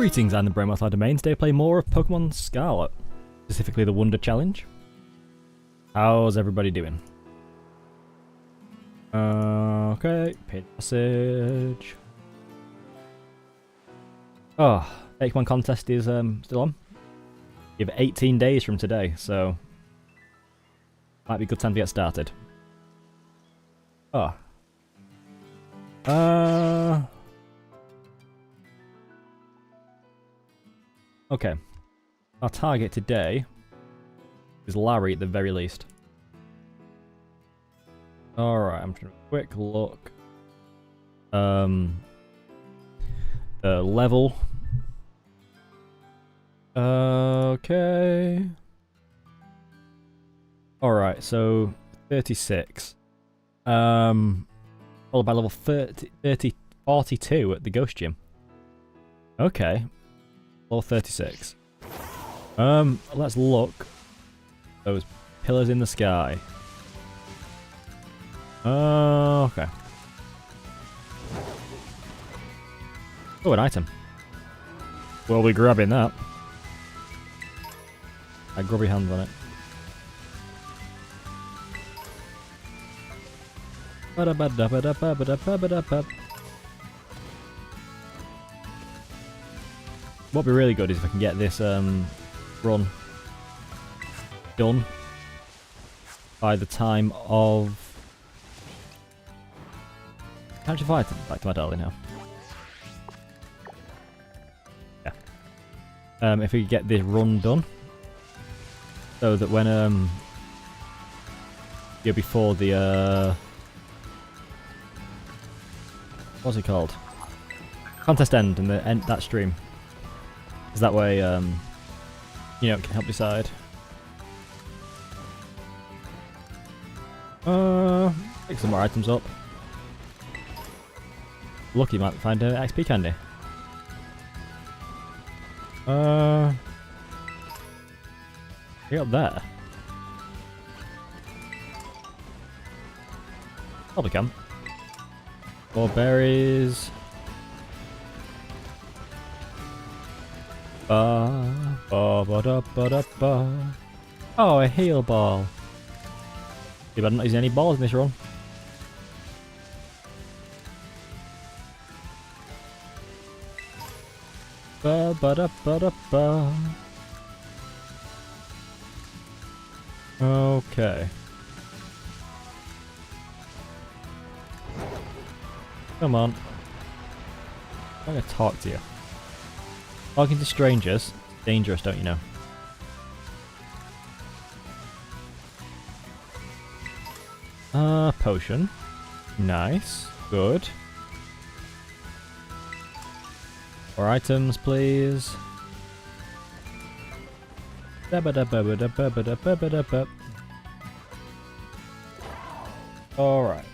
Greetings, I'm the Brainmouth Domain. Today I play more of Pokémon Scarlet, specifically the Wonder Challenge. How's everybody doing? Okay, paid message. Oh, Pokémon contest is still on. You have 18 days from today, so might be a good time to get started. Oh. Okay. Our target today is Larry at the very least. Alright, I'm trying to quick look. The level. Okay. Alright, so 36. Followed by level 42 at the Ghost Gym. Okay. Level 36. Let's look. Those pillars in the sky. Okay. Oh, an item. We'll be grabbing that. I grubby hands on it. What'd be really good is if I can get this run done by the time of... Time to fight back to my darling now. Yeah. If we could get this run done, so that when you're before the what's it called? Contest end and the end that stream. Because that way, you know, it can help decide. Pick some more items up. Lucky might find an XP candy. Get up there. Probably can. More berries. Oh, a heal ball. Too bad I'm not using any balls in this run. Okay. Come on. I'm gonna talk to you. Talking to strangers, dangerous, don't you know? Potion. Nice. Good. More items, please. Alright.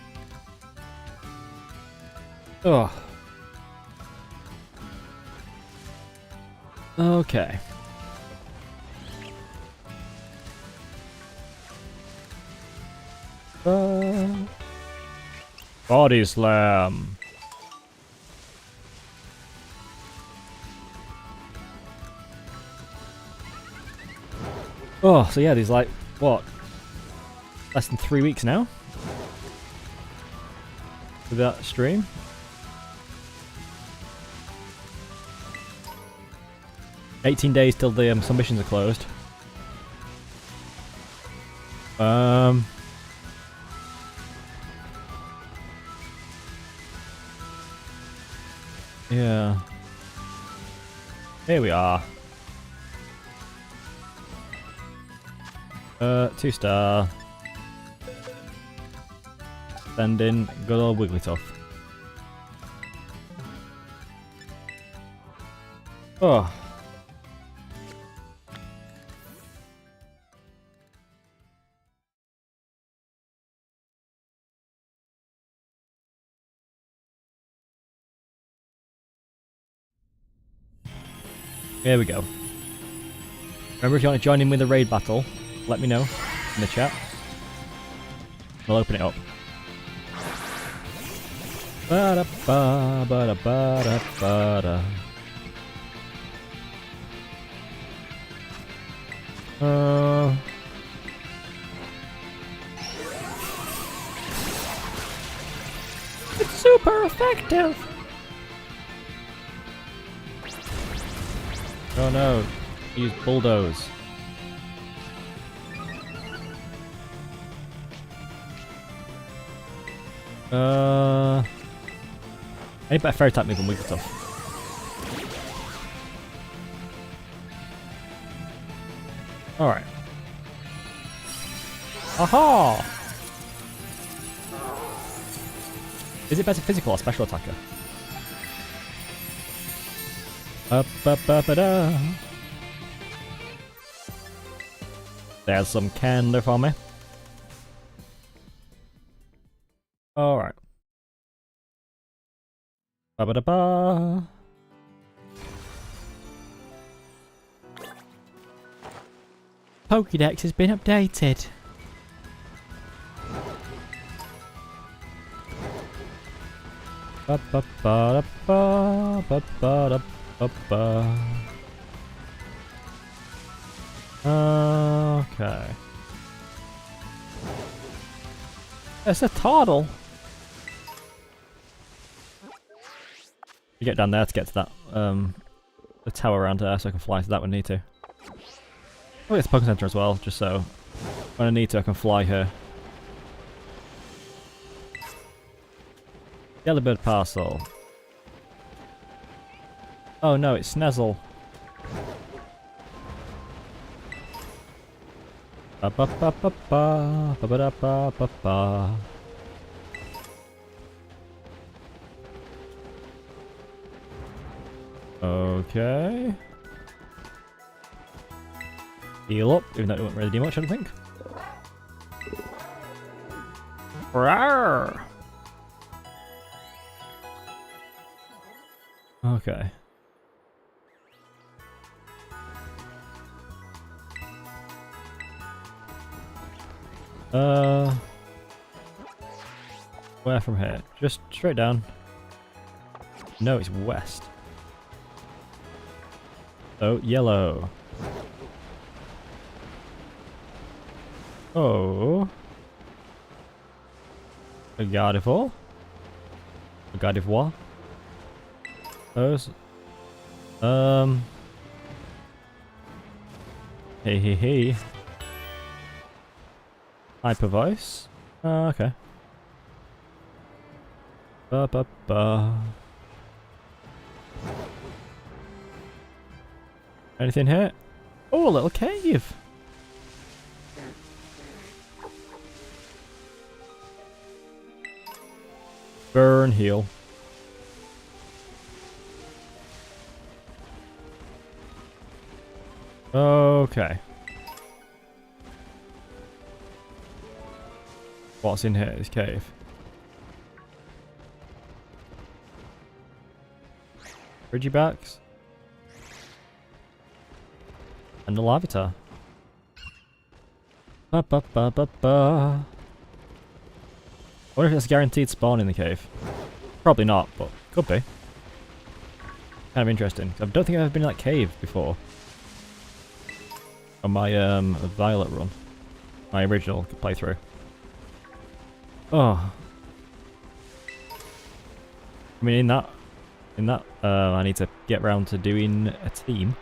Oh. Okay. Body slam. Oh, so yeah, there's like, what? Less than 3 weeks now? For that stream? $18 days till the submissions are closed. Yeah. Here we are. 2-star. Send in good old Wigglytuff. Oh. Here we go. Remember, if you want to join in with the raid battle, let me know in the chat. We'll open it up. It's super effective! Oh no, use bulldoze. Any better fairy type move than Wigglytuff? Alright. Aha! Is it better physical or special attacker? Up-up-up-a-da. There's some candy for me. Alright. Ba-ba-da-ba. Pokédex has been updated. Ba-ba-ba-da-ba, okay. It's a turtle. You get down there to get to that the tower around there, so I can fly to that when I need to. Oh, it's Pokémon Center as well, just so when I need to I can fly here. Yellowbird parcel. Oh no, it's Sneasel. Ba ba ba ba ba ba ba ba ba ba. Okay. Heal up, even though it won't really do much, I don't think. Rawr! Okay. Where from here? Just straight down. No, it's west. Oh, yellow. Oh. A Gardevoir? A Gardevoir? Those. Hey, hey, hey. Hyper voice? Okay. Ba ba ba. Anything here? Oh, a little cave! Burn, heal. Okay. What's in here? This cave. Bridgybacks. And the Larvitar. Ba ba ba ba ba. I wonder if it's a guaranteed spawn in the cave. Probably not, but could be. Kind of interesting. I don't think I've ever been in that cave before. On my Violet run. My original playthrough. Oh. I mean, in that, I need to get round to doing a team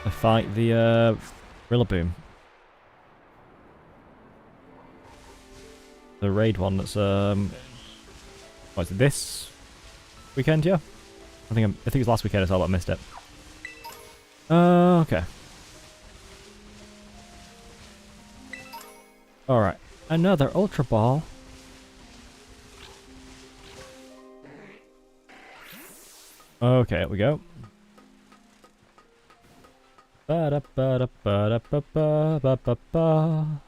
to fight the Rillaboom. The raid one that's what is it, this weekend? Yeah, I think it was last weekend as well, but I missed it. Okay. All right, another Ultra Ball. Okay, here we go. Ba da ba da ba da ba ba ba ba ba.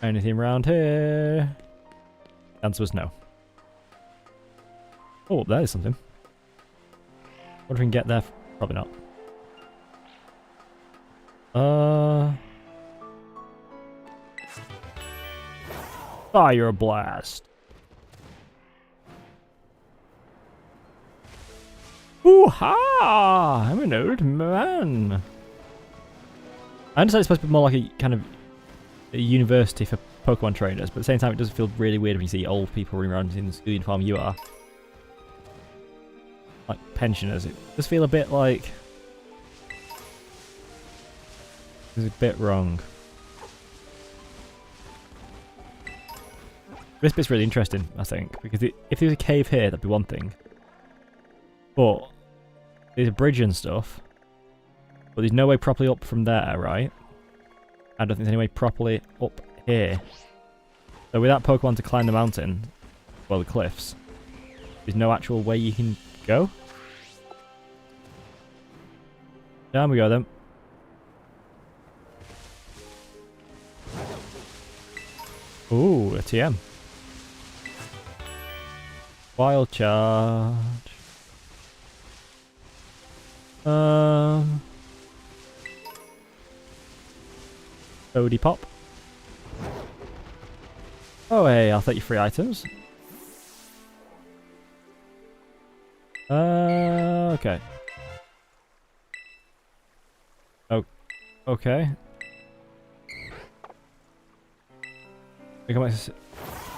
Anything around here? The answer was no. Oh, there is something. Wonder if we can get there. Probably not. Fire blast. Hoo-ha! I'm an old man. I understand it's supposed to be more like a kind of a university for Pokemon trainers, but at the same time it does feel really weird when you see old people running around in the school uniform you are. Like pensioners. It does feel a bit like... it's a bit wrong. This bit's really interesting, I think, because if there was a cave here, that'd be one thing. But there's a bridge and stuff, but there's no way properly up from there, right? I don't think there's any way properly up here. So without Pokemon to climb the mountain, well, the cliffs, there's no actual way you can go. Down we go then. Ooh, a TM. Wild charge. Odie pop. Oh hey, I'll take your free items. Okay. Oh, okay.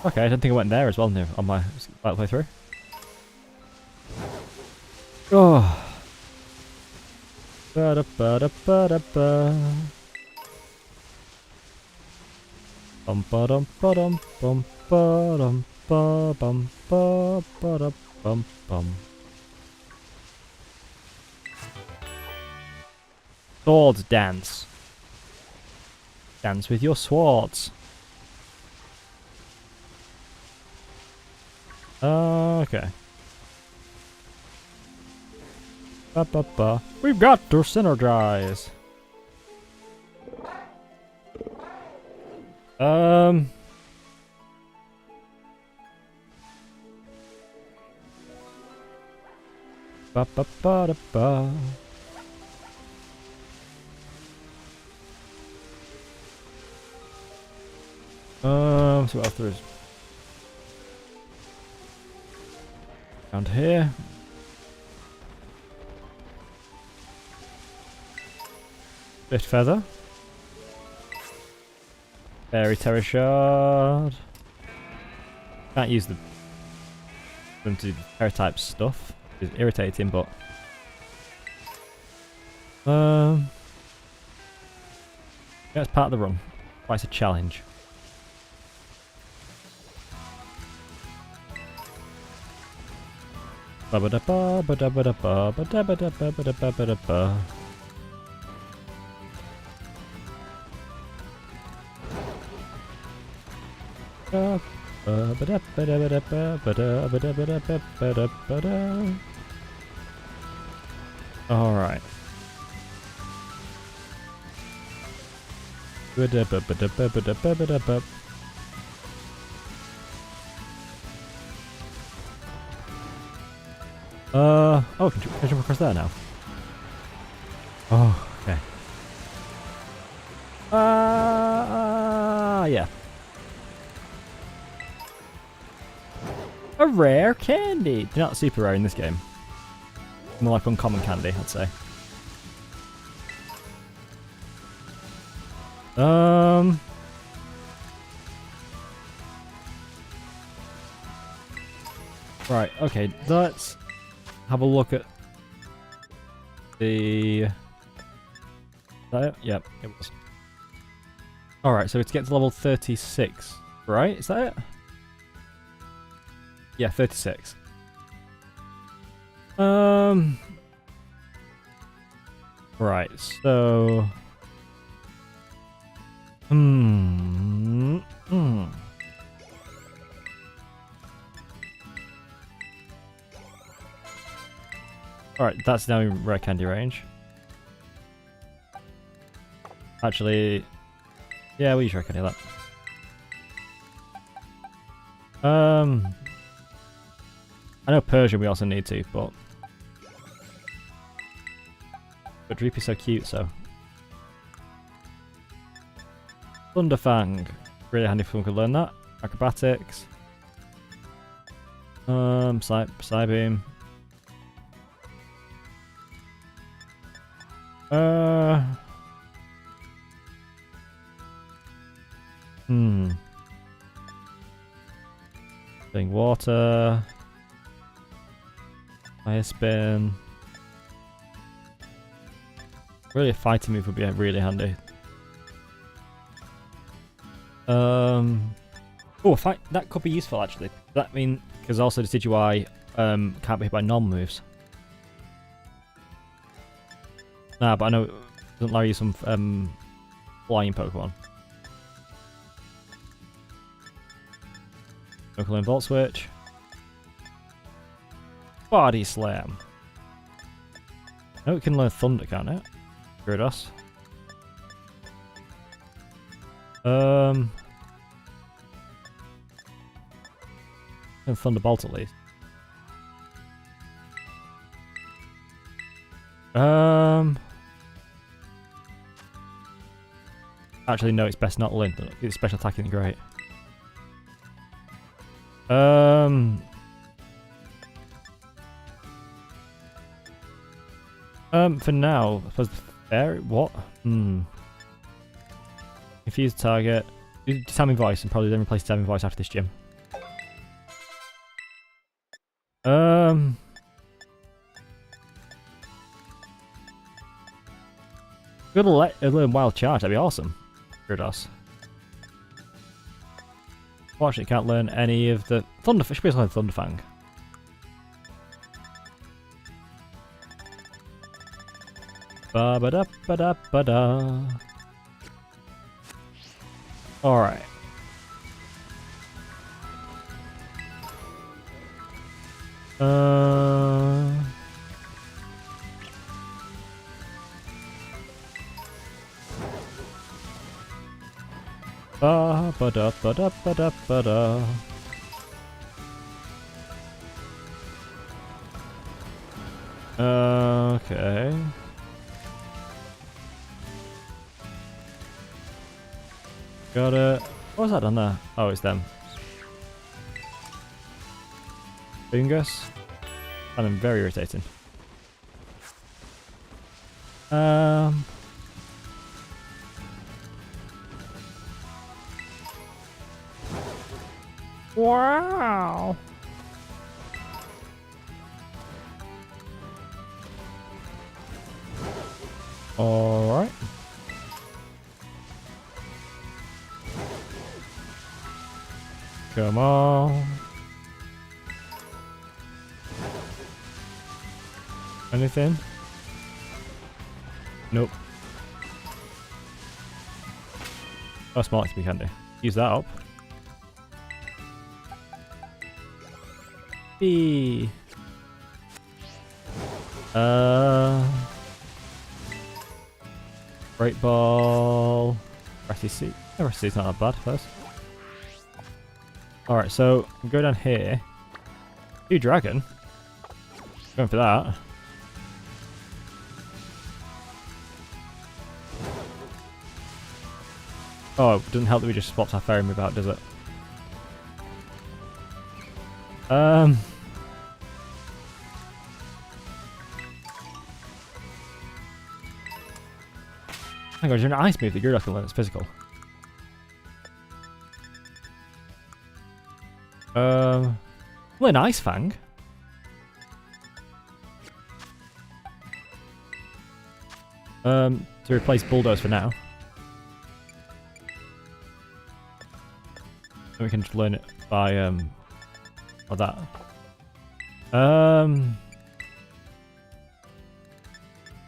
Okay, I don't think I went there as well on my playthrough. Oh. Ba-da-ba-da-ba-da-ba. Bum ba dum ba dum bum ba dum ba bum ba ba da bum bum. Sword dance. Dance with your swords. Okay. Ba ba ba. We've got to synergize. Ba ba ba da ba. So what else there is? Around here. Bit feather. Fairy Terra shard. Can't use them to do Terra type stuff. It's irritating, but yeah, it's part of the run. Quite a challenge. Ba ba da ba ba da ba da ba ba da ba da ba ba da ba ba da ba. All right. Oh, can you jump across there now? Oh, okay. Yeah. A rare candy! They're not super rare in this game. More like uncommon candy, I'd say. Right, okay, let's have a look at the... Is that it? Yep, it was. Alright, so to get to level 36, right? Is that it? Yeah, 36. Right, so... Alright, that's now in rare candy range. Actually... Yeah, we'll use rare candy that. I know Persian we also need to, but Dreepy's so cute, so. Thunderfang. Really handy if someone could learn that. Acrobatics. Psybeam. Thing water. Fire spin. Really, a fighting move would be really handy. Oh, fight that could be useful actually. That mean because also the Decidueye can't be hit by non-moves. Nah, but I know it doesn't allow you some flying Pokemon. Pokemon Volt Switch. Body Slam. I know it can learn Thunder, can't it? Gyarados. And Thunderbolt at least. Actually, no, it's best not learn. It's special attacking great. For now, I suppose the fairy. What? Confuse target. Do Timing Voice and probably then replace Timing Voice after this gym. Good learn Wild Charge, that'd be awesome. Gyarados. Fortunately, can't learn any of the Thunder. Should be able to learn Thunderfang. Ba ba da ba da ba da. All right. Ba ba da ba da ba da ba da. Okay. Got it. What was that on there? Oh, it's them. Fungus. I'm very irritating. Wow. All right. Come on. Anything? Nope. Oh, smart to be handy. Use that up. B. Great Ball. Rusty Seat. Oh, Rusty Seat's not that bad first. Alright, so go down here. New Dragon. Going for that. Oh, it doesn't help that we just swapped our fairy move out, does it? Hang on, is there an ice move that you're not going to learn that's physical? Learn Ice Fang. To replace Bulldoze for now. And we can just learn it by or that.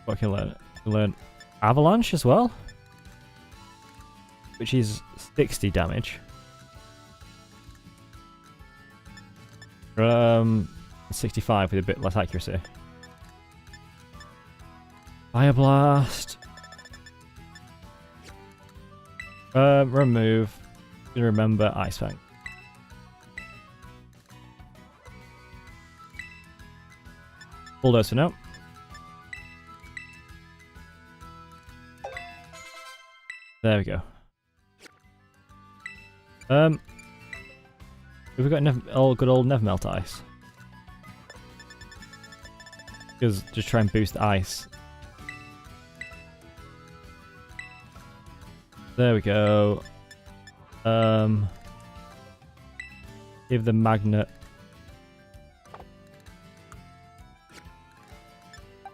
What can I learn? Learn Avalanche as well, which is 60 damage. 65 with a bit less accuracy. Fire Blast. Remove. Remember Ice Fang. Bulldoze for now. There we go. Have we got good old Nevermelt Ice? Because just try and boost ice. There we go. Give the magnet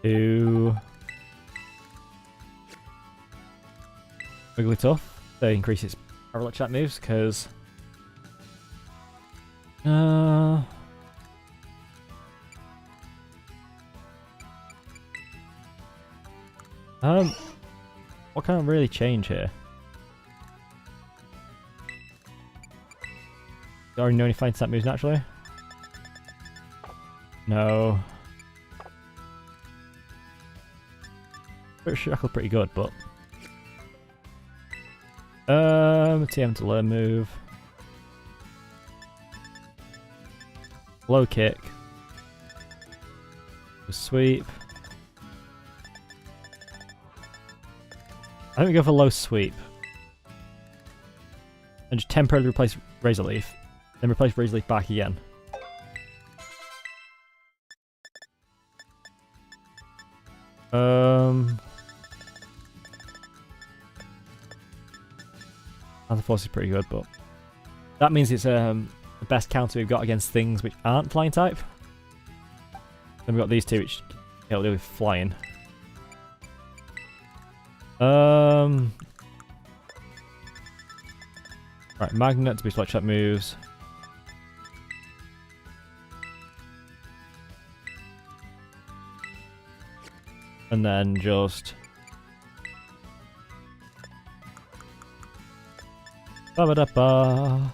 to Wigglytuff. They increase its power attack moves because what can I really change here? Do I already know any fighting type moves naturally? No. Shackle's pretty good, but TM to learn move. Low kick. Sweep. I think we go for low sweep. And just temporarily replace Razor Leaf. Then replace Razor Leaf back again. Counter Force is pretty good, but that means it's the best counter we've got against things which aren't flying type. Then we've got these two which can't do with flying. Right, Magnet to boost like shot moves. And then just ba-ba-da-ba.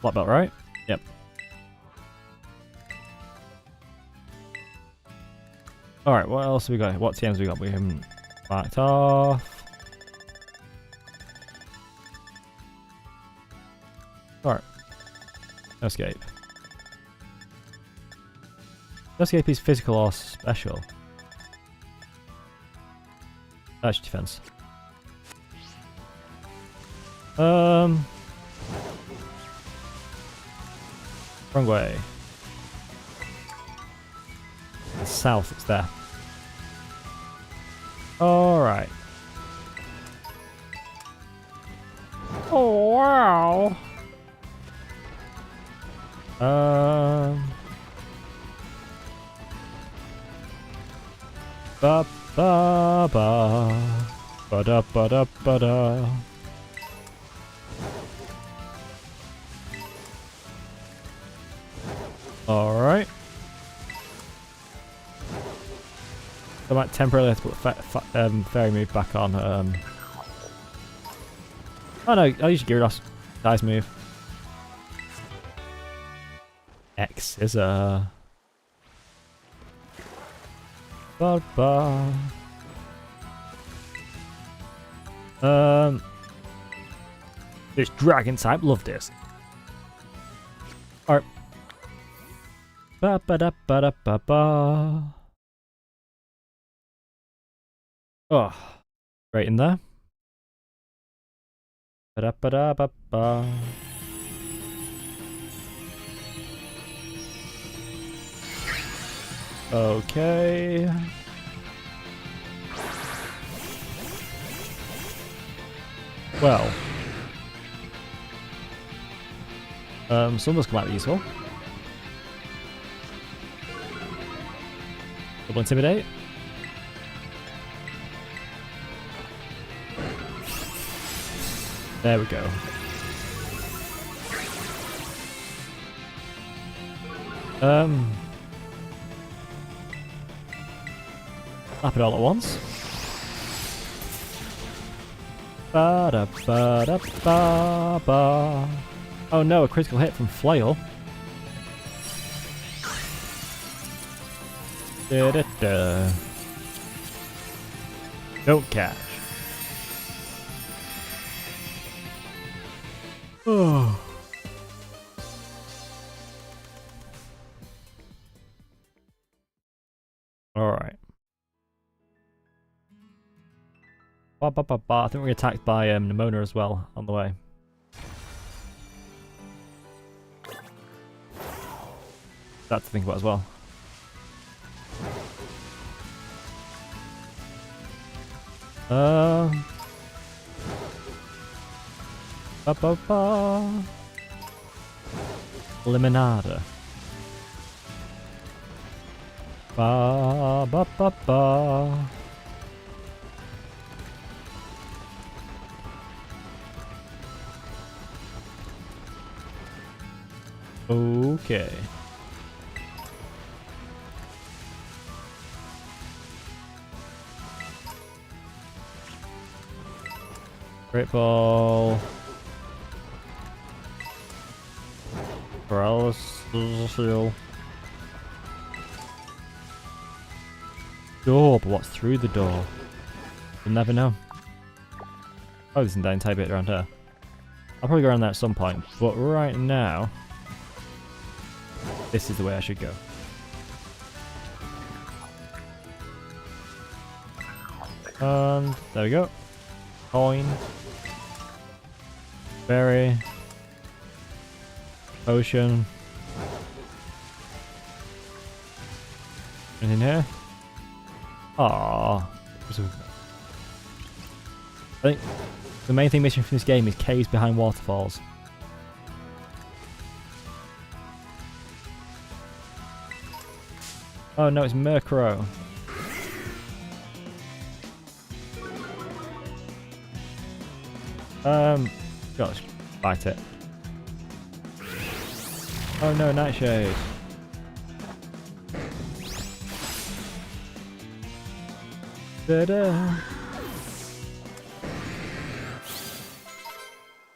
Black belt, right? Yep. Alright, what else have we got? What TMs have we got? We haven't marked off. Alright. No escape. No escape is physical or special. That's defense. Wrong way. South, it's there. Alright. Oh, wow. Ba ba ba ba da ba da ba da. Alright. I might temporarily have to put fairy move back on. Oh no, I'll use Gyarados. Dice move. X Scissor. Ba ba. This dragon type, love this. Alright. Ba ba da ba da ba ba. Oh, right in there. Ba da ba da ba ba. Okay. Well. Someone's come out useful. Double Intimidate. There we go. Slap it all at once. Ba da ba da ba ba. Oh no, a critical hit from Flail. Da da da. Don't catch. Oh. Alright. Ba, ba, ba, ba. I think we're attacked by Nimona as well on the way. That to think about as well. Ba ba ba. Limonada. Ba ba ba ba. Okay. Great ball. Paralysis. Door, but what's through the door? You'll never know. Oh, there's an entire bit around here. I'll probably go around there at some point, but right now, this is the way I should go. And there we go. Coin. Berry. Potion. Anything here? Aww. I think the main thing missing from this game is caves behind waterfalls. Oh no, it's Murkrow. Gosh, bite it. Oh no, Nightshade. Da-da.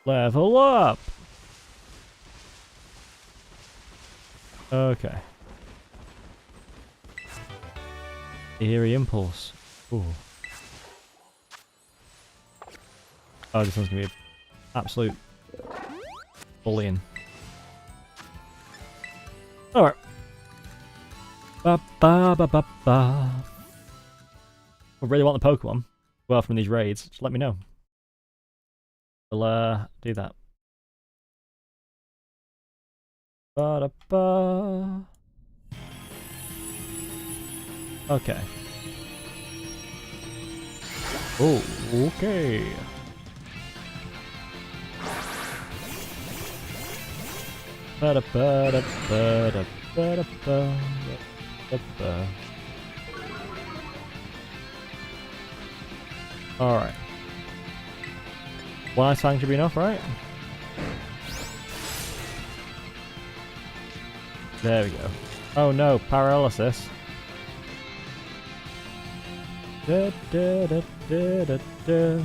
Level up! Okay. Eerie Impulse. Ooh. Oh, this one's gonna be absolute bullying. Alright. Ba ba ba ba ba. I really want the Pokemon. Well, from these raids, just let me know. We'll do that. Ba da ba. Okay. Oh, okay. Ba da ba da ba da ba da ba da ba. Alright. One ice fang should be enough, right? There we go. Oh no, paralysis. Da, da, da, da, da, da.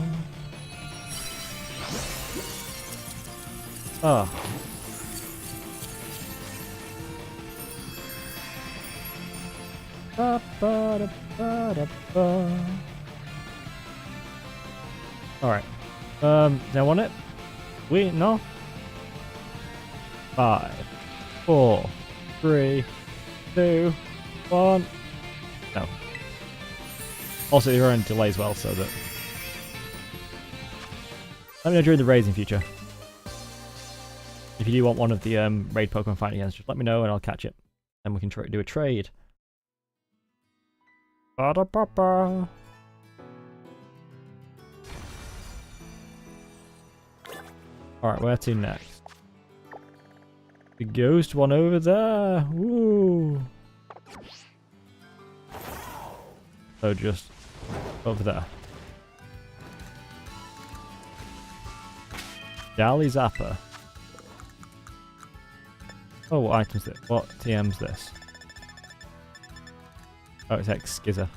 Oh. Ba, ba, da, ba, da, ba. Alright. Do I want it? Wait, no? 5, 4, 3, 2, 1. No. Also, you're on delay as well, so that. Let me know during the raids in future. If you do want one of the raid Pokemon fighting against, just let me know and I'll catch it. And we can do a trade. Ba-da-ba-ba. Alright, where to next? The ghost one over there! Woo! So just over there. Jolly Zapper. Oh, what item's it? What TM's this? Oh, it's X-Skizzer.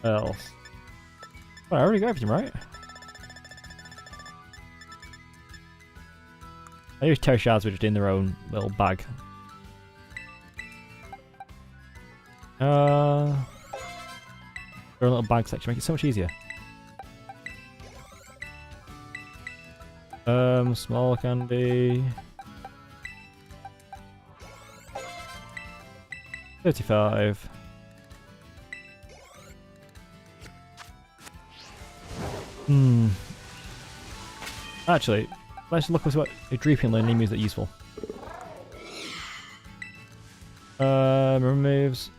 Else. Oh, I already got everything, right? I use Terra shards, which are in their own little bag. Their little bag section make it so much easier. Small candy. 35. Actually, Let's look at what Dreeping Lane moves that are useful. Moves.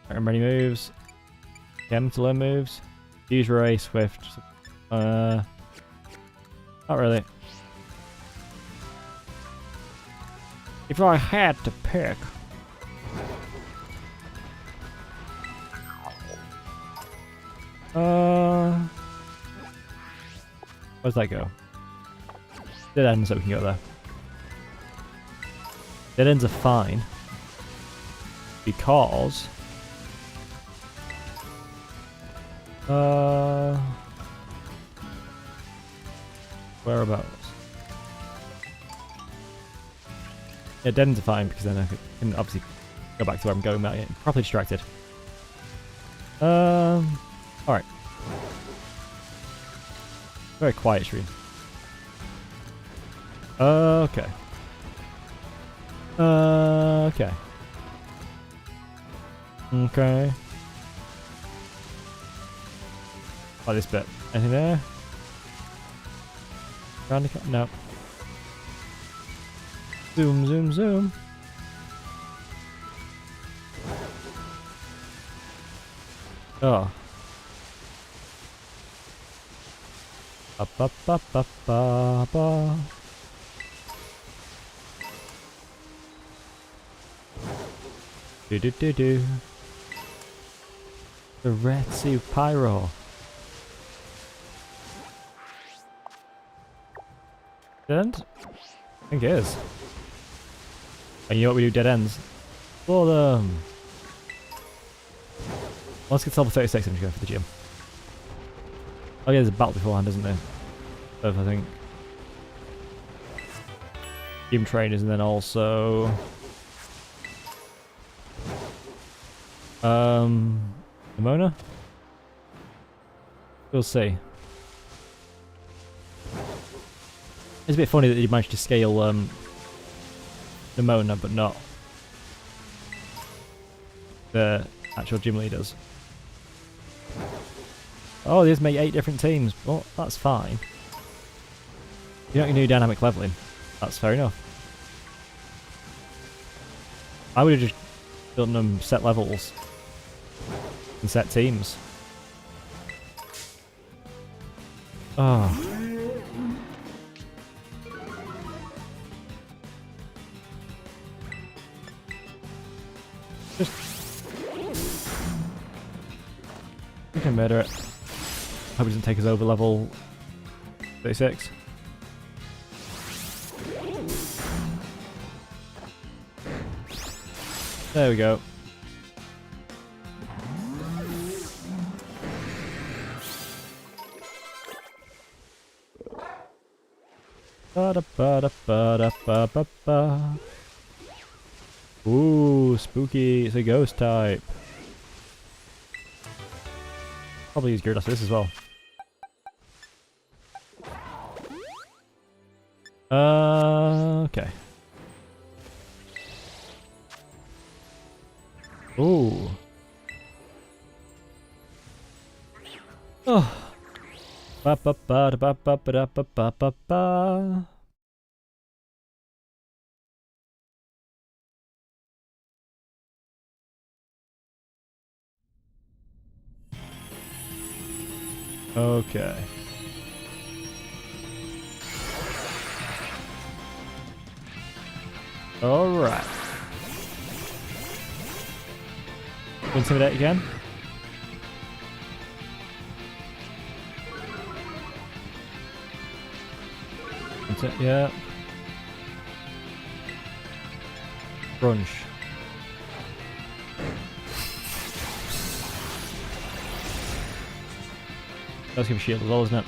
Remember moves. Gem to learn moves. Use Ray, Swift. Not really. If I had to pick. Where's that go? Dead ends, so we can go there. Dead ends are fine. Because... whereabouts? Yeah, dead ends are fine, because then I can obviously go back to where I'm going without getting properly distracted. Alright. Very quiet stream. Okay. Okay. Okay. Like this bit. Anything there? Round the no. Zoom, zoom, zoom. Oh. Ba ba ba ba ba ba. Do do do do. The Red Sea Pyro. Dead end? I think it is. And you know what we do? Dead ends. For them. Let's get to level 36 and just go for the gym. Oh yeah, there's a battle beforehand, isn't there? I think. Gym trainers and then also... Nimona? We'll see. It's a bit funny that you managed to scale Nimona but not the actual gym leaders. Oh, these make 8 different teams. Well, that's fine. You don't do dynamic leveling. That's fair enough. I would have just done them set levels and set teams. Oh. Just... we can murder it. Hope it doesn't take us over level 36. There we go. Ba-da-ba-da-ba-da-ba-ba-ba. Ooh, spooky. It's a ghost type. Probably use Gyarados for this as well. Okay. Ooh. Oh. Ba ba ba ba ba ba ba ba ba ba. Okay. All right. Intimidate again. Yeah. Crunch. That's give a shield as well, isn't it?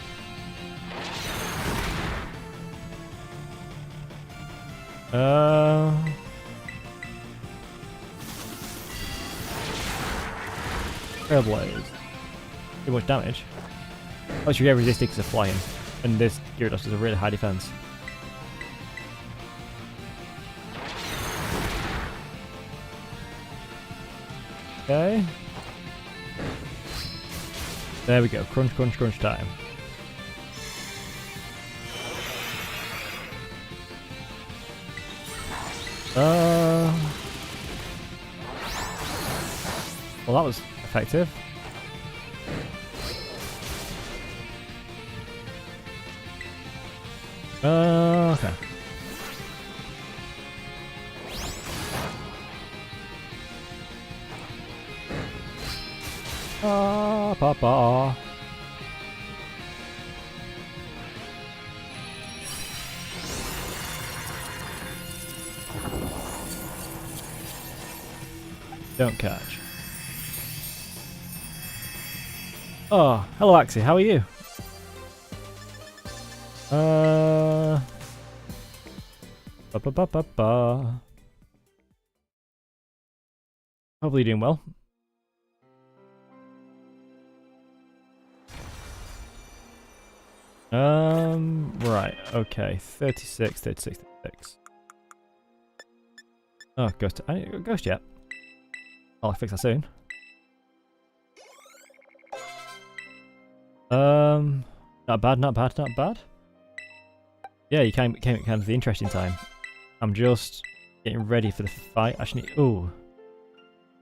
Trailblaze. Too much damage. Oh, you get resisted because of flying. And this Gyarados is a really high defense. Okay. There we go. Crunch, crunch, crunch time. Well, that was effective. Okay. Papa. Don't catch. Oh, hello Axie, how are you? Hopefully you're doing well. Right, okay, 36, 36, 36. Oh, ghost, I didn't ghost yet. I'll fix that soon. Not bad, not bad, not bad. Yeah, you came at kind of the interesting time. I'm just getting ready for the fight. Actually, ooh, a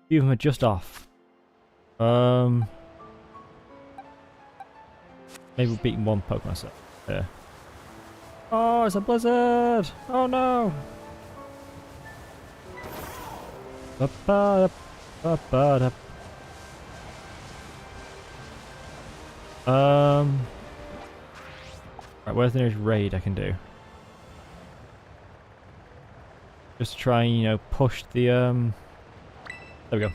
few of them are just off. Maybe we'll beat one Pokemon set. Yeah. Oh, it's a blizzard! Oh no! Right, where's the nearest raid I can do? Just to try and, you know, push the, there we go.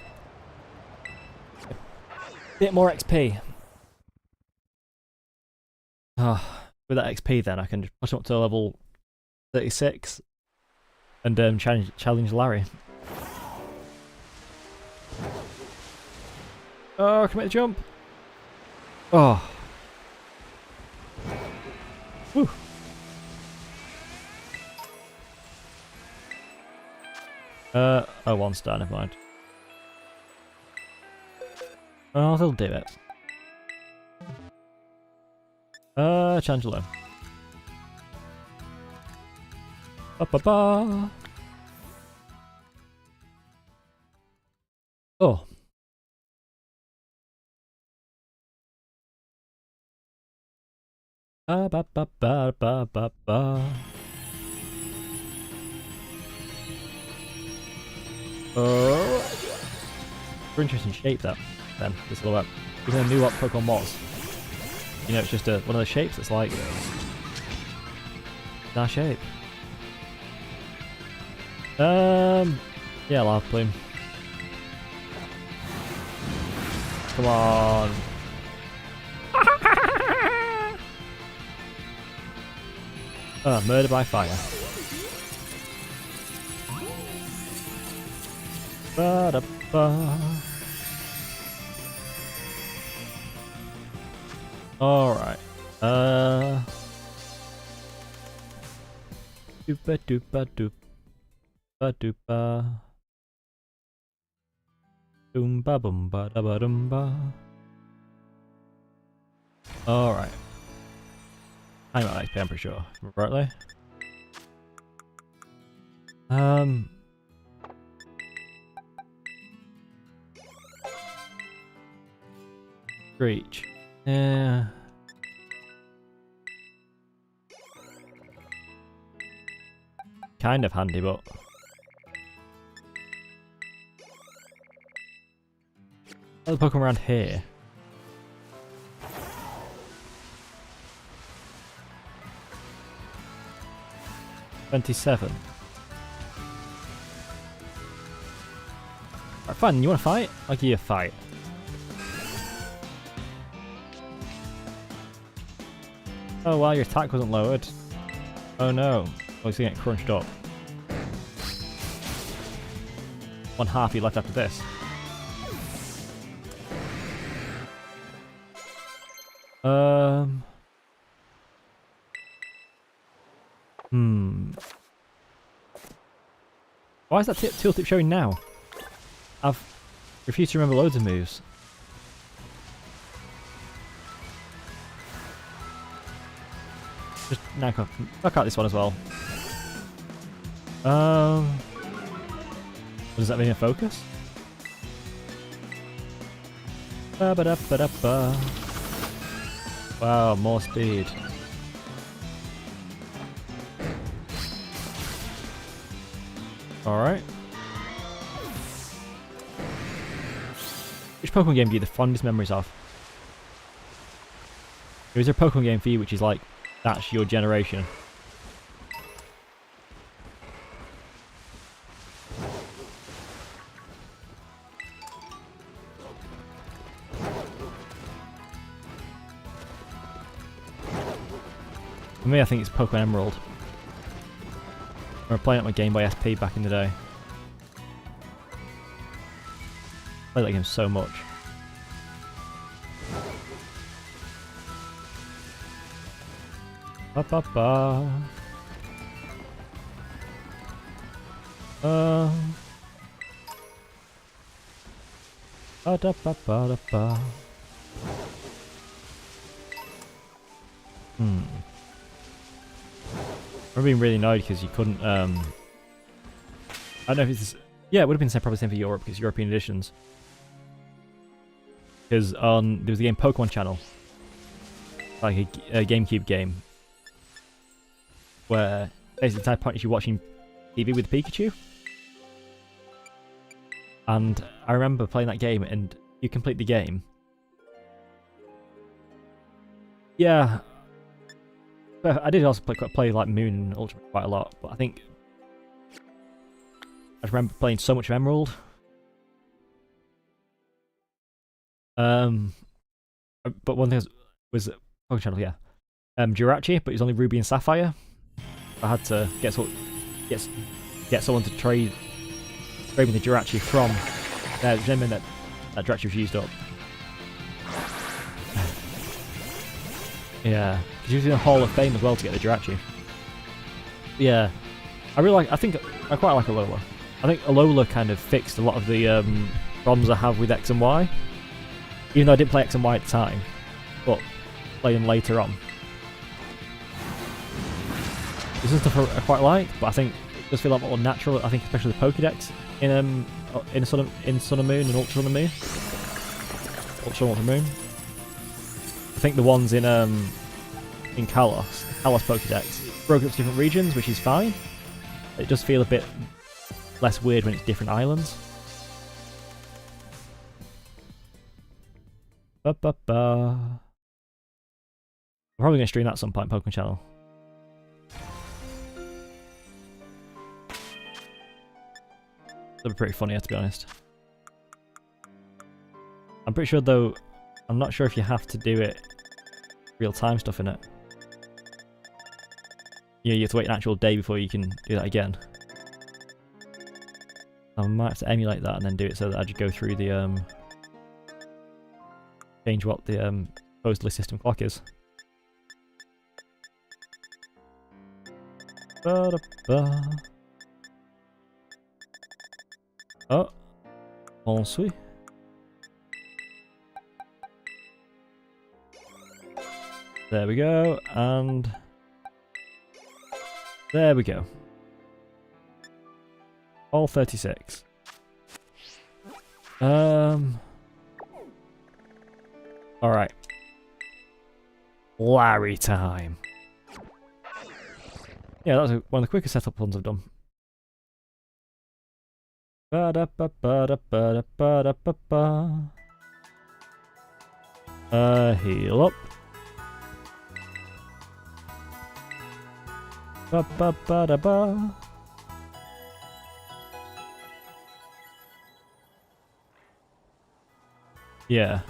Bit more XP. With that XP then, I can just push up to level 36 and challenge Larry. Oh, can I make the jump? Oh. Whew. Oh, 1 star, never mind. Oh, they'll do it. Changelo. Ba-ba-ba. Oh. Ba-ba-ba-ba-ba-ba. Oh. Very interesting shape that, then, this silhouette. Even though I knew what Pokemon was. You know, it's just one of those shapes that's like that shape. Yeah, Lava Plume. Come on. Murder by fire. Ba-da-ba. Alright. Doopa doopa doopa doopa. Doomba boomba da ba doomba. Alright. I'm out XP, I'm pretty sure. Rightly? Screech. Yeah. Kind of handy, but other Pokemon around here. $27. Alright, fine. You want to fight? I'll give you a fight. Oh wow, your attack wasn't lowered. Oh no. Oh, he's gonna get crunched up. 1/2 you left after this. Why is that tooltip showing now? I've refused to remember loads of moves. Just knock out this one as well. Does that mean a focus? Ba -ba -da -ba -da -ba. Wow, more speed. Alright. Which Pokemon game do you have the fondest memories of? Is there a Pokemon game for you which is like, that's your generation? For me, I think it's Pokemon Emerald. I remember playing it on my Game Boy SP back in the day. Played that game so much. Ba ba ba. Ba da ba ba da ba. I'm being really annoyed because you couldn't, I don't know if it's, yeah, it would have been probably the same for Europe, because European editions. Because there was a game Pokemon Channel, like a GameCube game, where basically the entire point is you watching TV with Pikachu. And I remember playing that game, and you complete the game. Yeah. But I did also play like Moon and Ultimate quite a lot, but I think I remember playing so much of Emerald. But one thing was Pokemon Channel, yeah. Jirachi, but it was only Ruby and Sapphire. I had to get someone to trade me the Jirachi from there, which meant that Jirachi was used up. Yeah, because you was in the Hall of Fame as well to get the Jirachi. Yeah, I think I quite like Alola. I think Alola kind of fixed a lot of the problems I have with X and Y. Even though I didn't play X and Y at the time, but play them later on. This is stuff I quite like, but I think it does feel a lot more natural. I think especially the Pokédex in Sun and Moon and Ultra and Moon. Ultra and Moon. I think the ones in Kalos Pokédex, it's broken up to different regions, which is fine. It does feel a bit less weird when it's different islands. Ba ba ba. I'm probably going to stream that at some point, Pokemon Channel. That'd be pretty funny, to be honest. I'm pretty sure, though, I'm not sure if you have to do it real-time stuff in it. Yeah, you have to wait an actual day before you can do that again. I might have to emulate that and then do it so that I just go through the change what the supposedly system clock is. Ba -da -ba. Oh, ensuite. There we go, and there we go. All 36. Alright. Larry time. Yeah, that was one of the quickest setup ones I've done. Ba-da-ba-ba-da-ba-da-ba-da-ba-ba. Heal up. Ba-ba-ba-da-ba. Yeah.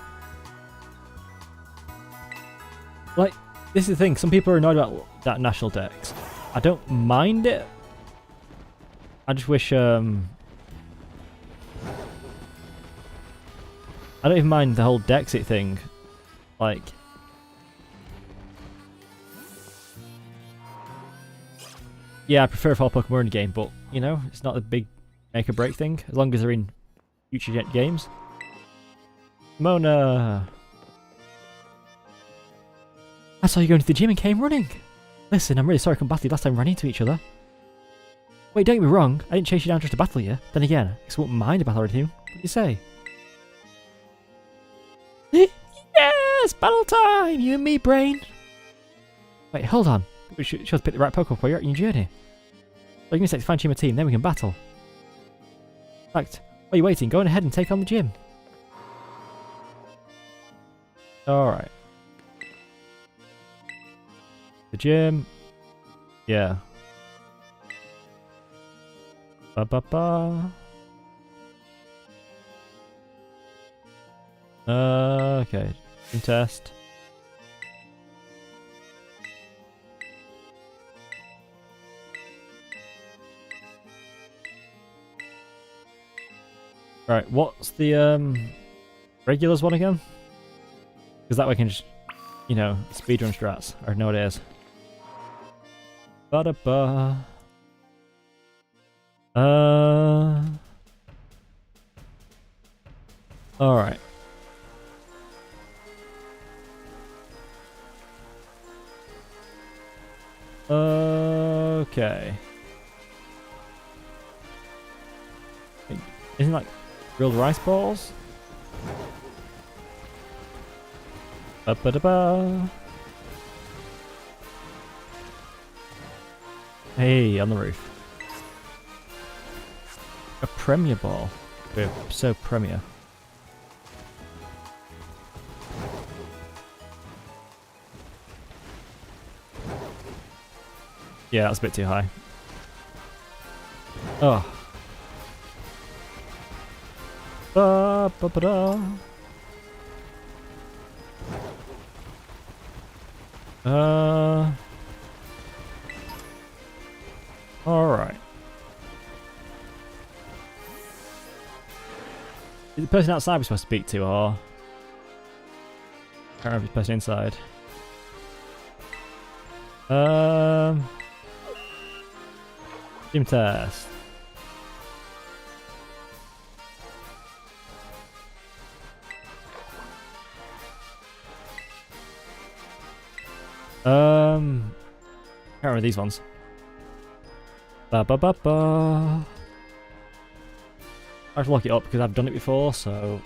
Like, this is the thing, some people are annoyed about that national dex. I don't mind it. I just wish, I don't even mind the whole Dexit thing. Like, yeah, I prefer if all Pokemon are in the game, but, you know, it's not a big make or break thing, as long as they're in future games. Mona! I saw you going to the gym and came running! Listen, I'm really sorry I couldn't battle you last time we ran into each other. Wait, don't get me wrong. I didn't chase you down just to battle you. Then again, I guess I wouldn't mind a battle with you. What do you say? Yes! Battle time! You and me, brain! Wait, hold on. We should pick the right Pokemon for you on your journey. So give me a sec to find you my team, then we can battle. In fact, while you're waiting, go on ahead and take on the gym. Alright. The gym. Yeah. Ba-ba-ba. Okay. Gym test. Right, what's the regulars one again? Because that way I can just, you know, speedrun strats. I know what it is. Ba-da-ba. Alright. Okay. Isn't like grilled rice balls? Ba-ba-da-ba. Hey, on the roof. A Premier Ball. We're so Premier. Yeah, that's a bit too high. Oh. Ba-ba-ba-da. Alright. Is the person outside we're supposed to speak to, or... I can't remember if it's the person inside. Gym test. Can't remember these ones. Ba ba ba ba. I have to lock it up because I've done it before, so.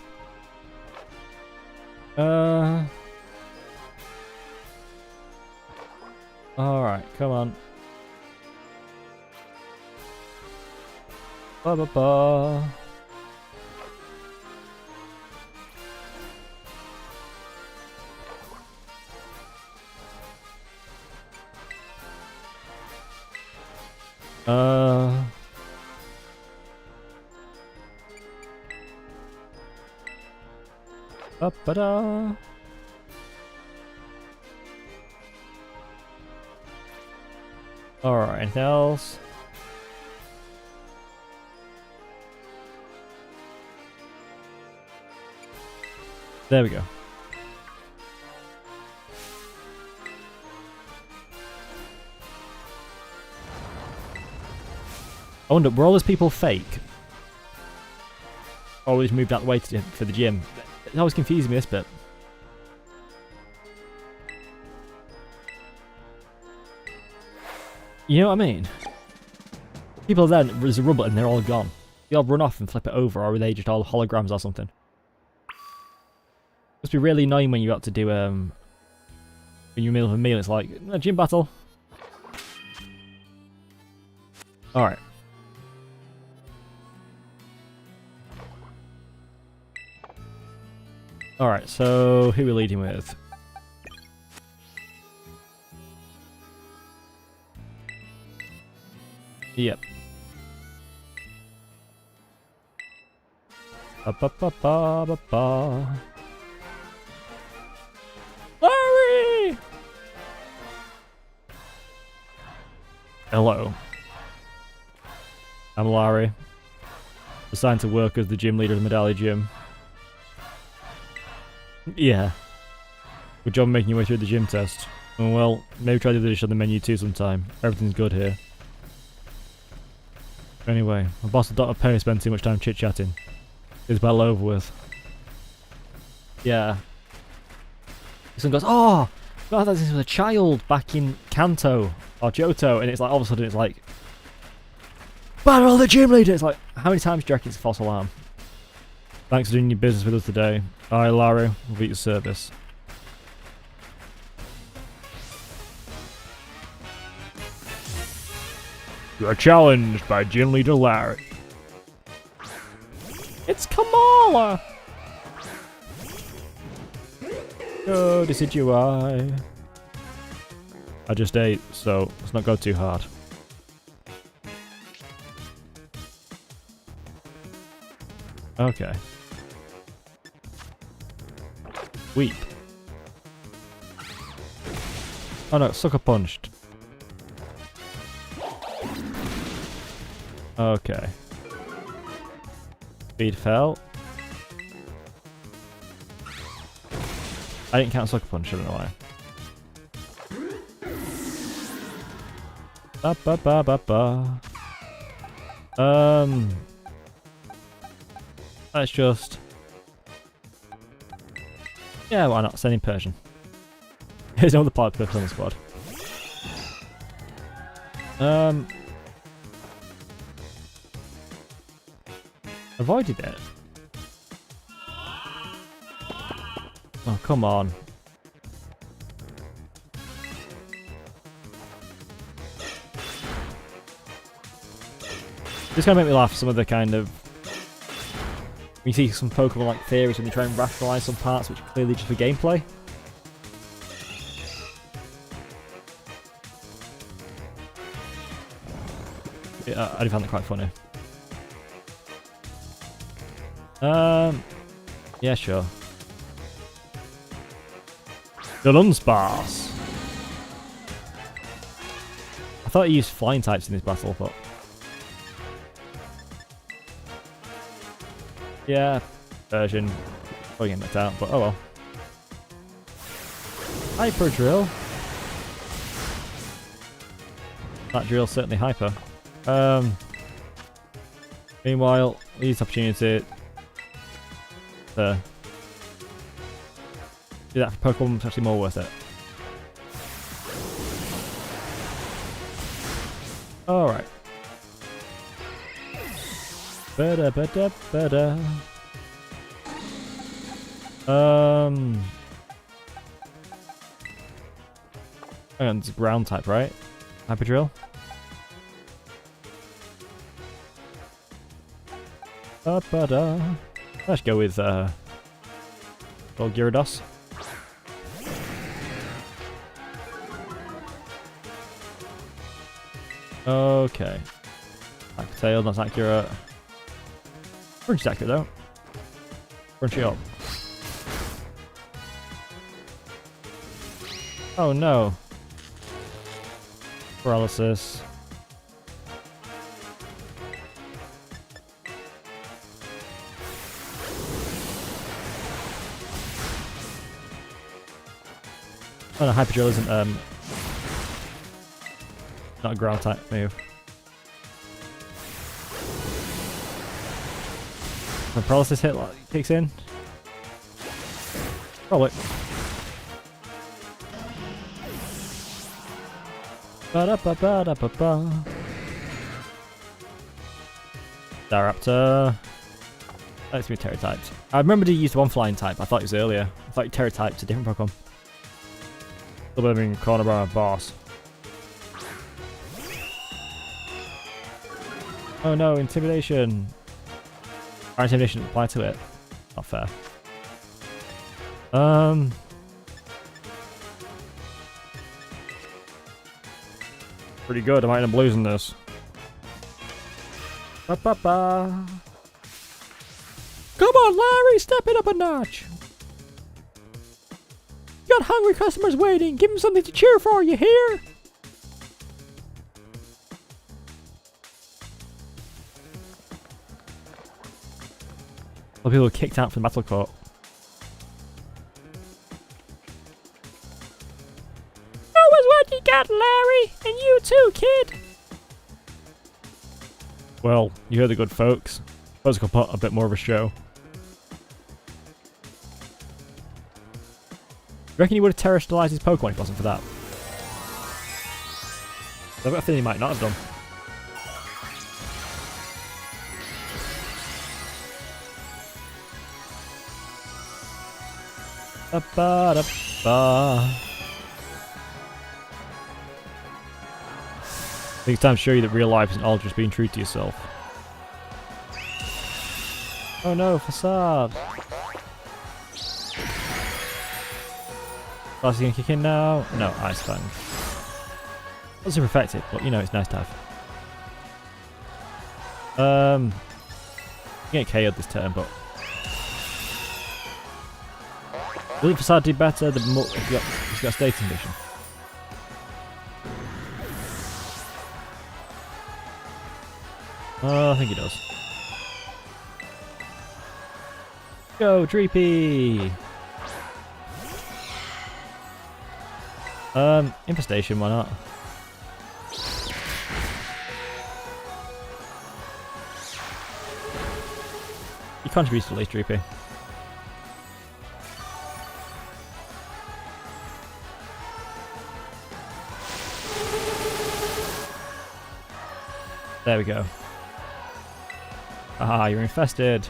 Alright, come on. Ba ba ba. Ba-ba-da. Alright, anything else? There we go. I wonder, were all those people fake? Always moved out the way for the gym. It always confuses me, this bit. You know what I mean? People are there, there's a rubble and they're all gone. They all run off and flip it over, or are they just all holograms or something? Must be really annoying when you got to do, when you're in the middle of a meal, it's like, a gym battle. Alright. Alright, so who are we leading with? Yep. Ba-ba-ba-ba-ba-ba. Larry! Hello. I'm Larry. Assigned to work as the gym leader of the Medallia Gym. Yeah. Good job making your way through the gym test. Oh, well, maybe try the other dish on the menu too sometime. Everything's good here. Anyway, my boss and Dr. Perry spend too much time chit-chatting. It's well over with. Yeah. Someone goes, oh! I thought this was a child back in Kanto or Johto, and it's like all of a sudden it's like Battle the gym leader! It's like, how many times do you reckon it's a false alarm? Thanks for doing your business with us today. Alright, Larry, we'll be at your service. You are challenged by gym leader Larry. It's Kamala! Oh, decidui. I just ate, so let's not go too hard. Okay. Weep. Oh no, sucker punched. Okay. Speed fell. I didn't count sucker punch, I don't know why. Ba ba ba ba ba. Let's just... Yeah, why not? Sending Persian. There's no other part of on the squad. Avoided it. Oh, come on. This kind of make me laugh, some of the kind of... You see some Pokemon like theories when they try and rationalise some parts which are clearly just for gameplay. Yeah, I do find that quite funny. Yeah, sure. The Dunsparce. I thought he used flying types in this battle, but... Yeah, version. Probably getting knocked out, but oh well. Hyper Drill. That drill's certainly hyper. Meanwhile, we use the opportunity to do that for Pokemon. It's actually more worth it. Alright. Better. Hang on, it's ground type, right? Hyper Drill. Let's go with Gyarados. Okay. Back tail, not accurate. Crunchy's accurate though. Crunchy up. Oh no. Paralysis. Oh no, Hyper Drill isn't not a ground type move. When paralysis hit like, kicks in. Probably. Ba-da-ba-ba-da-ba-ba. Staraptor. That's me Terra typed. I remember he used one flying type. I thought it was earlier. I thought he Terra typed a different Pokemon. Still being cornered by my boss. Oh no, intimidation. Our intimidation doesn't apply to it. Not fair. Pretty good. I might end up losing this. Ba-ba-ba. Come on, Larry, step it up a notch. You got hungry customers waiting. Give them something to cheer for, you hear? Well, people were kicked out from the battle court. That was what you got, Larry, and you too, kid. Well, you heard the good folks. Suppose I could put a bit more of a show. You reckon he would have terrestrialized his Pokemon if it wasn't for that? I've got a feeling he might not have done. Ba-ba-da-ba. I think it's time to show you that real life isn't all just being true to yourself. Oh no, facade! Fast gonna kick in now. No, Ice Fang. Not super effective, but you know, it's nice to have. You get KO'd this turn, but will the facade do better the more if he's got state condition? Oh, I think he does. Go, Dreepy! Infestation, why not? He contributes to at least Dreepy. There we go. Ah, you're infested.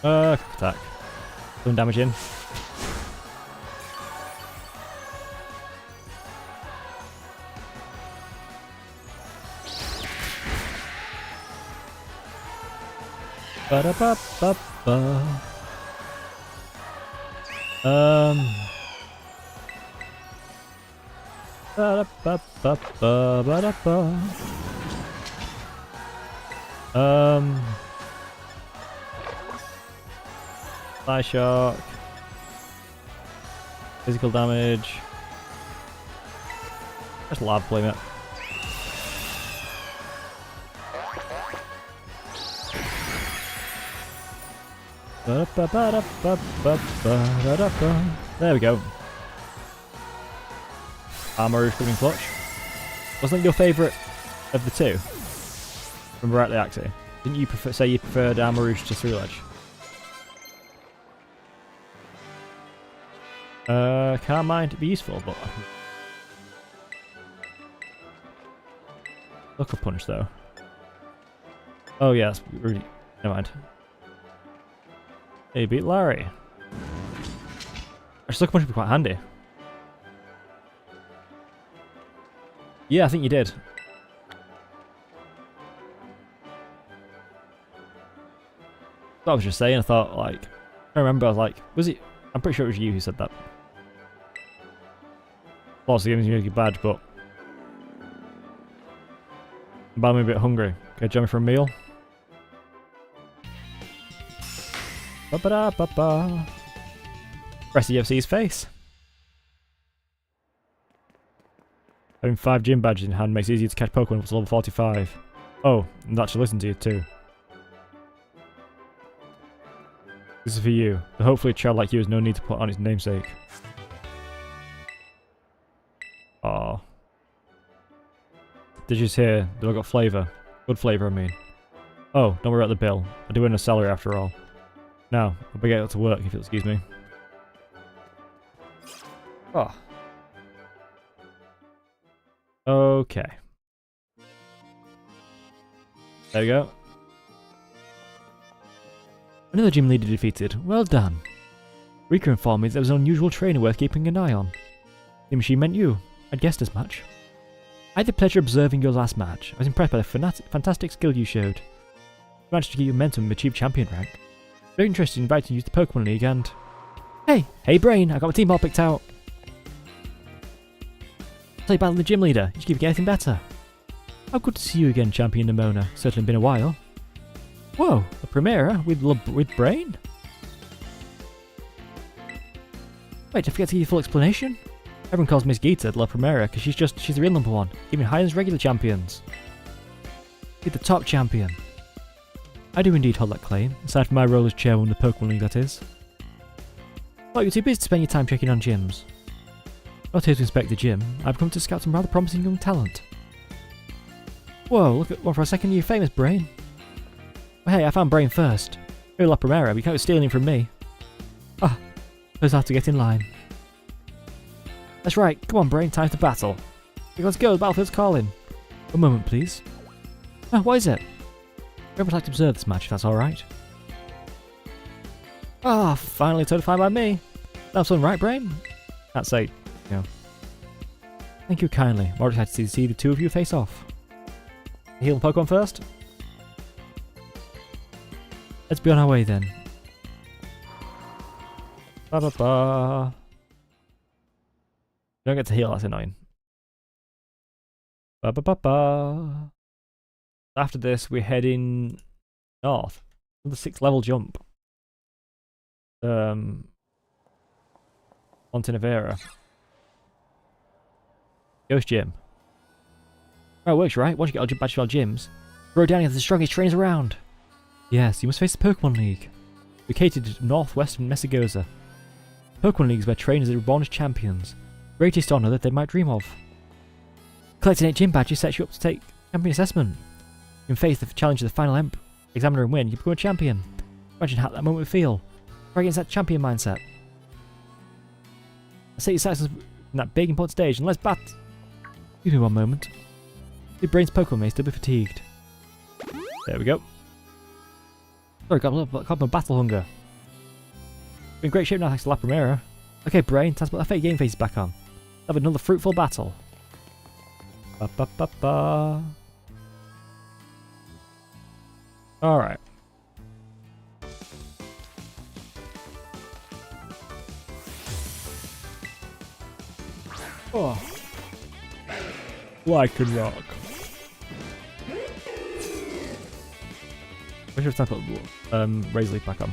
Quick attack. Some damage in. Ba-da-ba-ba-ba. Ba-da-ba-ba-ba-ba-da-ba. Fire shock. Physical damage. Just lab blame it. There we go. Armor Rouge coming clutch. Wasn't that your favourite of the two? Remember rightly, actually. Didn't you say you preferred Armor Rouge to Through Ledge? Can't mind, it'd be useful, but Sucker Punch though. Oh yeah, that's really never mind. Hey, beat Larry. Actually, Sucker Punch would be quite handy. Yeah, I think you did. I was just saying, I thought, like, I remember, I was like, was it? I'm pretty sure it was you who said that. Lots of games you make a badge, but I'm a bit hungry. Okay, join me for a meal. Ba-ba-da-ba-ba. Press the UFC's face. Having 5 gym badges in hand makes it easier to catch Pokemon up to level 45. Oh, and actually listen to you too. This is for you. So hopefully a child like you has no need to put on its namesake. Aww. Did you just hear that I got flavour? Good flavour, I mean. Oh, don't worry about the bill. I do earn a salary after all. Now, I'll be getting to work if you'll excuse me. Oh. Okay. There we go. Another gym leader defeated. Well done. Rika informed me there was an unusual trainer worth keeping an eye on. The machine meant you. I'd guessed as much. I had the pleasure of observing your last match. I was impressed by the fantastic skill you showed. You managed to keep your momentum and achieve champion rank. Very interested in inviting you to the Pokemon League and... Hey Brain, I got my team all picked out. Play battle the gym leader. You should keep getting better. How good to see you again, Champion Nimona. Certainly been a while. Whoa, a Primera with Brain? Wait, I forget to give you a full explanation? Everyone calls Miss Gita La Primera because she's the real number one, even higher than regular champions. She's the top champion. I do indeed hold that claim, aside from my role as chairwoman of the Pokemon League, that is. Well, you're too busy to spend your time checking on gyms. Not here to inspect the gym, I've come to scout some rather promising young talent. Whoa, look at one for a second, you famous Brain. Well, hey, I found Brain first. You're La Primera, but you can't be stealing from me. Ah, suppose I have to get in line. That's right, come on Brain, time to battle. Let's go, the battlefield's calling. A moment, please. Oh, what is it? I would like to observe this match, if that's alright. Ah, finally certified by me. That was fun, right, Brain? Can't say, you know. Thank you kindly. More excited to see the two of you face off. Heal Pokemon first? Let's be on our way then. Ba ba ba. Don't get to heal, that's annoying. Ba ba ba ba. After this, we're heading north. Another 6th level jump. Onto Nevera. Ghost Gym. Oh, it works, right? Once you get a badge for our gyms, grow down into the strongest trainers around. Yes, you must face the Pokémon League. Located in northwestern Messagoza. Pokémon League is where trainers are reborn as champions. Greatest honour that they might dream of. Collecting 8 gym badges sets you up to take champion assessment. You can face the challenge of the final examiner and win, you become a champion. Imagine how that moment would feel. Try against that champion mindset. Let's set your sights on that big important stage and let's bat. Give me one moment. Your brain's Pokemon may still be fatigued. There we go. Sorry, got my battle hunger. We're in great shape now thanks to La Primera. Okay, Brain, time to put our fake game faces back on. Have another fruitful battle. Ba ba ba ba. Alright. Oh. Like a rock. We should have put Razor Leaf back on.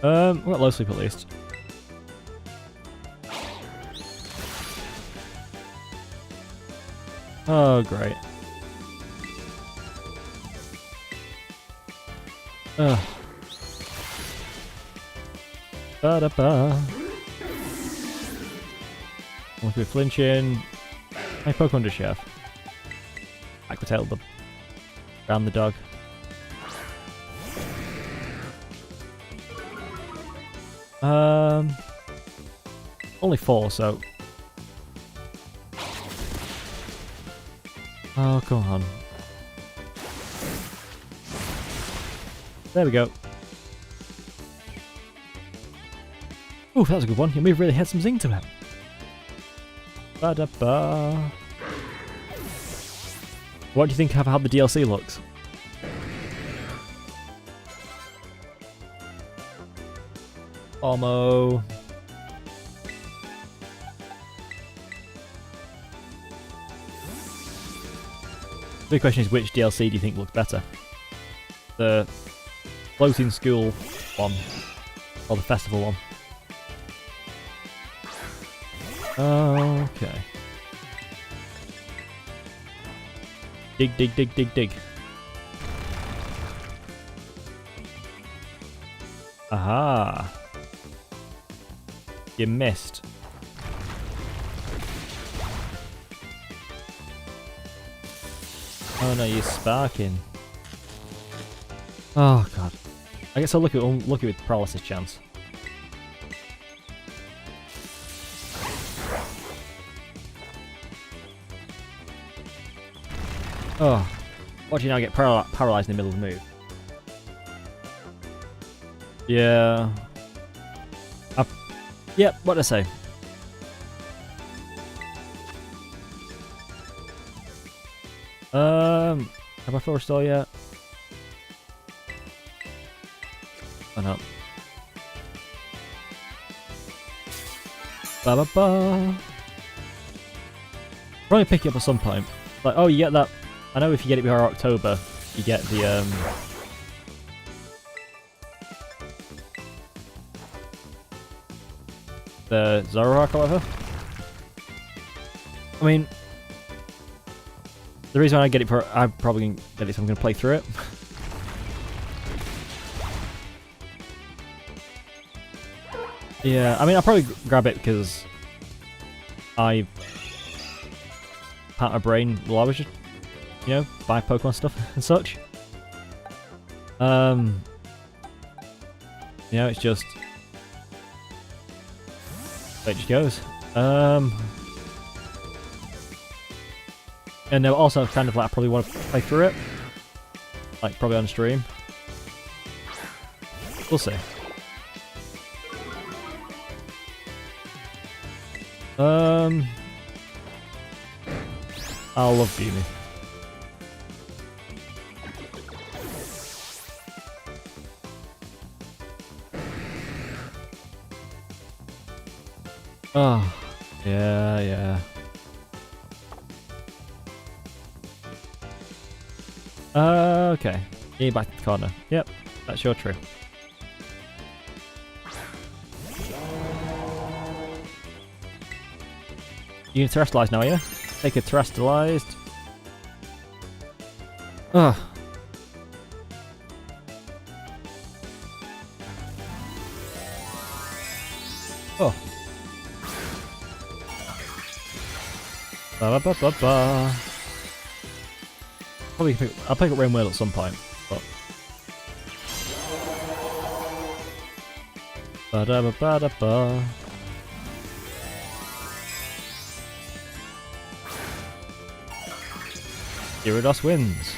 We got low sleep at least. Oh, great. Ugh. Ba-da-ba. Once we're flinching. My Pokemon to chef. Aquatail the around the dog. Only 4, so. Oh, come on. There we go. Ooh, that was a good one. Your move really had some zing to it. Ba-da-ba. What do you think of how the DLC looks? Almo. The big question is, which DLC do you think looks better? The floating school one or the festival one? Okay. Dig, dig, dig, dig, dig. Aha. You missed. Oh no, you're sparking. Oh god. I guess I'll look at with paralysis chance. Oh. Watch you now get paralyzed in the middle of the move. Yeah. Yep, what did I say? Have I full restore yet? Oh no. Ba ba ba. Probably pick it up at some point. Like, oh, you get that. I know if you get it before October, you get the Zoroark or whatever. I mean, the reason I get it for, I'm probably going to get it so I'm going to play through it. Yeah, I mean, I'll probably grab it because I part my brain while I was just, you know, buy Pokemon stuff and such. You know, it's just, it just goes. And also kind of like I probably want to play through it. Like, probably on stream. We'll see. I love Beamy. Oh, yeah, yeah. Okay. Get back to the corner. Yep, that's sure true. You can terrestrialize now, yeah? Take a terrestrialized. Ugh. Oh. Ba ba ba ba ba. Probably I'll pick up Rain Wheel at some point, but. Ba da ba ba da ba. Gyarados wins.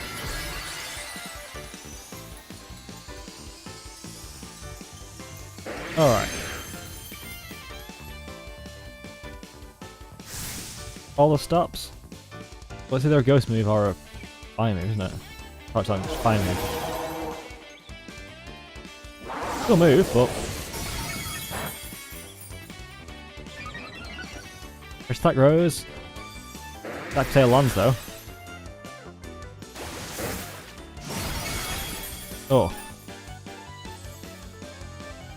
Alright. All the stops. Well, it's either a ghost move or a fire move, isn't it? Oh, it's like just fire move. Still move, but. First attack Rose. Attack Tail lands though. Oh.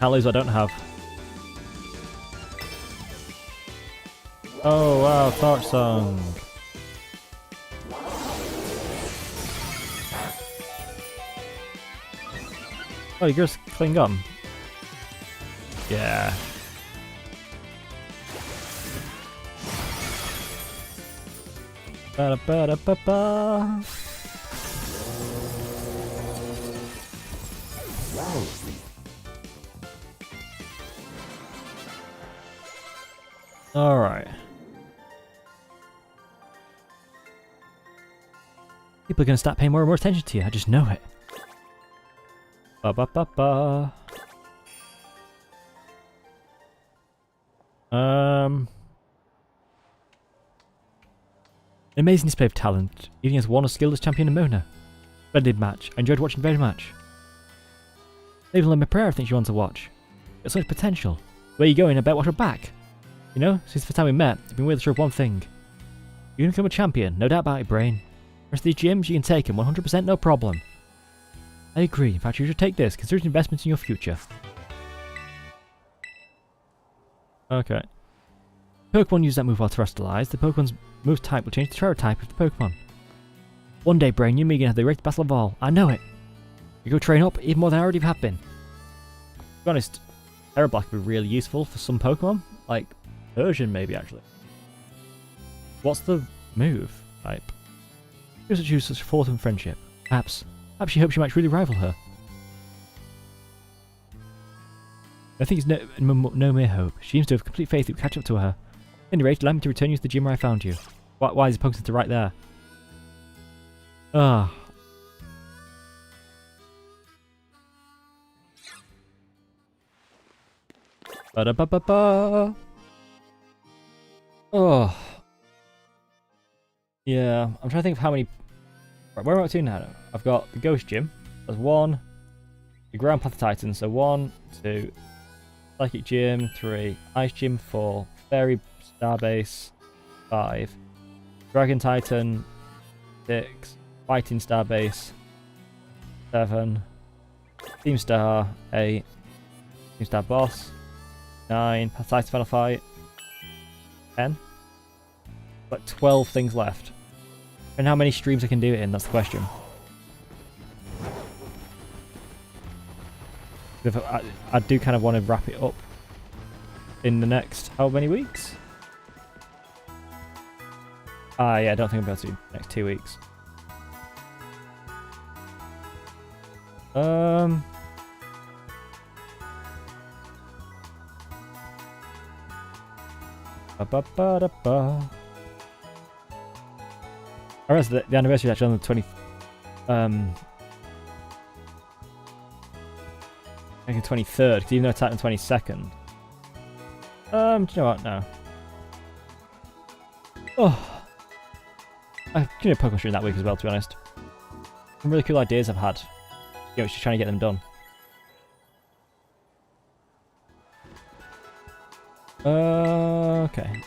Can't lose what I don't have. Oh wow, Torch Song. Oh, you just cling gum. Yeah. Ba da ba da ba ba. Alright. People are going to start paying more and more attention to you, I just know it. Ba ba ba ba. An amazing display of talent, even as one as skilled as champion in Mona. Splendid match, I enjoyed watching very much. Even like my prayer thinks you want to watch. It's such potential. Where you going? I bet watch her back. You know, since the time we met, I've been really sure of one thing. You're gonna become a champion, no doubt about it, Brain. The rest of these gyms, you can take them 100% no problem. I agree, in fact you should take this, consider it investments in your future. Okay. Pokemon use that move while terrestrialized. The Pokemon's move type will change the Terra type of the Pokemon. One day, Brain, you and me are gonna have the greatest battle of all. I know it. You go train up even more than I already have been. To be honest, Terra Black would be really useful for some Pokemon. Like, Persian maybe actually. What's the move type? Who should choose such a forth and friendship? Perhaps she hopes you might really rival her. I think it's no mere hope. She seems to have complete faith that you'll catch up to her. At any rate, allow me to return you to the gym where I found you. Why is the Pokemon Center right there? Ah. Ba-da-ba-ba-ba. Oh. Yeah, I'm trying to think of how many... Right, where am I up to now? I've got the Ghost Gym. There's one. The Ground Path of Titan. So 1, 2. Psychic Gym, 3. Ice Gym, 4. Fairy Starbase, 5. Dragon Titan, 6. Fighting Starbase, 7. Team Star, 8. Team Star Boss, 9. Path Titan Final Fight, 10. Like 12 things left. And how many streams I can do it in, that's the question. I do kind of want to wrap it up in the next how many weeks? Yeah, I don't think I'm able to do next 2 weeks. Ba-ba-ba-da-ba. I realize the anniversary is actually on the Making 23rd, because even though I attacked on 22nd. Do you know what? No. Oh. I've given a Pokemon stream that week as well, to be honest. Some really cool ideas I've had. You know, just trying to get them done. Okay.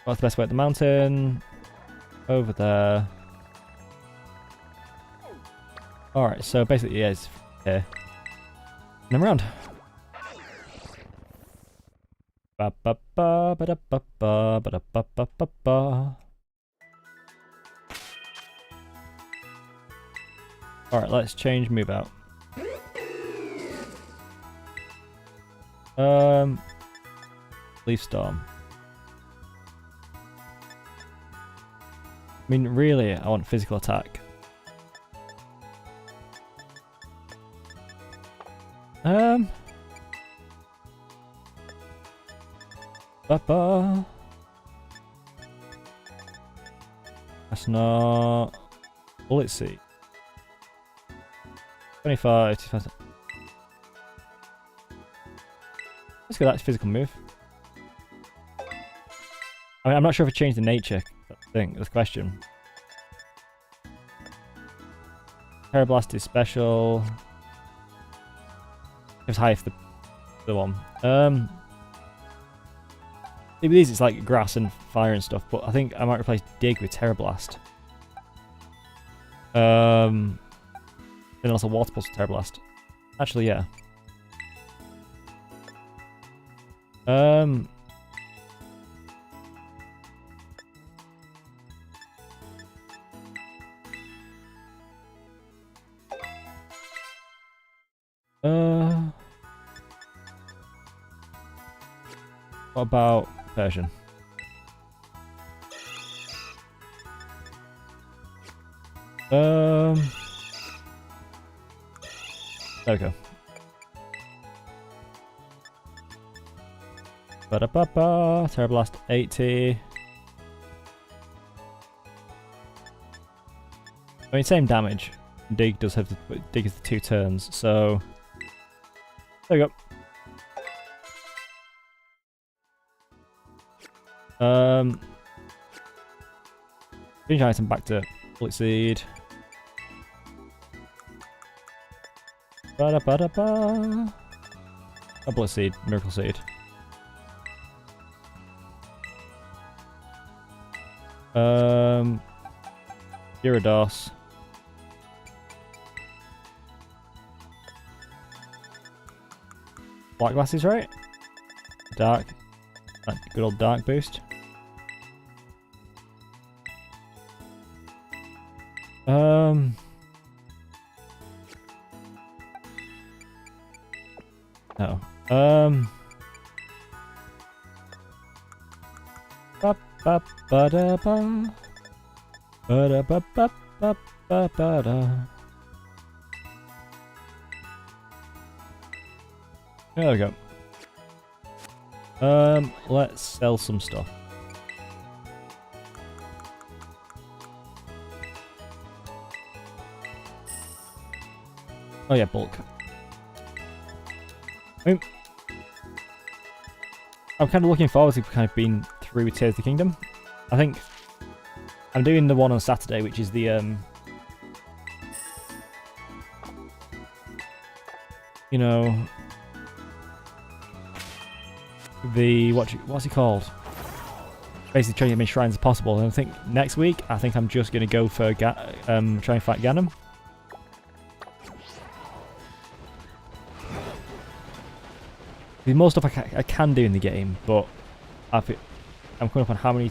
What's the best way up the mountain? Over there. Alright, so basically, yeah, it's here. And then round. Ba ba ba ba da ba ba ba da ba ba ba ba. Alright, let's change move out. Leaf Storm. I mean, really, I want physical attack. Ba-ba. That's not... Bullet Seed. 25, 25. Let's go, that's physical move. I mean, I'm not sure if it changed the nature. That's the question. Terra Blast is special. It's high for the one. With these it's like grass and fire and stuff, but I think I might replace Dig with Terra Blast. Then also Water Pulse with Terra Blast. Actually, yeah. What about Persian? There we go. Ba-da-ba-ba, Terra Blast 80. I mean, same damage. Dig does have the Dig is the 2 turns, so there we go. Change item back to Bullet Seed. Ba-da-ba-da-ba. A Bullet Seed, Miracle Seed. Gyarados. Black glasses, right? Dark. That good old dark boost. No. Ba ba ba da ba. Ba da ba ba ba ba ba da. There we go. Let's sell some stuff. Oh yeah, bulk. I mean, I'm kind of looking forward to kind of being through Tears of the Kingdom. I think I'm doing the one on Saturday, which is the you know, the what's it called? Basically trying to get as many shrines as possible. And I think next week, I think I'm just gonna go for try and fight Ganon. There's more stuff I can do in the game, but I'm coming up on how many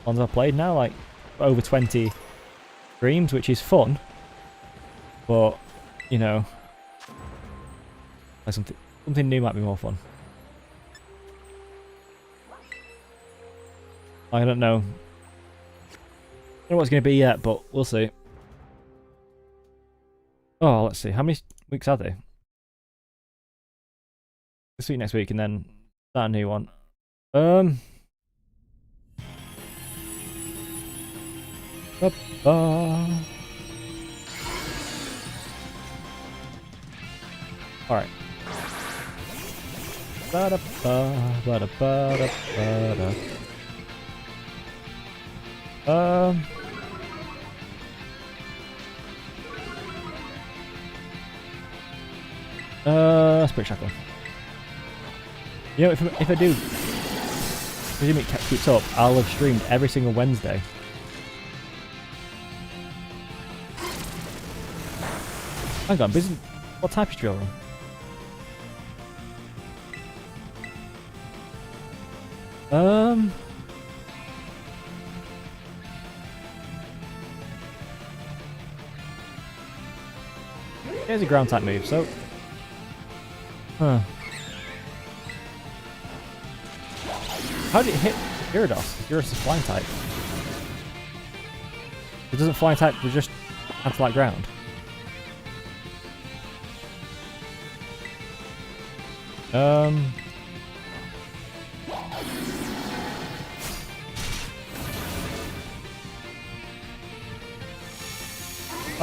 ones I've played now, like over 20 streams, which is fun. But you know, like something new might be more fun. I don't know. I don't know what it's going to be yet, but we'll see. Oh, let's see. How many weeks are they? This week, next week, and then start a new one. Alright. Spirit Shackle. You know, if I do, presume it keeps up, I'll have streamed every single Wednesday. Hang on, what type is drill room? Here's a ground type move, so. Huh. How did it hit Gyarados? Gyarados is flying type. It doesn't flying type, we just anti-light ground.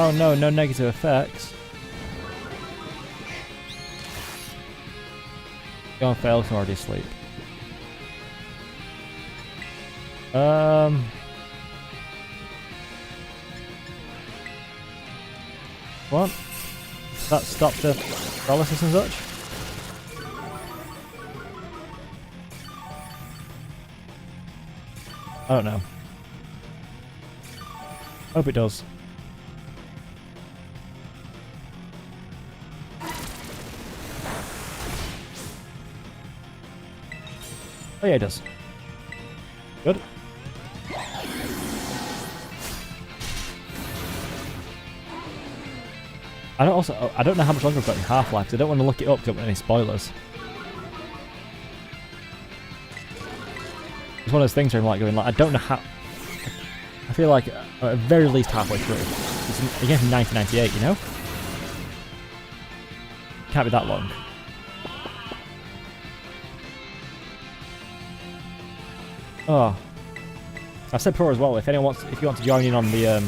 Oh no, no negative effects. Go on, fail, can already asleep. What? Does that stop the paralysis and such? I don't know. Hope it does. Oh yeah, it does. Good. I don't know how much longer I've got in Half-Life, because I don't want to look it up because I don't want any spoilers. It's one of those things where I'm like going, like, I don't know how. I feel like at the very least halfway through. It's again from 1998, you know? Can't be that long. Oh. I've said before as well, if you want to join in on the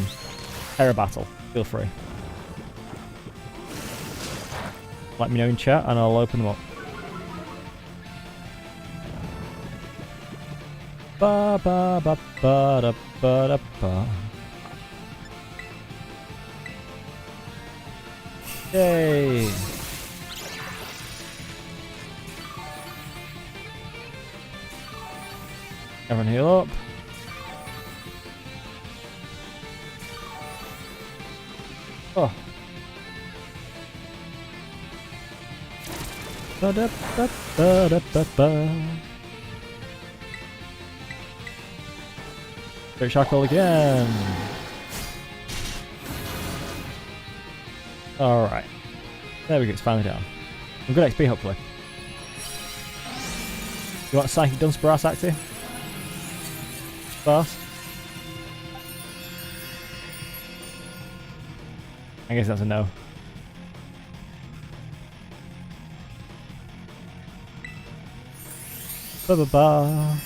Terra battle, feel free. Let me know in chat and I'll open them up. Ba ba ba ba da ba da ba. Yay! Everyone heal up. Oh. Ba da ba ba da ba ba. Great Shackle again. Alright. There we go, it's finally down. Some good XP hopefully. You want Psychic Dunsparce active? Fast. I guess that's a no. Ba ba ba.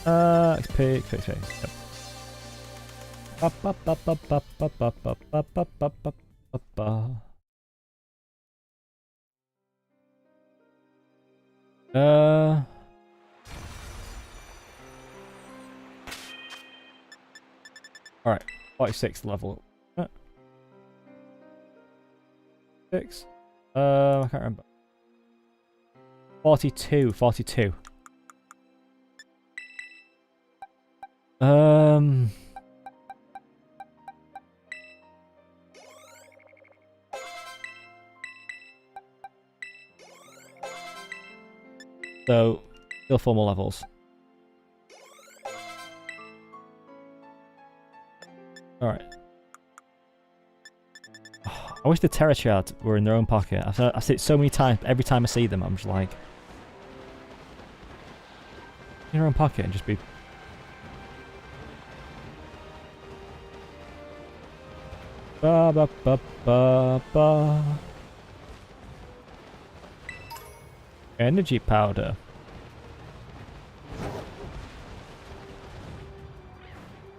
XP, XP, XP. Yep. Ba ba ba ba ba ba ba ba ba ba ba ba ba ba. Alright, 46 level. 6. I can't remember. 42, 42. So, still 4 more levels. Alright. Oh, I wish the Terra shards were in their own pocket. I've seen it so many times, every time I see them, I'm just like... in your own pocket and just be... ba ba ba ba ba. Energy powder.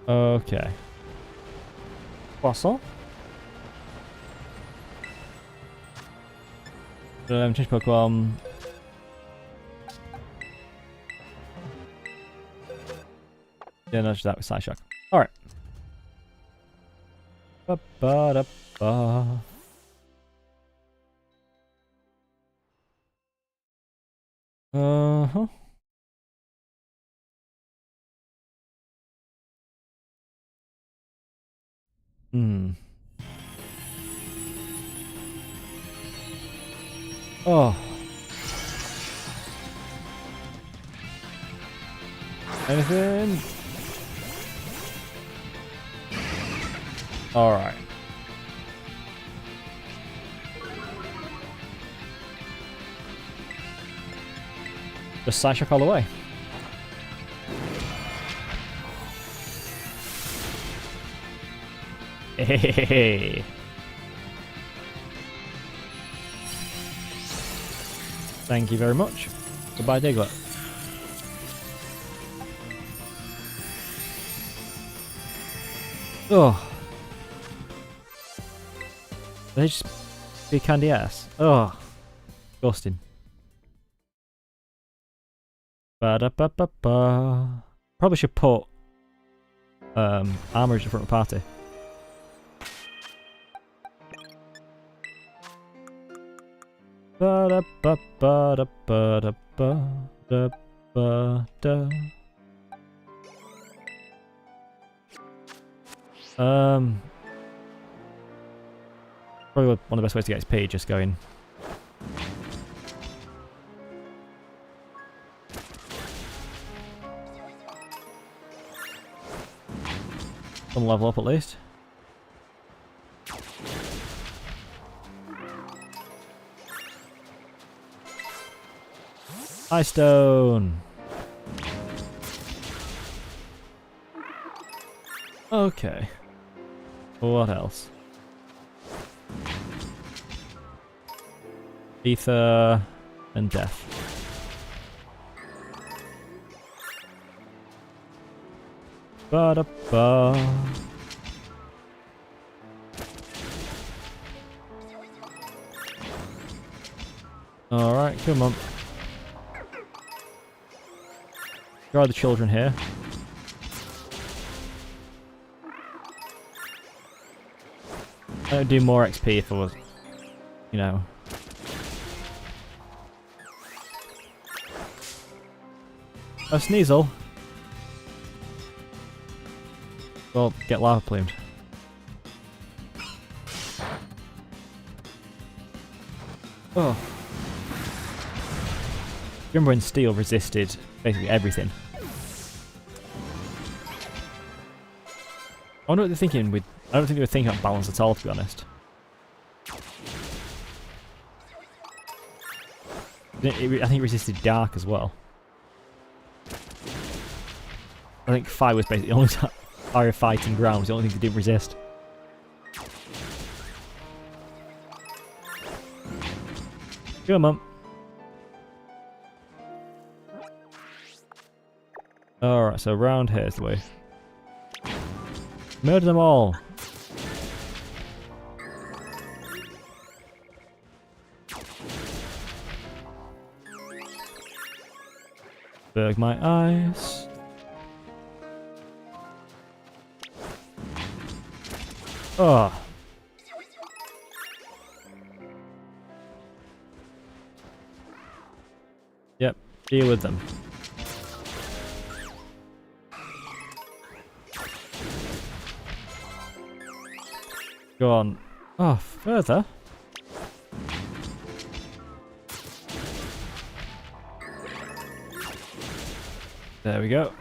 Okay. Fossil. Change Pokemon. Yeah, no, just that with Psyshock. Alright. Ba-ba-da-ba. Uh-huh. Hmm. Oh. Anything? Alright. Just Psyshock all the way. Hey. Thank you very much. Goodbye, Diglett. Oh. They just be candy ass. Oh. Disgusting. Ba-da-ba-ba-ba. Probably should put armor in front of the party. Ba-da-ba-ba-da-ba-da-ba-da-ba-da. Probably one of the best ways to get XP, just going. Some level up at least. Ice Stone. Okay. What else? Ether and Death. Ba-da-ba. Alright, come on. There are the children here. I would do more XP if I was, you know. A Sneasel. Well, get lava plumed. Oh. Remember when Steel resisted basically everything? I wonder what they're thinking with... I don't think they were thinking about balance at all, to be honest. I think it resisted Dark as well. I think Fire was basically the only fire fighting ground, was the only thing they didn't resist. Come on. Alright, so round here's the way. Murder them all! Berg my eyes. Oh. Yep, deal with them. Go on. Oh, further? There we go.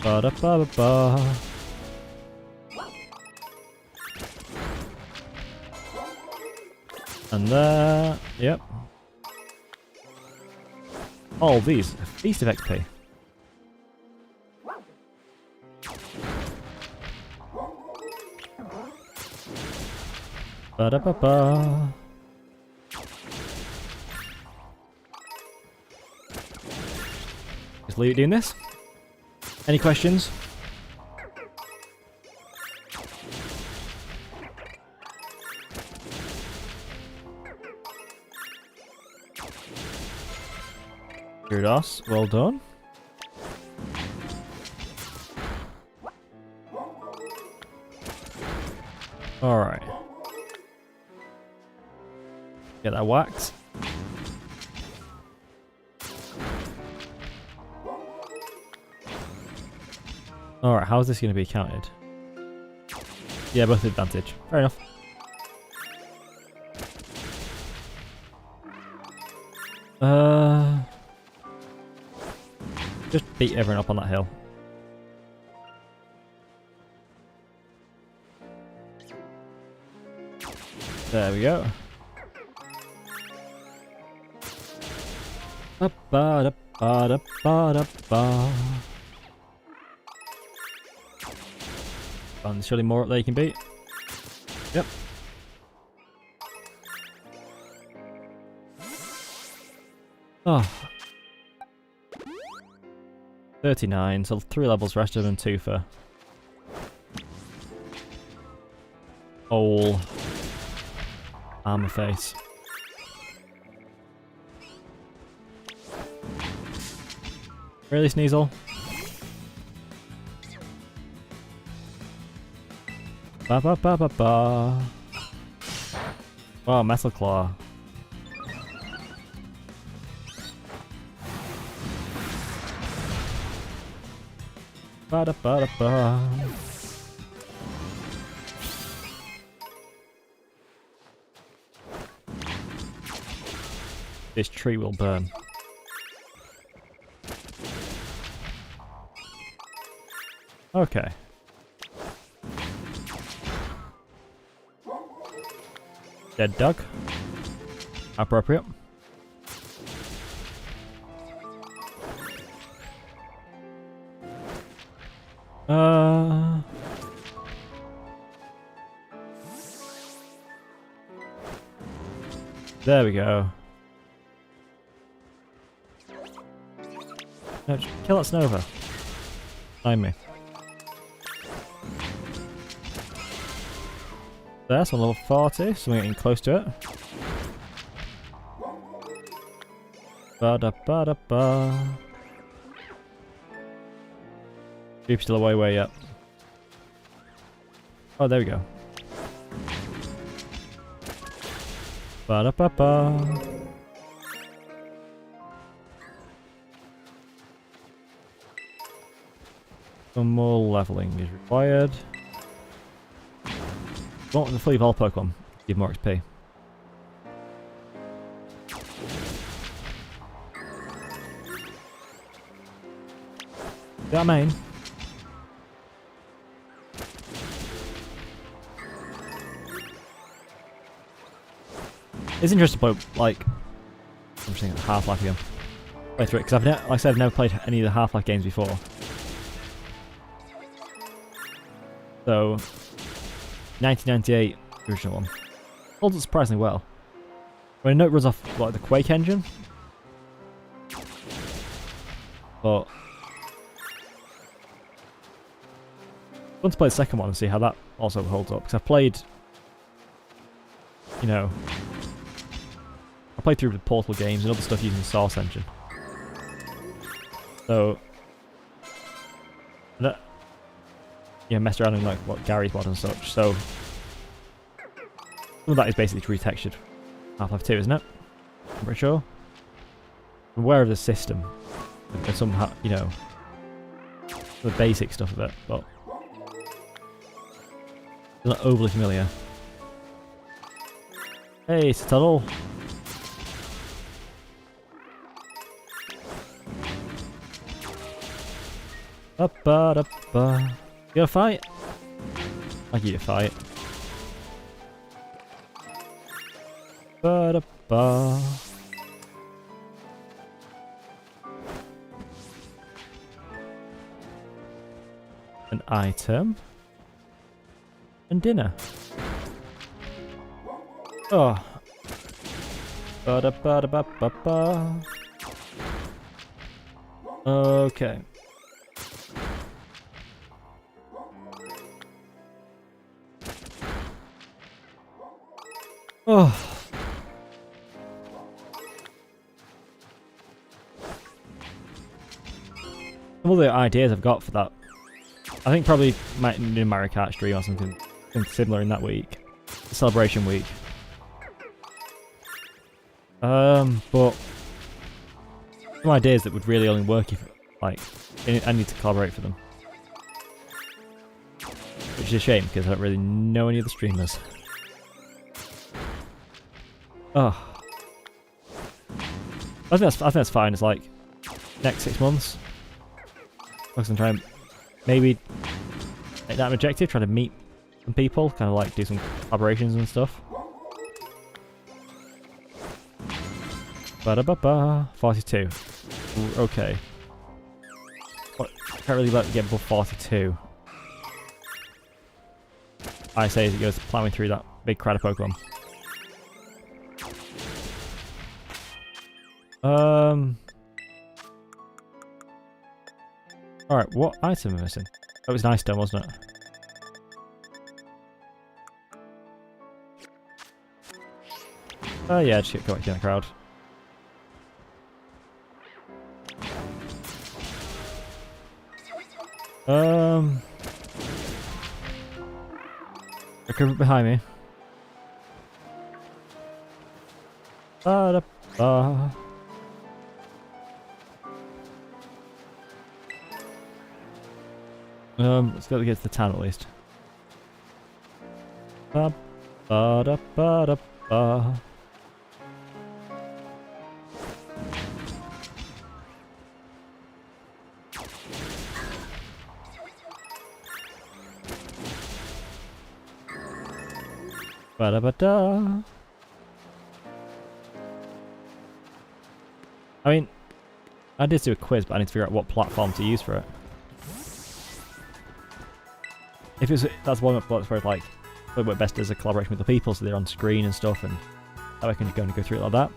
Ba-da-ba-ba-ba. And there, yep. All these, a feast of XP. Ba-da-ba-ba. Is Leo doing this? Any questions? Gyarados, well done. Alright. Get that wax. Alright, how is this going to be counted? Yeah, both advantage. Fair enough. Just beat everyone up on that hill. There we go. Ba-ba-da-ba-da-ba-da-ba. And there's surely more up there you can beat. Yep. Oh. 39, so 3 levels rested and 2 for whole armor face. Really, Sneasel? Ba ba ba ba ba. Wow, Metal Claw. Ba da ba da ba. This tree will burn. Okay. Dead duck. Appropriate. There we go. No, just kill that Snova. Behind me. There's one level 40, so we're getting close to it. Ba-da-ba-da-ba. Jeep's still way up. Oh, there we go. Ba-da-ba-ba. Some more leveling is required. Don't want to fully evolve Pokemon. Give more XP. That main. It's interesting to play, like, I'm just thinking Half-Life again. Play through it, because like I said, I've never played any of the Half-Life games before. So, 1998, the original one. Holds up surprisingly well. I know it runs off like the Quake engine, but I want to play the second one and see how that also holds up. Because I've played, you know, I played through the Portal games and other stuff using the Source engine. So, that, you know, messed around in like what Gary's mod and such. So, some of that is basically retextured Half-Life 2, isn't it? I'm pretty sure. I'm aware of the system, and somehow, you know, the basic stuff of it, but it's not overly familiar. Hey, it's a tunnel. Up-ba-da-ba. You gonna fight? I'll give you a fight. Ba-da-ba. An item. And dinner. Oh. Ba-da-ba-da-ba-ba-ba. Okay. Oh. All the ideas I've got for that, I think probably might do Mario Kart stream or something similar in that week, celebration week. But some ideas that would really only work if, like, I need to collaborate for them. Which is a shame because I don't really know any of the streamers. Oh. I think that's fine. It's like next 6 months. Focus on trying maybe make that an objective, try to meet some people, kind of like do some collaborations and stuff. Ba-da-ba-ba. 42. Ooh, okay. What? Can't really let it get above 42. I say as it goes plowing through that big crowd of Pokemon. Alright, what item am I missing? That was an ice stone, wasn't it? Yeah, just get back in the crowd. Okay, behind me. Ba-da-ba. Let's go get to the town at least. Ba-ba-da-ba-da-ba. Ba-da-ba-da. I mean, I did do a quiz, but I need to figure out what platform to use for it. If it's that's one that's where like it works best as a collaboration with the people, so they're on screen and stuff, and I can go through it like that.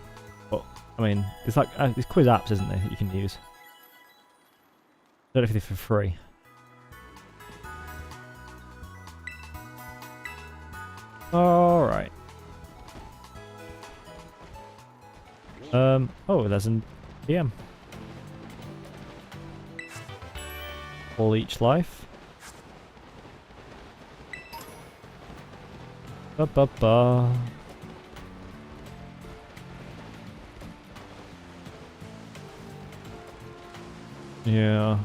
But I mean, it's like there's quiz apps, isn't there, that you can use? I don't know if they're for free. All right. Oh, there's an DM. All each life. Ba-ba-ba. Yeah.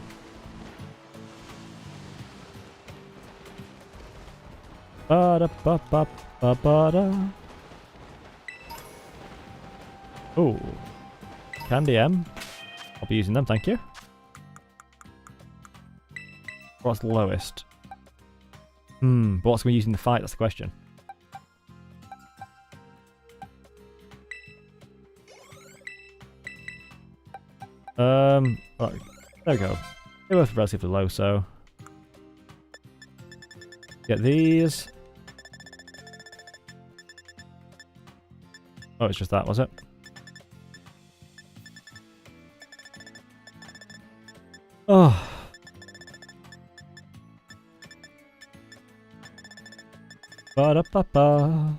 Ba-da-ba-ba-ba-ba-da. Oh. Candy M. I'll be using them, thank you. What's the lowest? But what's going to be using the fight? That's the question. Right, there we go. They're both relatively low, so get these. Oh, it's just that, was it? Oh. Ba-da-ba-ba.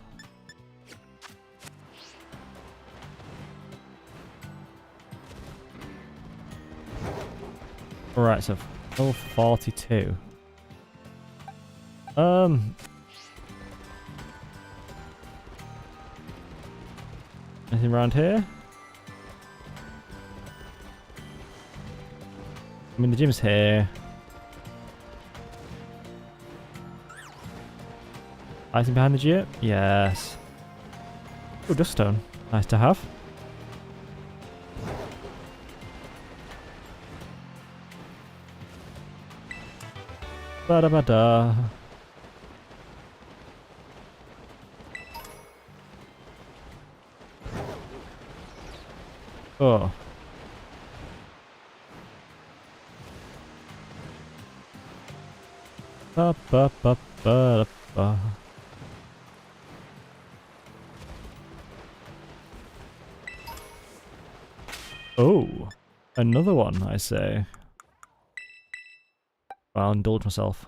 Alright, so level 42. Anything around here? I mean, the gym's here. Item behind the gym? Yes. Oh, dust stone. Nice to have. Ba-da-ba-da. Oh. Ba-ba-ba-ba-ba. Oh, another one, I say. I'll indulge myself.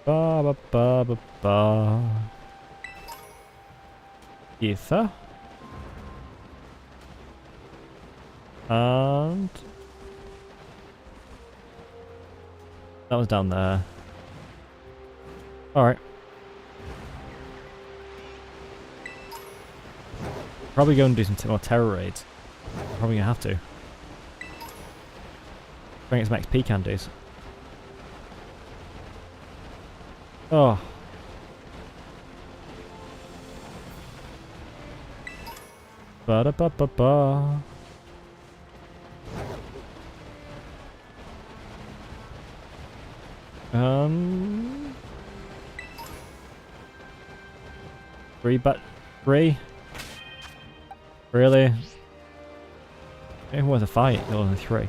Ba ba ba ba ba. ether. And that was down there. Alright. Probably go and do some more Terra raids. Probably gonna have to. Bring some XP candies. Oh. Ba-da-ba-ba-ba. Three? Really? Ain't worth a fight, you're only 3.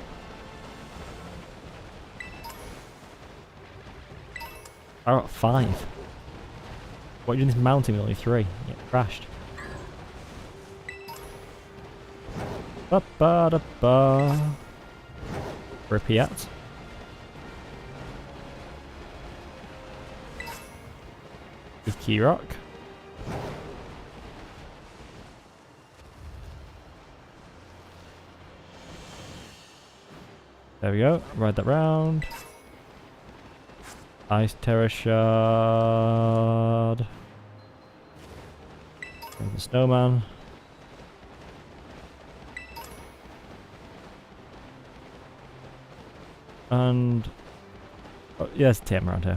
I got 5. What, you doing this mountain with only 3? Get crashed. Ba-ba-da-ba. Repeat. Key rock. There we go. Ride that round. Ice Terra shard. There's the snowman. And oh, yeah, there's a TM around here.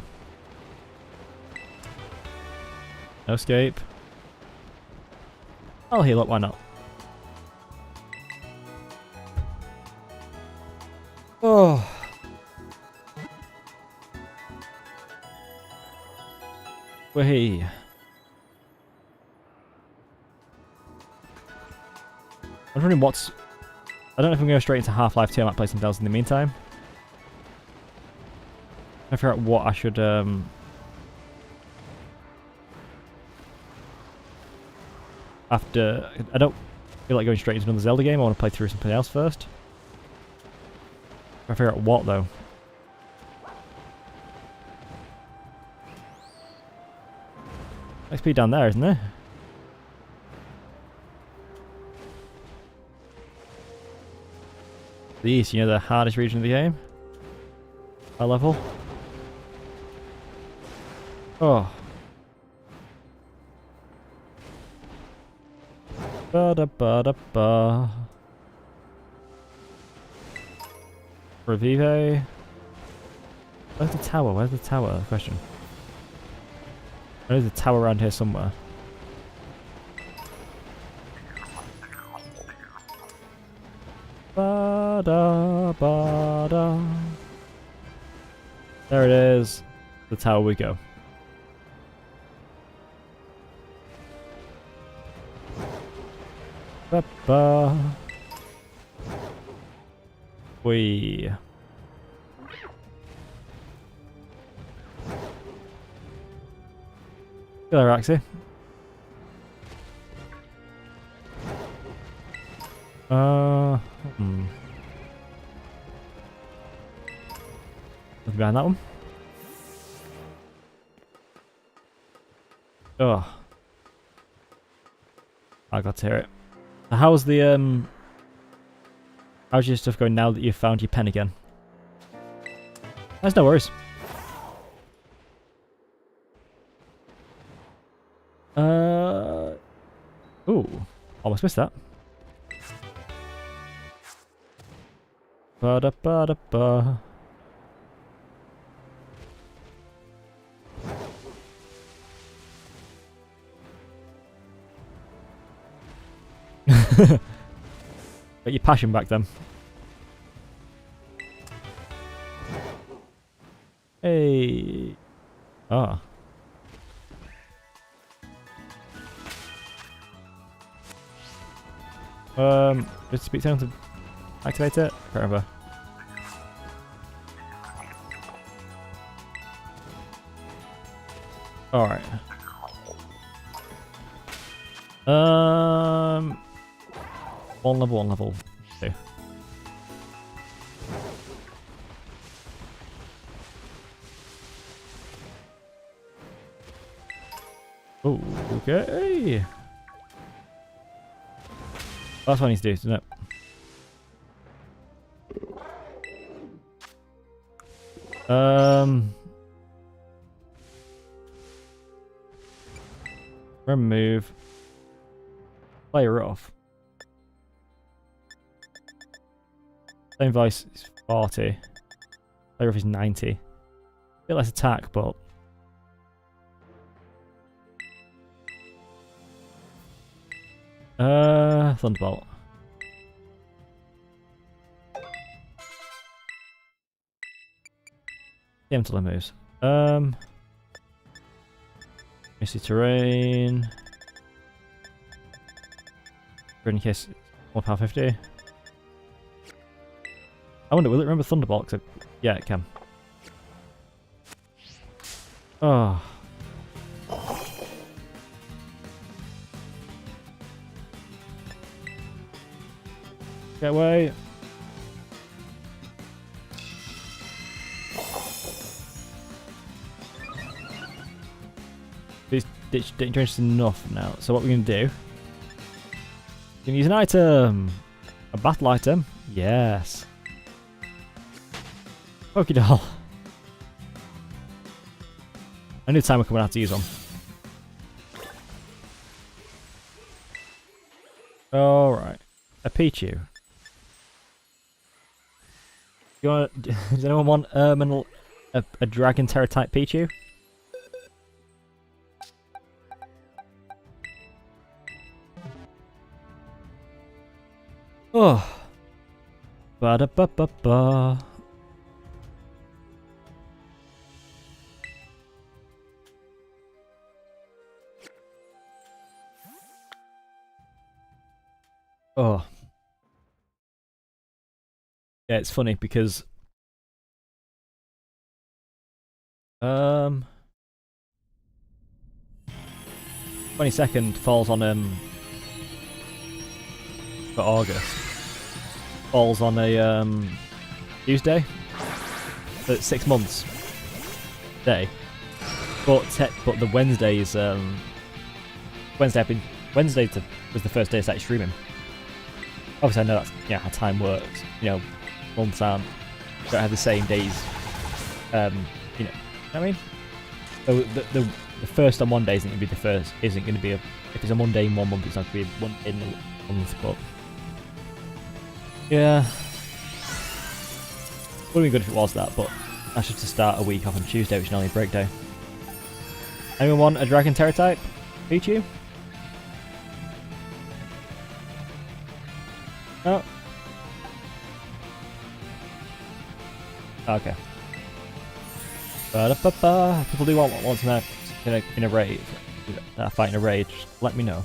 No escape. I'll heal up, why not? Oh. Wait. I'm wondering what's... I don't know if I'm going to go straight into Half-Life 2, I might play something else in the meantime. I figure out what I should after. I don't feel like going straight into another Zelda game. I want to play through something else first. I figure out what though. XP down there, isn't there? The east, you know, the hardest region of the game. High level. Oh. Ba-da-ba-da-ba. Revive. Where's the tower? Where's the tower? Question. There's a tower around here somewhere. Ba-da-ba-da. There it is. The tower we go. Ba-ba. Wee. Hello, Roxy. Look behind that one. Oh. I got to hear it. How's the how's your stuff going now that you've found your pen again? That's no worries. Ooh, almost missed that. Ba-da-ba-da-ba. Get your passion back then. Hey. Ah. Just speak down to activate it? Forever. Alright. One level 2. Oh, okay. That's what I need to do, isn't it? Remove. Play rough. Same voice is 40. Play rough is 90. A bit less attack, but Thunderbolt. Yeah, until it moves. Misty terrain. Grin kiss. 1 power 50. I wonder, will it remember Thunderbolt? Yeah, it can. Oh. Get away. It's dangerous enough now. So what we're going to do... We can use an item. A battle item. Yes. Pokédoll. I knew time we're coming out to use them. Alright. A Pichu. Does anyone want a Dragon Terra type Pichu? Oh. Ba-da-ba-ba-ba. Oh. Yeah, it's funny because 22nd falls on for August. Falls on a Tuesday. So it's 6 months day. But the Wednesday is Wednesday was the first day I started streaming. Obviously I know that's how time works. You know, months don't have the same days. You know what I mean? So the first on one day isn't going to be the first. Isn't going to be if it's a Monday in 1 month, it's not going to be one in a month. But yeah, would have been good if it was that. But that's just to start a week off on Tuesday, which is only a break day. Anyone want a Dragon Terra type? Pichu? No. Okay. Ba-da-ba-ba. People do want one in a raid. Fight in a raid. Just let me know.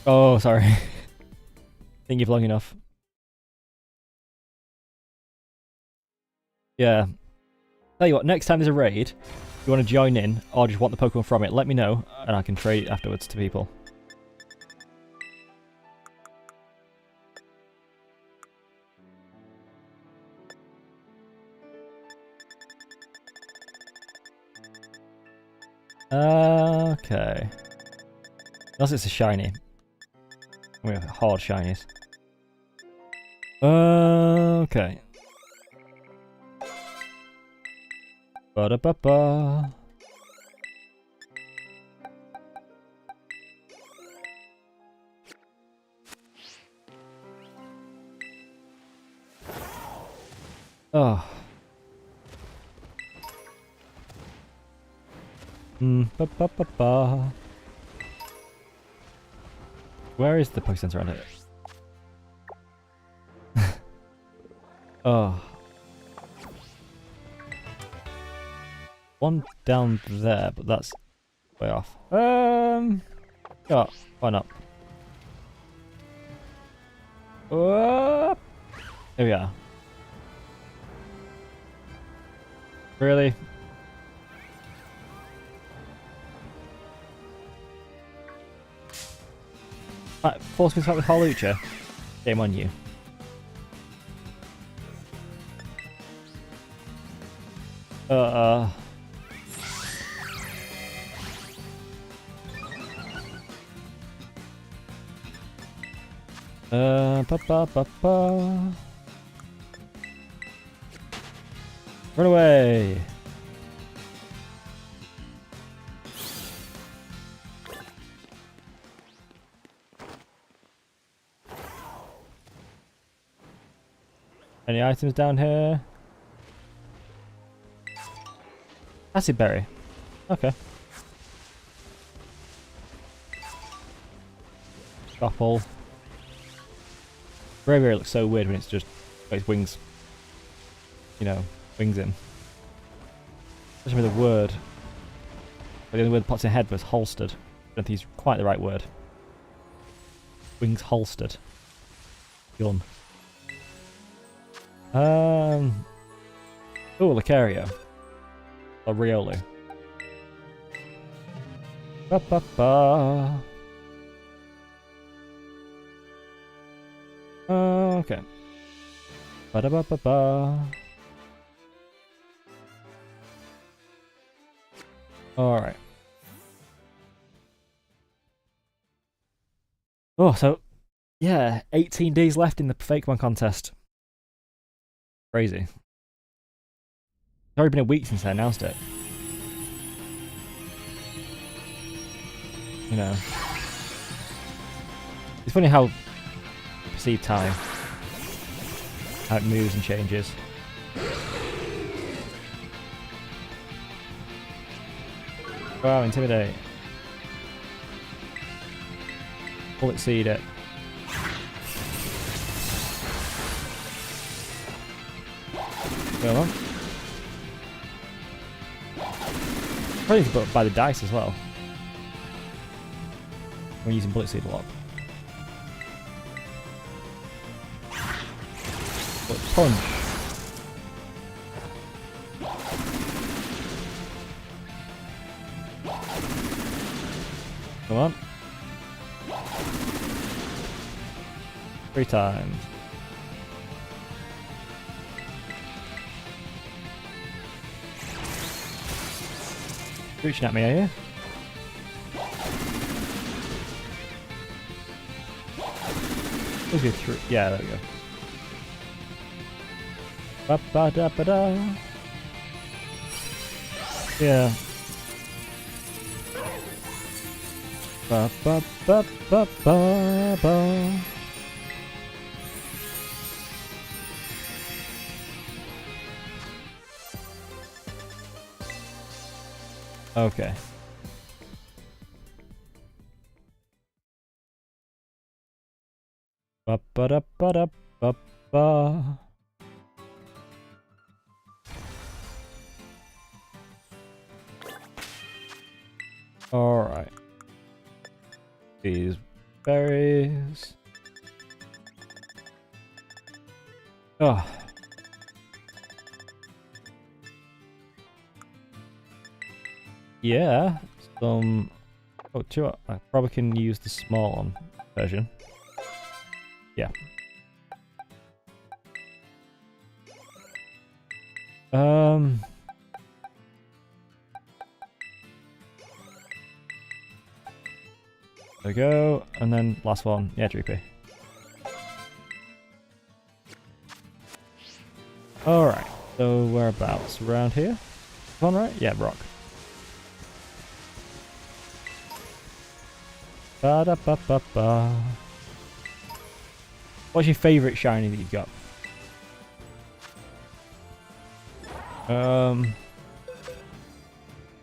Oh, sorry. Think you've long enough. Yeah. Tell you what, next time there's a raid, if you want to join in or just want the Pokemon from it, let me know and I can trade it afterwards to people. Okay. Unless it's a shiny. We have hard shinies. Okay. Ba-da-ba-ba. Oh. Ba-ba-ba-ba. Where is the Poke Center around it? Oh. One down there, but that's way off. Yeah, why not? Here we are. Really? Right, force me to fight with Hawlucha. Shame on you. Ba ba ba ba. Run away! Any items down here? Acid berry. Okay. Apple. Very looks so weird when it's just got its wings. You know, wings in. Especially with a word. But the only word that pops in head was holstered. I don't think it's quite the right word. Wings holstered. Gun. Oh, Lucario. Or Riolu. Ba ba ba. Okay. Ba da ba ba ba. Alright. Oh, so yeah, 18 days left in the Pokémon contest. Crazy. It's already been a week since I announced it. You know. It's funny how you perceive time. How it moves and changes. Wow, intimidate. Bullet seed it. Go on. Probably by the dice as well. We're using bullet seed a lot. Bullet punch. Come on. 3 times. Reaching at me, are you? Let's go through. Yeah, there we go. Ba ba da ba da. Yeah. Ba ba ba ba ba ba. Okay. Ba ba da ba da ba ba. All right. These berries. Oh. Yeah, some. Oh, I probably can use the small one version. Yeah. There we go, and then last one. Yeah, Droopy. All right. So whereabouts? Around here? Come on, right? Yeah, rock. Ba da ba ba ba. What's your favourite shiny that you've got?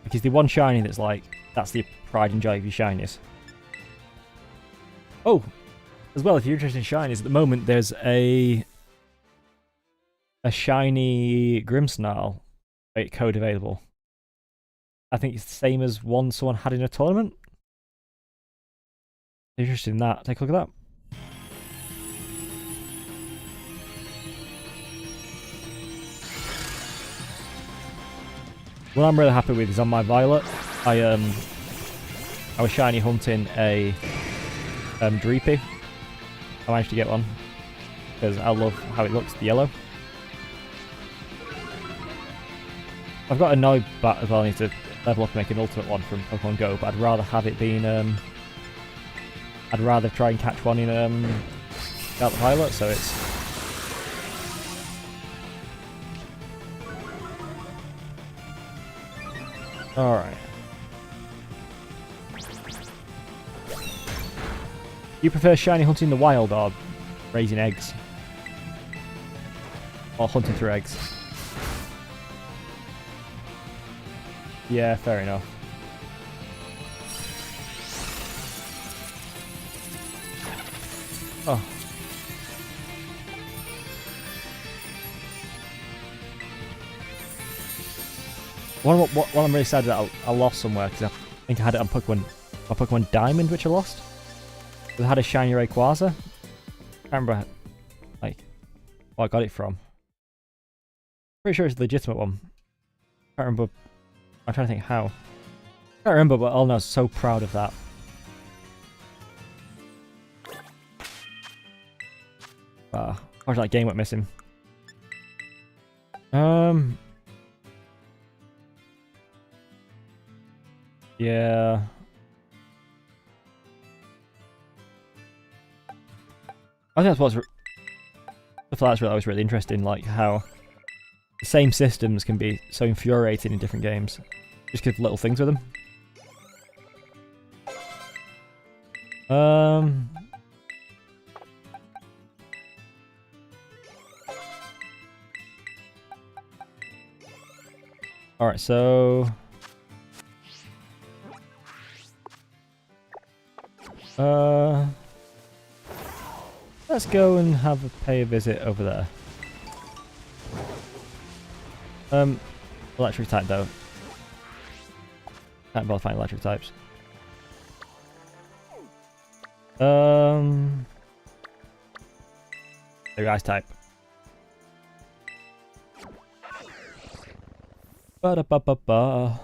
Because the one shiny that's like, that's the pride and joy of your shinies. Oh, as well, if you're interested in shinies, at the moment there's a shiny Grimmsnarl code available. I think it's the same as one someone had in a tournament. Interested in that. Take a look at that. What I'm really happy with is on my Violet. I was shiny hunting a Dreepy. I managed to get one because I love how it looks, the yellow. I've got a Noibat as well. I need to level up and make an ultimate one from Pokemon Go, but I'd rather have it being I'd rather try and catch one in Scarlet Violet, so it's... Alright. You prefer shiny hunting in the wild or raising eggs? Or hunting through eggs? Yeah, fair enough. Oh. What I'm really sad that I lost somewhere because I think I had it on Pokemon Diamond, which I lost. It had a shiny Rayquaza. I can't remember like where I got it from. Pretty sure it's a legitimate one. Can't remember. I'm trying to think how. Can't remember, but all I know I was so proud of that. Or that game went missing. Yeah. I think that's what was really interesting, like how the same systems can be so infuriating in different games. Just give little things with them. Alright, so... let's go and pay a visit over there. Electric type though. Can't bother finding electric types. Maybe ice type. Ba-da-ba-ba-ba.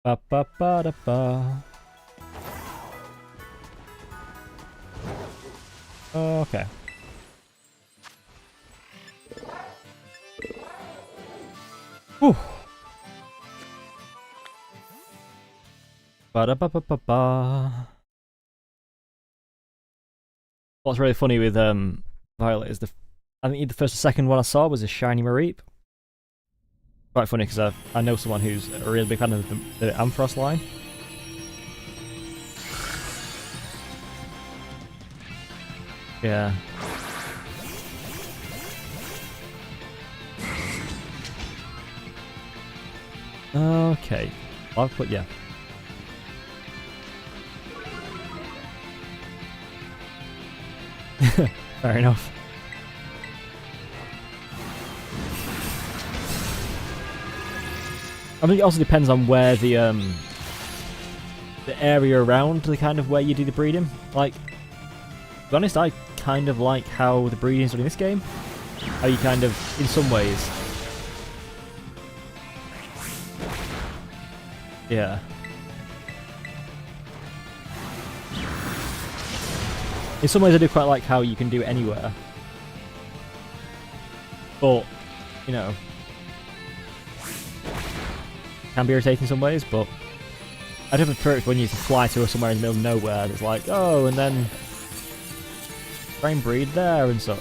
Ba-ba-ba-da-ba. Okay. Whew. Ba-da-ba-ba-ba-ba. What's really funny with Violet is I think the first or second one I saw was a shiny Mareep. Quite funny because I know someone who's a really big fan of the Ampharos line. Yeah. Okay. I'll put yeah. Fair enough. I think it also depends on where the area around the kind of where you do the breeding. Like, to be honest, I kind of like how the breeding is done in this game. How you kind of, in some ways, yeah. In some ways, I do quite like how you can do it anywhere. But, you know, can be irritating in some ways, but I do prefer it when you fly to somewhere in the middle of nowhere and it's like, oh, and then try and breed there and such.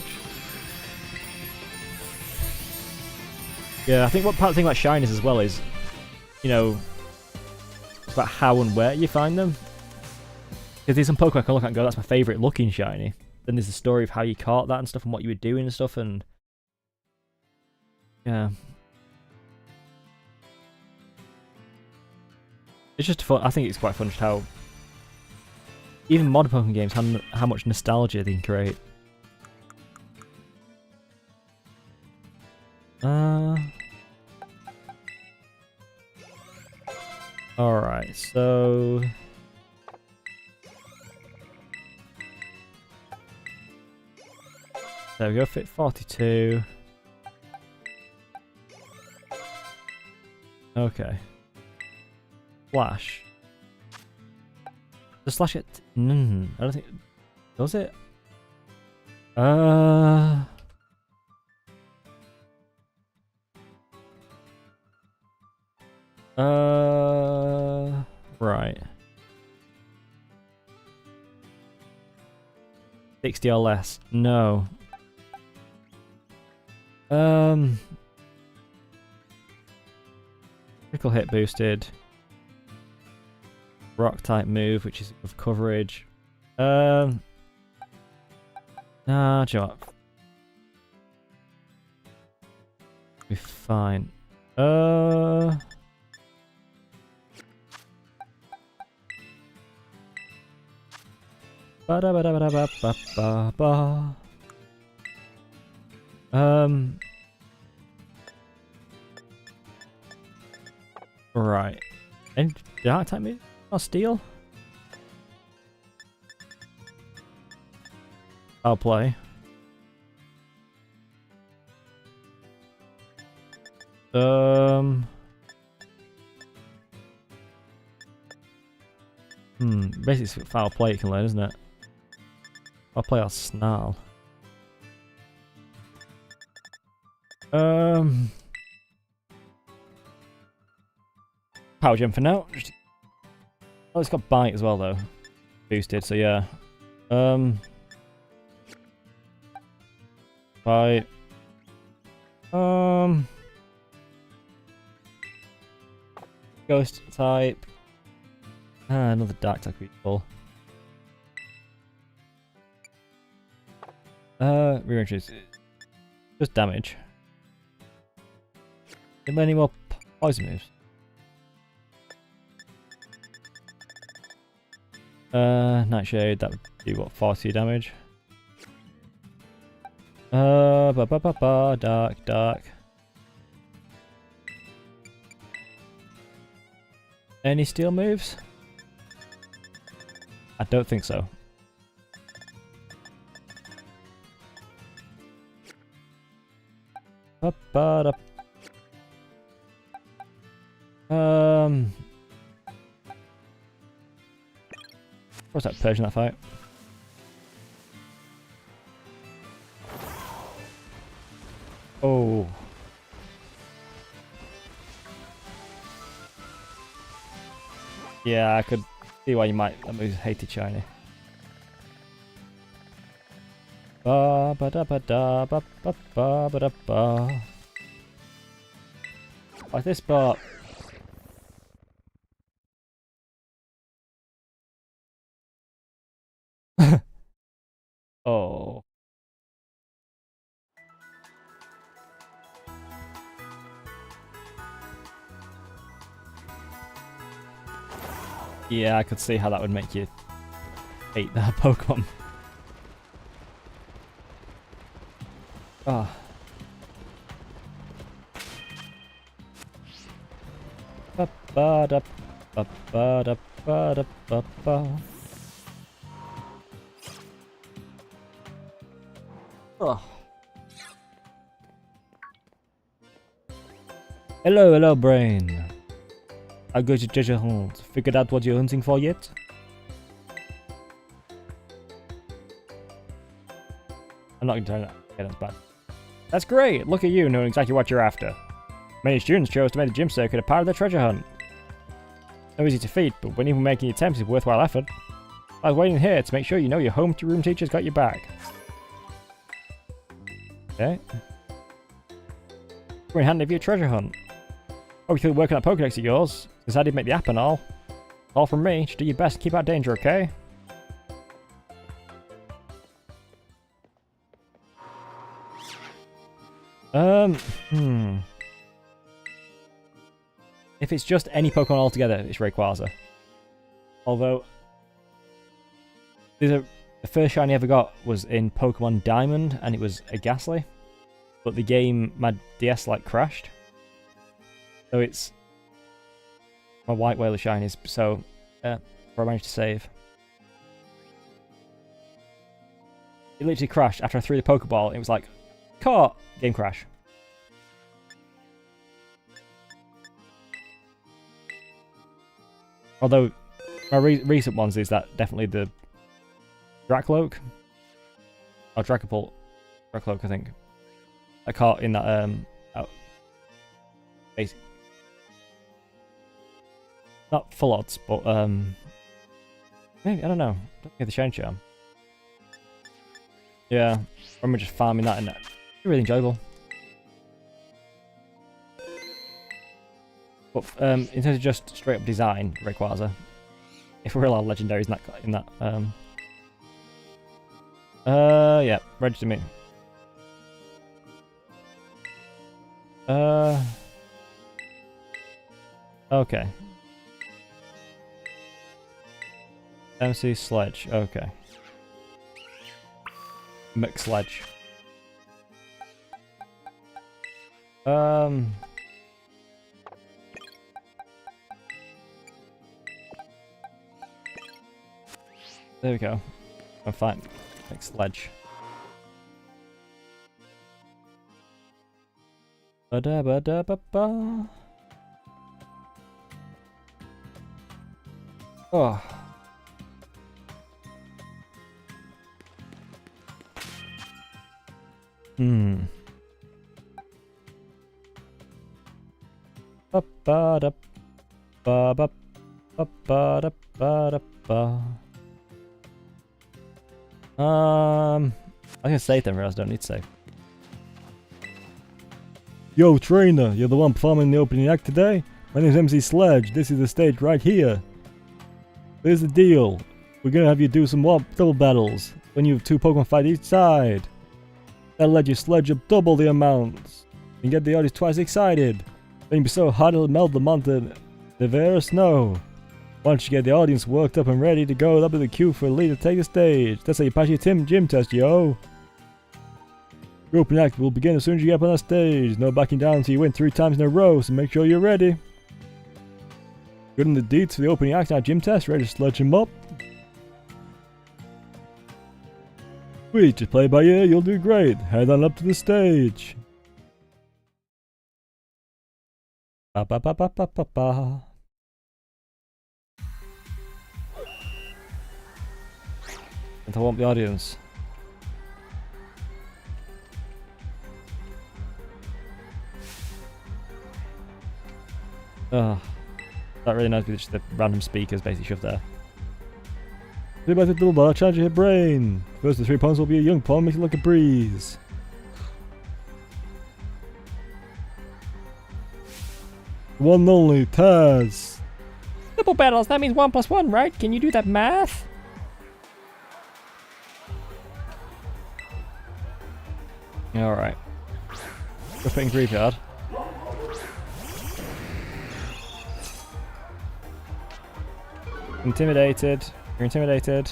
Yeah, I think part of the thing about shinies as well is, you know, it's about how and where you find them. Because there's some Pokemon I can look at and go, that's my favourite looking shiny. Then there's the story of how you caught that and stuff and what you were doing and stuff, and yeah. It's just fun. I think it's quite fun just how even modern Pokemon games, how much nostalgia they can create. Alright, so there we go, fit 42. Okay. Flash. Does Slash it? I don't think. Does it? Right. 60 or less. No. Critical hit boosted. Rock type move, which is of coverage. Nah, do you know what? Be fine. Ba da ba da ba da ba ba ba ba. Right. And dark type move? Or steel? I'll play. Basically it's foul play you can learn, isn't it? I'll play our snarl. Power gem for now. Oh, it's got bite as well though. Boosted, so yeah. Bite. Ghost type. Another dark type people. Rearranges. Just damage. Any more poison moves? Nightshade, that would do what, 40 damage? Dark. Any steel moves? I don't think so. What's that Persian that fight? Oh. Yeah, I could see why you might. That move's hated shiny. Ba ba da ba da ba ba ba ba da ba. Like this part. Oh. Yeah, I could see how that would make you hate that Pokemon. Ah. Ba ba da ba ba da ba da ba ba. Oh. Hello, brain. I go to treasure hunt. Figured out what you're hunting for yet? I'm not going to turn that. Okay, that's bad. That's great. Look at you knowing exactly what you're after. Many students chose to make the gym circuit a part of their treasure hunt. No easy to feat, but when even making attempts is worthwhile effort. I was waiting here to make sure you know your homeroom teacher's got your back. Okay. We're in hand of your treasure hunt. Hope you feel working on that Pokédex of yours. Since I did make the app and all. All from me. Just do your best to keep out danger, okay? If it's just any Pokemon altogether, it's Rayquaza. Although, the first shiny I ever got was in Pokemon Diamond, and it was a Ghastly. But the game, my DS crashed. So it's my white whale of shinies, so I managed to save. It literally crashed after I threw the Pokeball. It was like, caught! Game crash. Although, my recent ones is that definitely the Dracloak. Or Dracopult. Dracloak, I think. I caught in that, basic. Not full odds, but, maybe, I don't know. Don't get the shine charm. Yeah, I remember just farming that and it's really enjoyable. But in terms of just straight up design, Rayquaza, if we're allowed legendaries in that yeah, register me. Okay. MC Sledge, okay. McSledge. There we go. I'm fine. McSledge. Ba-da-ba-da-ba-ba. Oh. Ba-ba-da-ba-ba-da-ba-da-ba. I can save them, I don't need to save. Yo, trainer, you're the one performing the opening act today? My name's MC Sledge. This is the stage right here. Here's the deal. We're gonna have you do some double battles. When you have 2 Pokemon fight each side. That'll let you sledge up double the amounts. And get the audience twice excited. Then you'll be so hot it'll melt the mountain of air or snow. Once you get the audience worked up and ready to go, that'll be the cue for the leader to take the stage. That's how you pass your gym test, yo. Your opening act will begin as soon as you get up on that stage. No backing down until you win 3 times in a row, so make sure you're ready. Good in the deets for the opening act, now gym test, ready to sledge him up. Sweet, just play by ear, you'll do great. Head on up to the stage. Ba ba ba ba ba ba ba. And I want the audience. That really annoys me, just the random speakers basically shoved there. About the double bar, charge your brain. First of 3 pawns will be a young pawn, make it like a breeze. One and only, Taz. Double battles, that means 1 + 1, right? Can you do that math? Alright. Go put in graveyard. Intimidated. You're intimidated.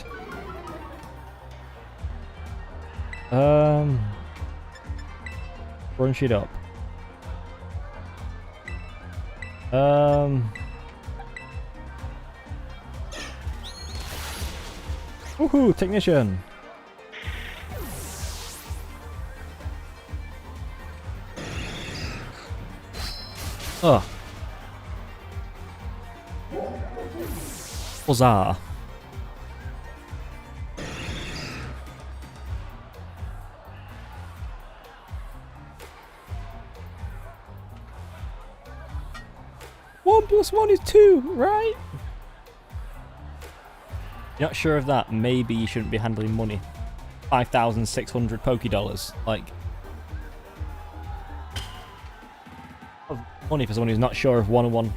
Run shit up. Woohoo! Technician! Oh. Huzzah. One plus one is 2, right? You're not sure of that? Maybe you shouldn't be handling money. 5,600 Pokédollars. Like, of money for someone who's not sure of 101.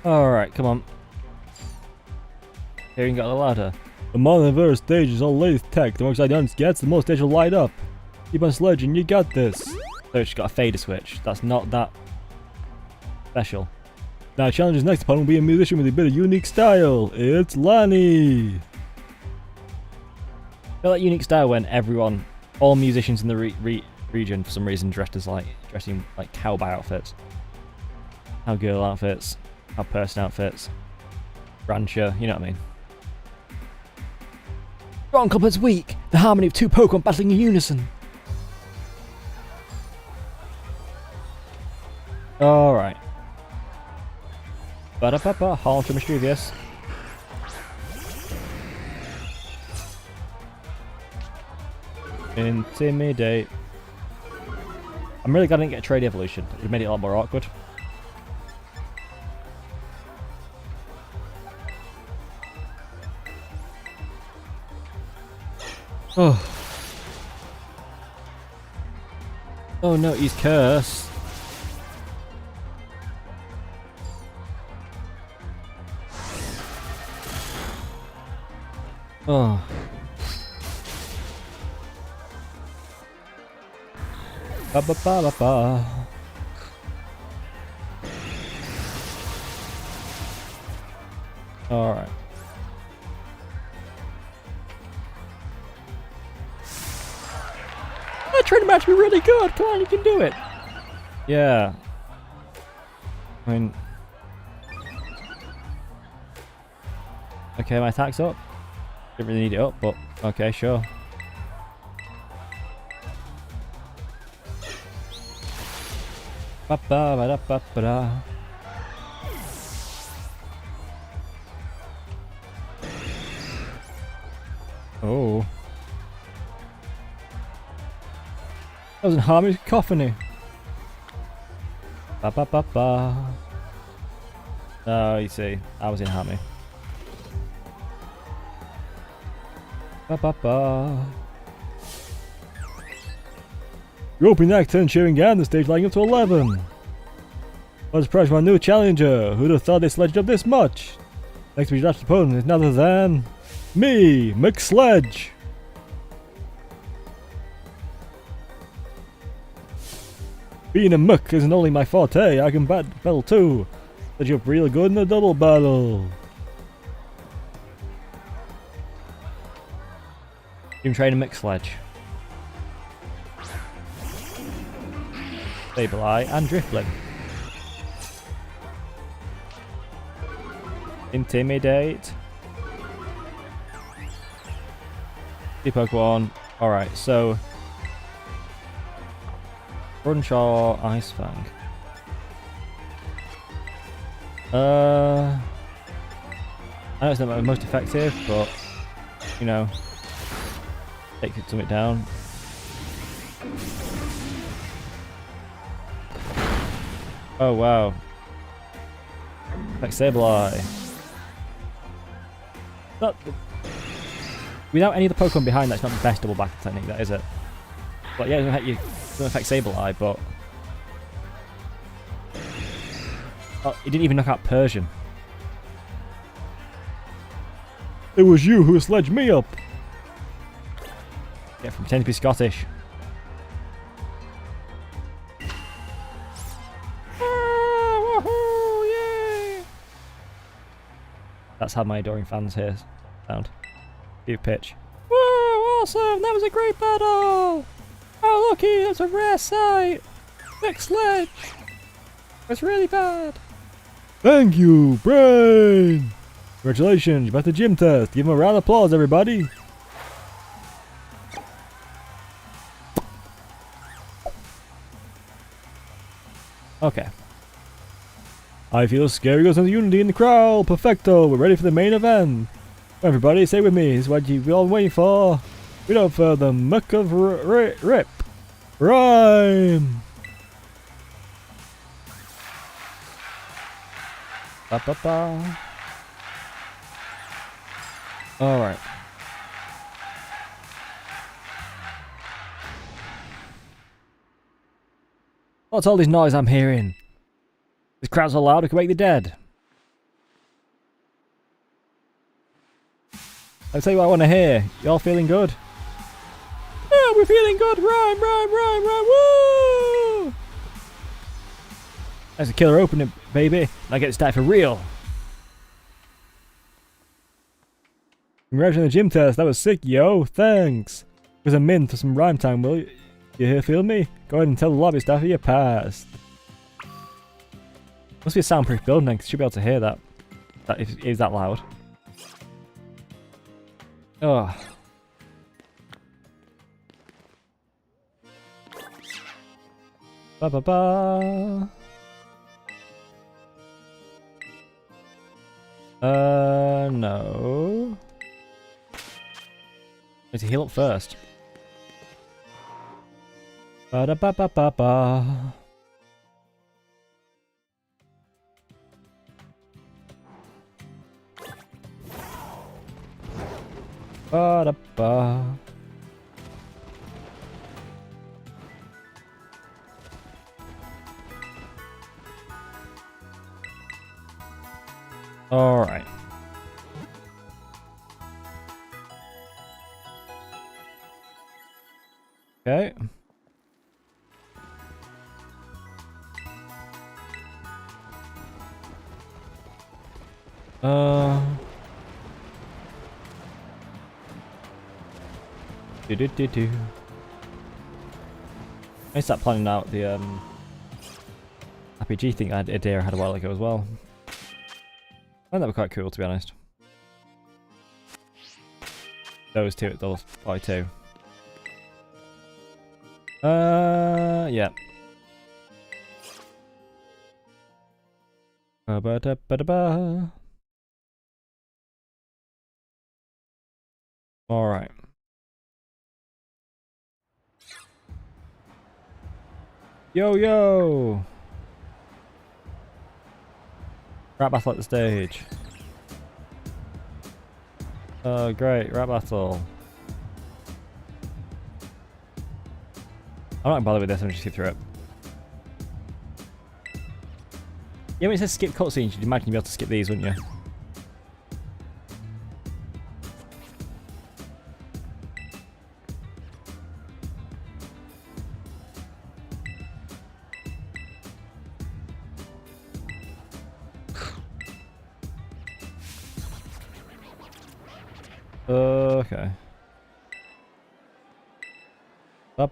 Alright, come on. Here you can get a ladder. The more the first stage is all latest tech. The more excited the audience gets, the more stage will light up. Keep on sledging, you got this. So it's got a fader switch. That's not that special. Now, challenge's next opponent will be a musician with a bit of unique style. It's Lani. I feel like unique style when all musicians in the region for some reason dressing like cowboy outfits, cowgirl outfits, person outfits, rancher, you know what I mean. Strong complex weak. The harmony of 2 Pokemon battling in unison. Alright. Ba-da-ba-ba, Haunter Mischievous. Intimidate. I'm really glad I didn't get a trade evolution. It would have made it a lot more awkward. Oh. Oh no, he's cursed. Oh. Ba ba ba ba ba. All right. That training match be really good. Come on, you can do it. Yeah. I mean... Okay, my attack's up. Didn't really need it up, but okay, sure. Ba ba ba da ba ba da. Oh. That was in Harmony's cacophony. Ba ba ba ba. Oh, you see, I was in Harmony. Ba ba ba. Your opening act 10 cheering down the stage lighting up to 11. I was surprised by my new challenger. Who'd have thought they sledged up this much? Next week's last opponent is none other than me, McSledge. Being a muck isn't only my forte, I can battle too. Sledge up real good in a double battle. Team training McSledge. Stable Eye and Driftling. Intimidate. Pokemon. Alright, so Crunchaw, Ice Fang. I know it's not the most effective, but you know, take something down. Oh wow. Like Sableye. Not without any of the Pokemon behind, that's not the best double battle technique, that is it? But yeah, it doesn't affect Sableye, but oh, it didn't even knock out Persian. It was you who sledged me up. Yeah, from pretending to be Scottish. That's how my adoring fans here sound. Give pitch. Whoa, awesome! That was a great battle! Oh, looky, that's a rare sight! Next sledge! It's really bad. Thank you, Brain! Congratulations, you passed the gym test. Give him a round of applause, everybody. Okay. I feel scary goes on unity in the crowd. Perfecto. We're ready for the main event. Everybody, say with me. This is what you've all been waiting for. Without further muck of rip. Rhyme. Ba ba ba. All right. What's all this noise I'm hearing? This crowd's so loud it can wake the dead. I'll tell you what I want to hear. You all feeling good? Yeah, we're feeling good. Rhyme, rhyme, rhyme, rhyme. Woo! That's a killer opening, baby. Now get started for real. Congrats on the gym test. That was sick, yo. Thanks. It was a min for some rhyme time, will you? You here, feel me? Go ahead and tell the lobby staff you passed. Must be a soundproof building then, 'cause you should be able to hear that. If it is that loud. Oh. Ba ba ba. No. Need to heal up first. Ba da ba ba ba ba. Ba da ba. Alright. Okay. Do. I start planning out the RPG thing idea I had a while ago as well. I think that would be quite cool, to be honest. Those probably two. Yeah. Ba-ba-da-ba-da-ba. Alright. Yo! Rap battle at the stage. Oh, great. Rap battle. I'm not bothered with this. I'm just skip through it. Yeah, when it says skip cutscenes, you'd imagine you'd be able to skip these, wouldn't you? Okay. Ba.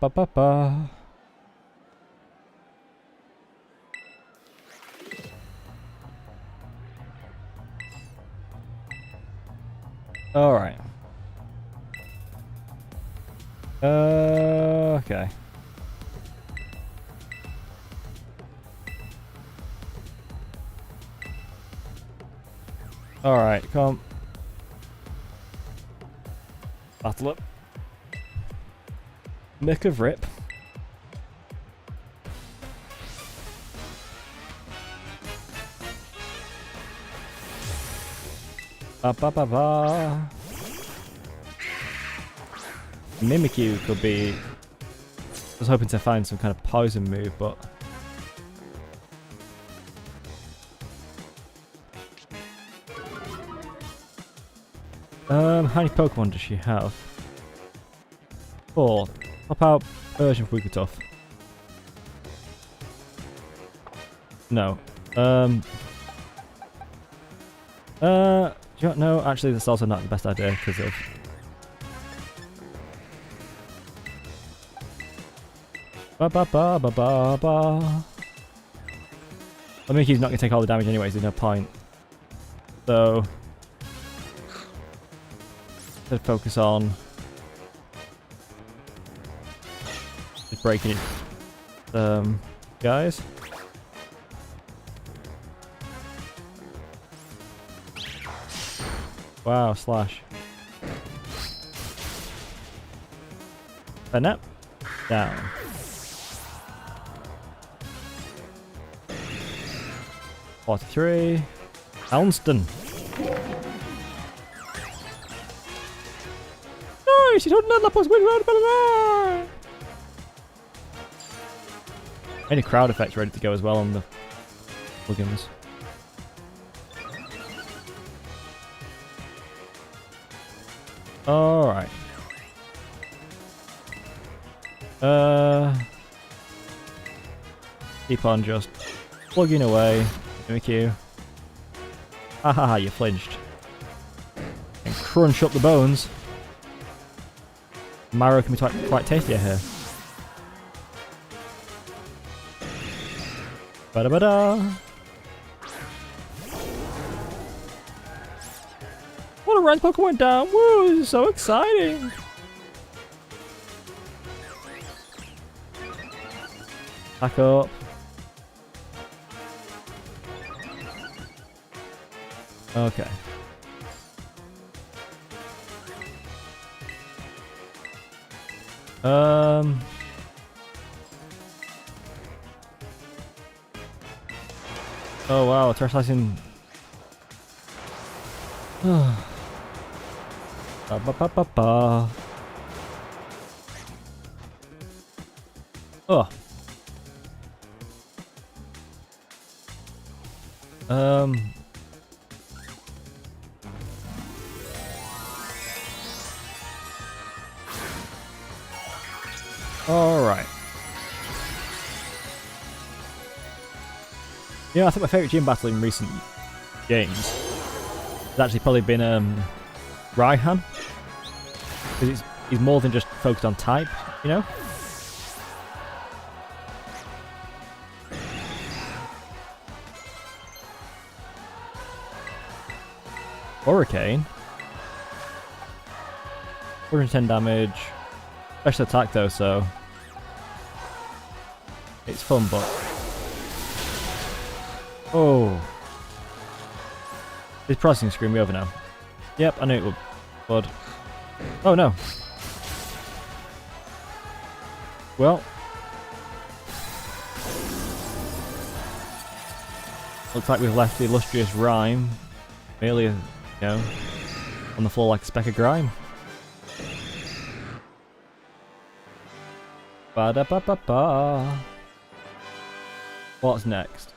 Alright. Okay. Alright, come. Battle up. Mick of Rip. Ba. Mimikyu could be... I was hoping to find some kind of poison move, but... How many Pokemon does she have? 4. Pop out version of Wigglytuff. No. Do you know? Actually, that's also not the best idea because of... Ba. I mean, he's not going to take all the damage anyways, there's no point. So... let's focus on... just breaking it. Guys. Wow, slash. Net. Down. '43. Alston. Nice! He's holding that post win round. Any crowd effects ready to go as well on the plugins. Alright. Keep on just plugging away. Thank you. Haha, you flinched. And crunch up the bones. Marrow can be quite tasty here. Ba-da-ba-da. What a rank Pokemon went down. Woo, this is so exciting. Back up. Okay. Oh wow, Terra slicing. Ba. Oh. Alright. You know, I think my favourite gym battle in recent games has actually probably been Raihan. Because he's more than just focused on type, you know? Hurricane. 110 damage. Special attack though, so it's fun, but oh, this processing screwed me over now. Yep, I knew it would. But oh no. Well, looks like we've left the illustrious Rhyme merely, you know, on the floor like a speck of grime. Ba-da-ba-ba-ba. What's next?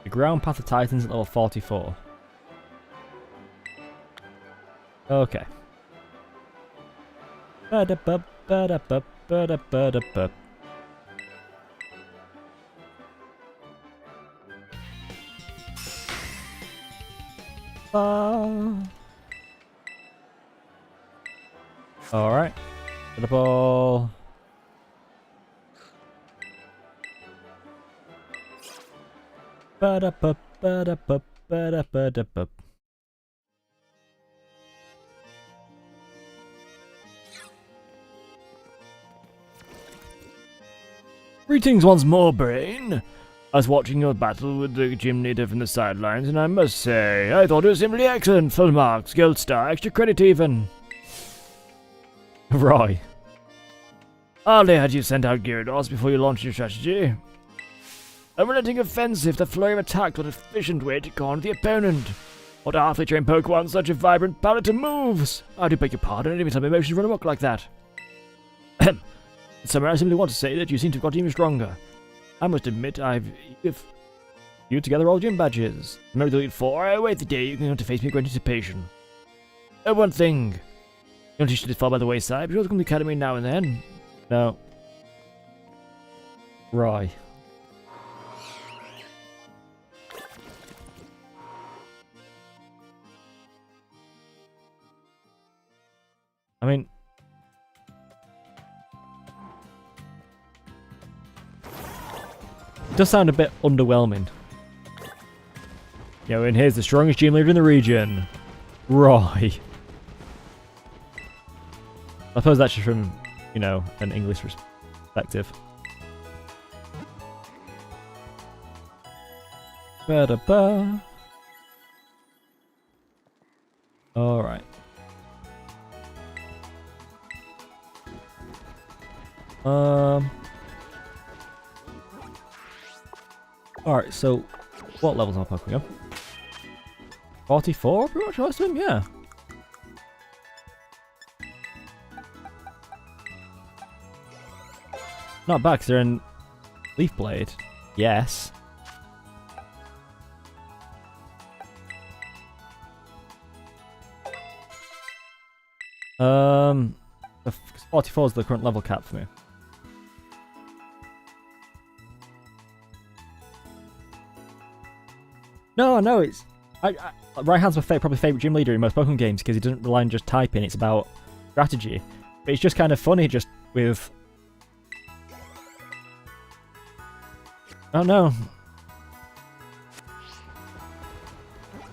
The Ground Path of Titans at level 44. Okay. Ba-da-ba-ba-da-ba-ba-da-ba-da-ba. Alright. The ball. Ba-da-ba-ba-da-ba-ba-da-ba-da-ba. Greetings once more, Brain. I was watching your battle with the gym leader from the sidelines, and I must say, I thought it was simply excellent. Full marks, gold star, extra credit even. Roy. Hardly had you sent out Gyarados before you launched your strategy. Unrelenting offensive, the flurry of attack was an efficient way to corner the opponent. What halfway trained Pokemon such a vibrant palette of moves? I do beg your pardon, I didn't even some emotions run amok like that. In summary, I simply want to say that you seem to have got even stronger. I must admit, I've you together all gym badges. Remember the Elite Four? I await the day you can come to face me with great anticipation. Oh, one thing. Don't you should fall by the wayside, but you'll come to the academy now and then. No. Roy. I mean, it does sound a bit underwhelming. You know, and here's the strongest gym leader in the region, Roy. I suppose that's just from, you know, an English perspective. Ba-da-ba. Alright. Alright, so what levels are Pokemon? 44 pretty much most of them, yeah. Not bad, 'cause they're in Leaf Blade. Yes. The 44 is the current level cap for me. No, it's Raihan's my probably favorite gym leader in most Pokemon games because he doesn't rely on just typing. It's about strategy. But it's just kind of funny, just with. Oh no.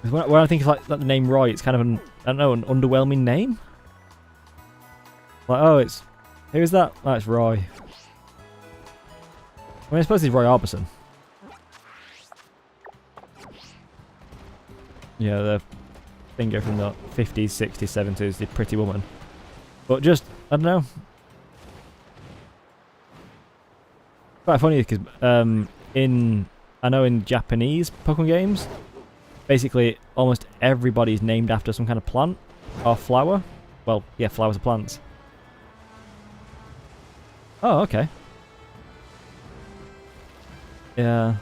When I think of like the name Roy, it's kind of an an underwhelming name. Like, oh, it's who's that? Oh, it's Roy. I mean, I suppose he's Roy Orbison. Yeah, the finger from the 50s, 60s, 70s, the pretty woman. But just, I don't know. Quite funny because I know in Japanese Pokemon games, basically almost everybody's named after some kind of plant or flower. Well, yeah, flowers are plants. Oh, okay. Yeah.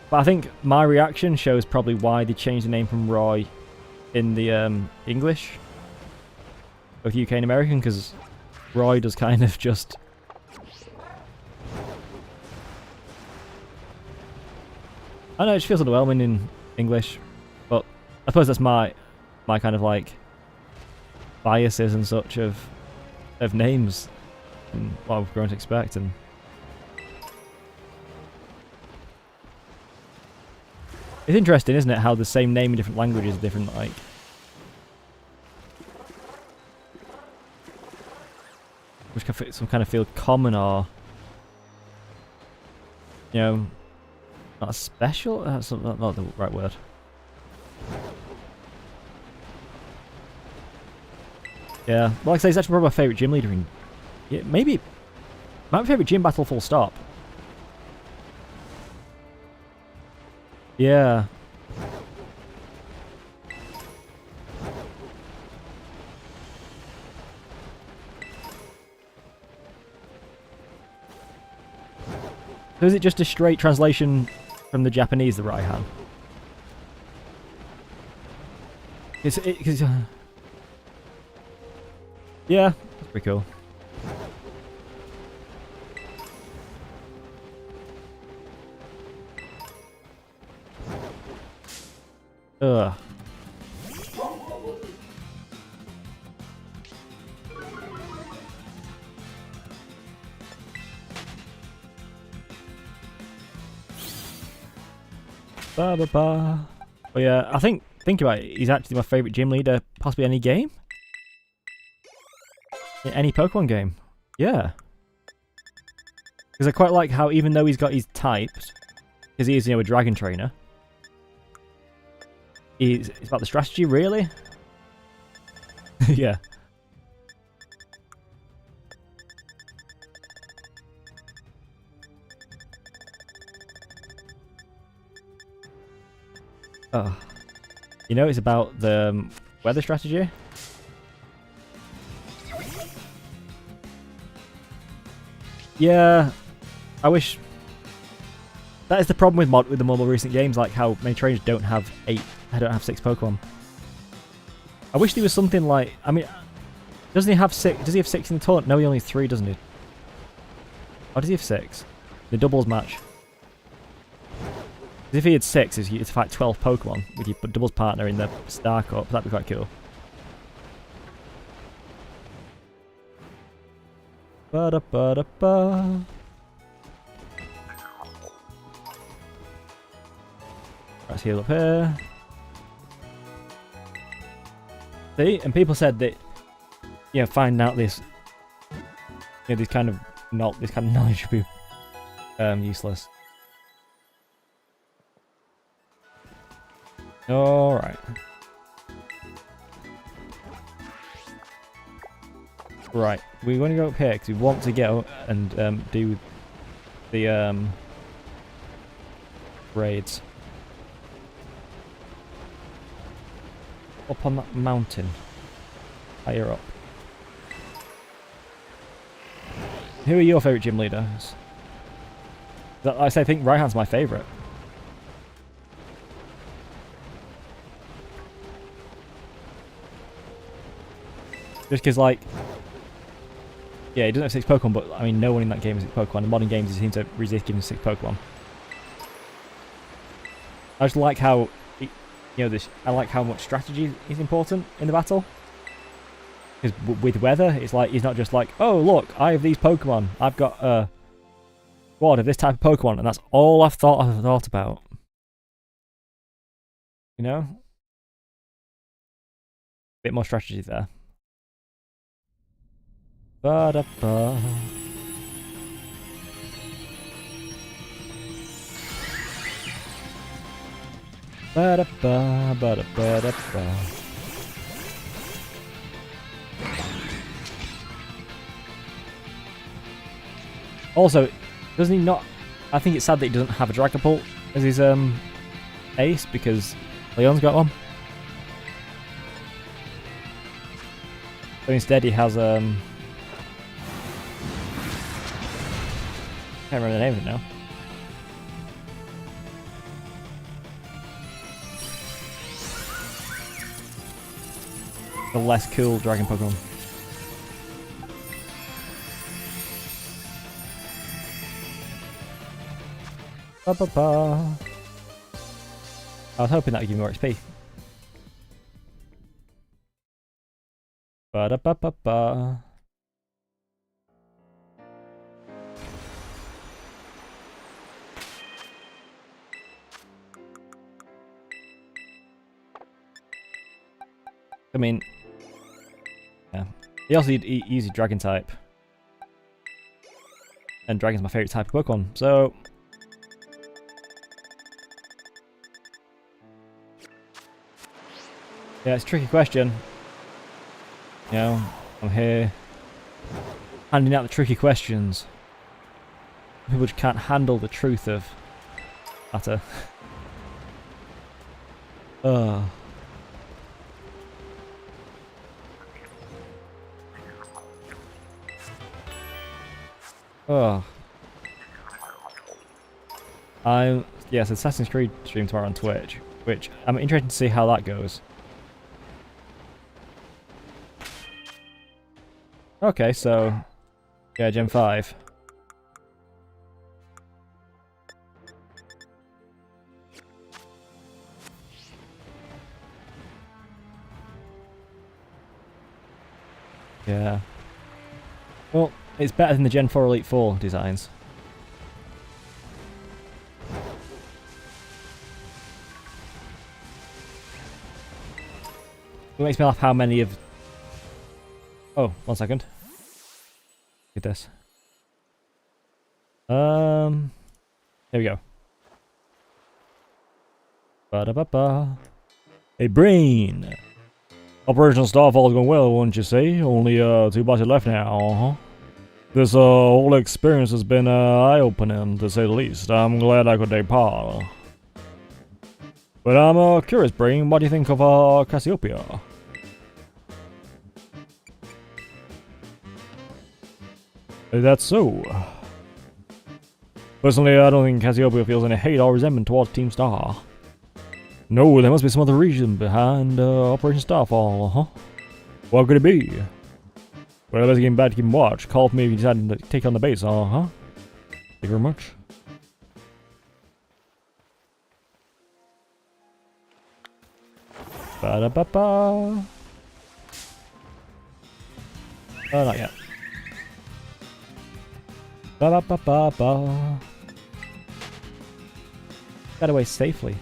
But I think my reaction shows probably why they changed the name from Roy in the English. both UK and American, because Roy does kind of just... I know it just feels underwhelming in English, but I suppose that's my kind of like biases and such of names and what I've grown to expect. And it's interesting, isn't it, how the same name in different languages, different like which can some kind of feel common or, you know, not special. That's not the right word. Yeah, well, like I say, it's actually probably my favourite gym leader in... Yeah, maybe... My favourite gym battle, full stop. Yeah. So is it just a straight translation from the Japanese, the Raihan? Yeah, that's pretty cool. Ugh. Ba ba ba. But yeah, I think about it, he's actually my favourite gym leader, possibly any game. In any Pokemon game. Yeah. Because I quite like how, even though he's got his types, because he is, you know, a dragon trainer, it's about the strategy, really. Yeah. Oh. You know, it's about the weather strategy. Yeah, I wish... That is the problem with the more recent games, like how many trainers don't have 6 Pokemon. I wish there was something like... I mean, doesn't he have 6? Does he have 6 in the tournament? No, he only has 3, doesn't he? Or does he have 6? The doubles match. If he had 6, it's to fight 12 Pokemon with your doubles partner in the Star Cup. That'd be quite cool. Ba-da-ba-da-ba. Let's heal up here. See, and people said that, you know, finding out this, you know, this kind of knowledge would be useless. All right. Right, we want to go up here because we want to go and do the raids up on that mountain, higher up. Who are your favourite gym leaders? I think Raihan's my favourite. Just because, like, yeah, he doesn't have 6 Pokemon, but I mean, no one in that game has 6 Pokemon. In modern games, he seems to resist giving 6 Pokemon. I just like how, you know, I like how much strategy is important in the battle. Because with weather, it's like, he's not just like, oh, look, I have these Pokemon. I've got a squad of this type of Pokemon, and that's all I've thought about. You know? Bit more strategy there. Ba-da-ba. Ba-da-ba, ba-da-ba-da-ba. Also, doesn't he not... I think it's sad that he doesn't have a Dragapult as his ace, because Leon's got one. So instead he has can't remember the name of it now. The less cool dragon Pokemon. Ba-ba-ba. I was hoping that would give me more XP. Ba-da-ba-ba-ba. I mean, yeah. You also need easy dragon type. And dragon's my favourite type of Pokemon, so... Yeah, it's a tricky question. You know, I'm here handing out the tricky questions. People just can't handle the truth of matter. Ugh. Oh. Yes, Assassin's Creed stream tomorrow on Twitch, which I'm interested to see how that goes. Okay, so yeah, Gen 5. Yeah. Well, it's better than the Gen 4 Elite 4 designs. It makes me laugh how many of... Oh, 1 second. Look at this. Here we go. Ba-da-ba-ba. Hey, Brain! Operation Starfall's going well, wouldn't you say? Only 2 bosses left now, This whole experience has been eye-opening, to say the least. I'm glad I could take part. But I'm curious, Brain, what do you think of Cassiopeia? Is that so? Personally, I don't think Cassiopeia feels any hate or resentment towards Team Star. No, there must be some other reason behind Operation Starfall, What could it be? Well, let's get back to keep watch. Call me if you decide to take on the base, Thank you very much. Ba-da-ba-ba. Not yet. Ba-ba-ba-ba-ba. Got away safely.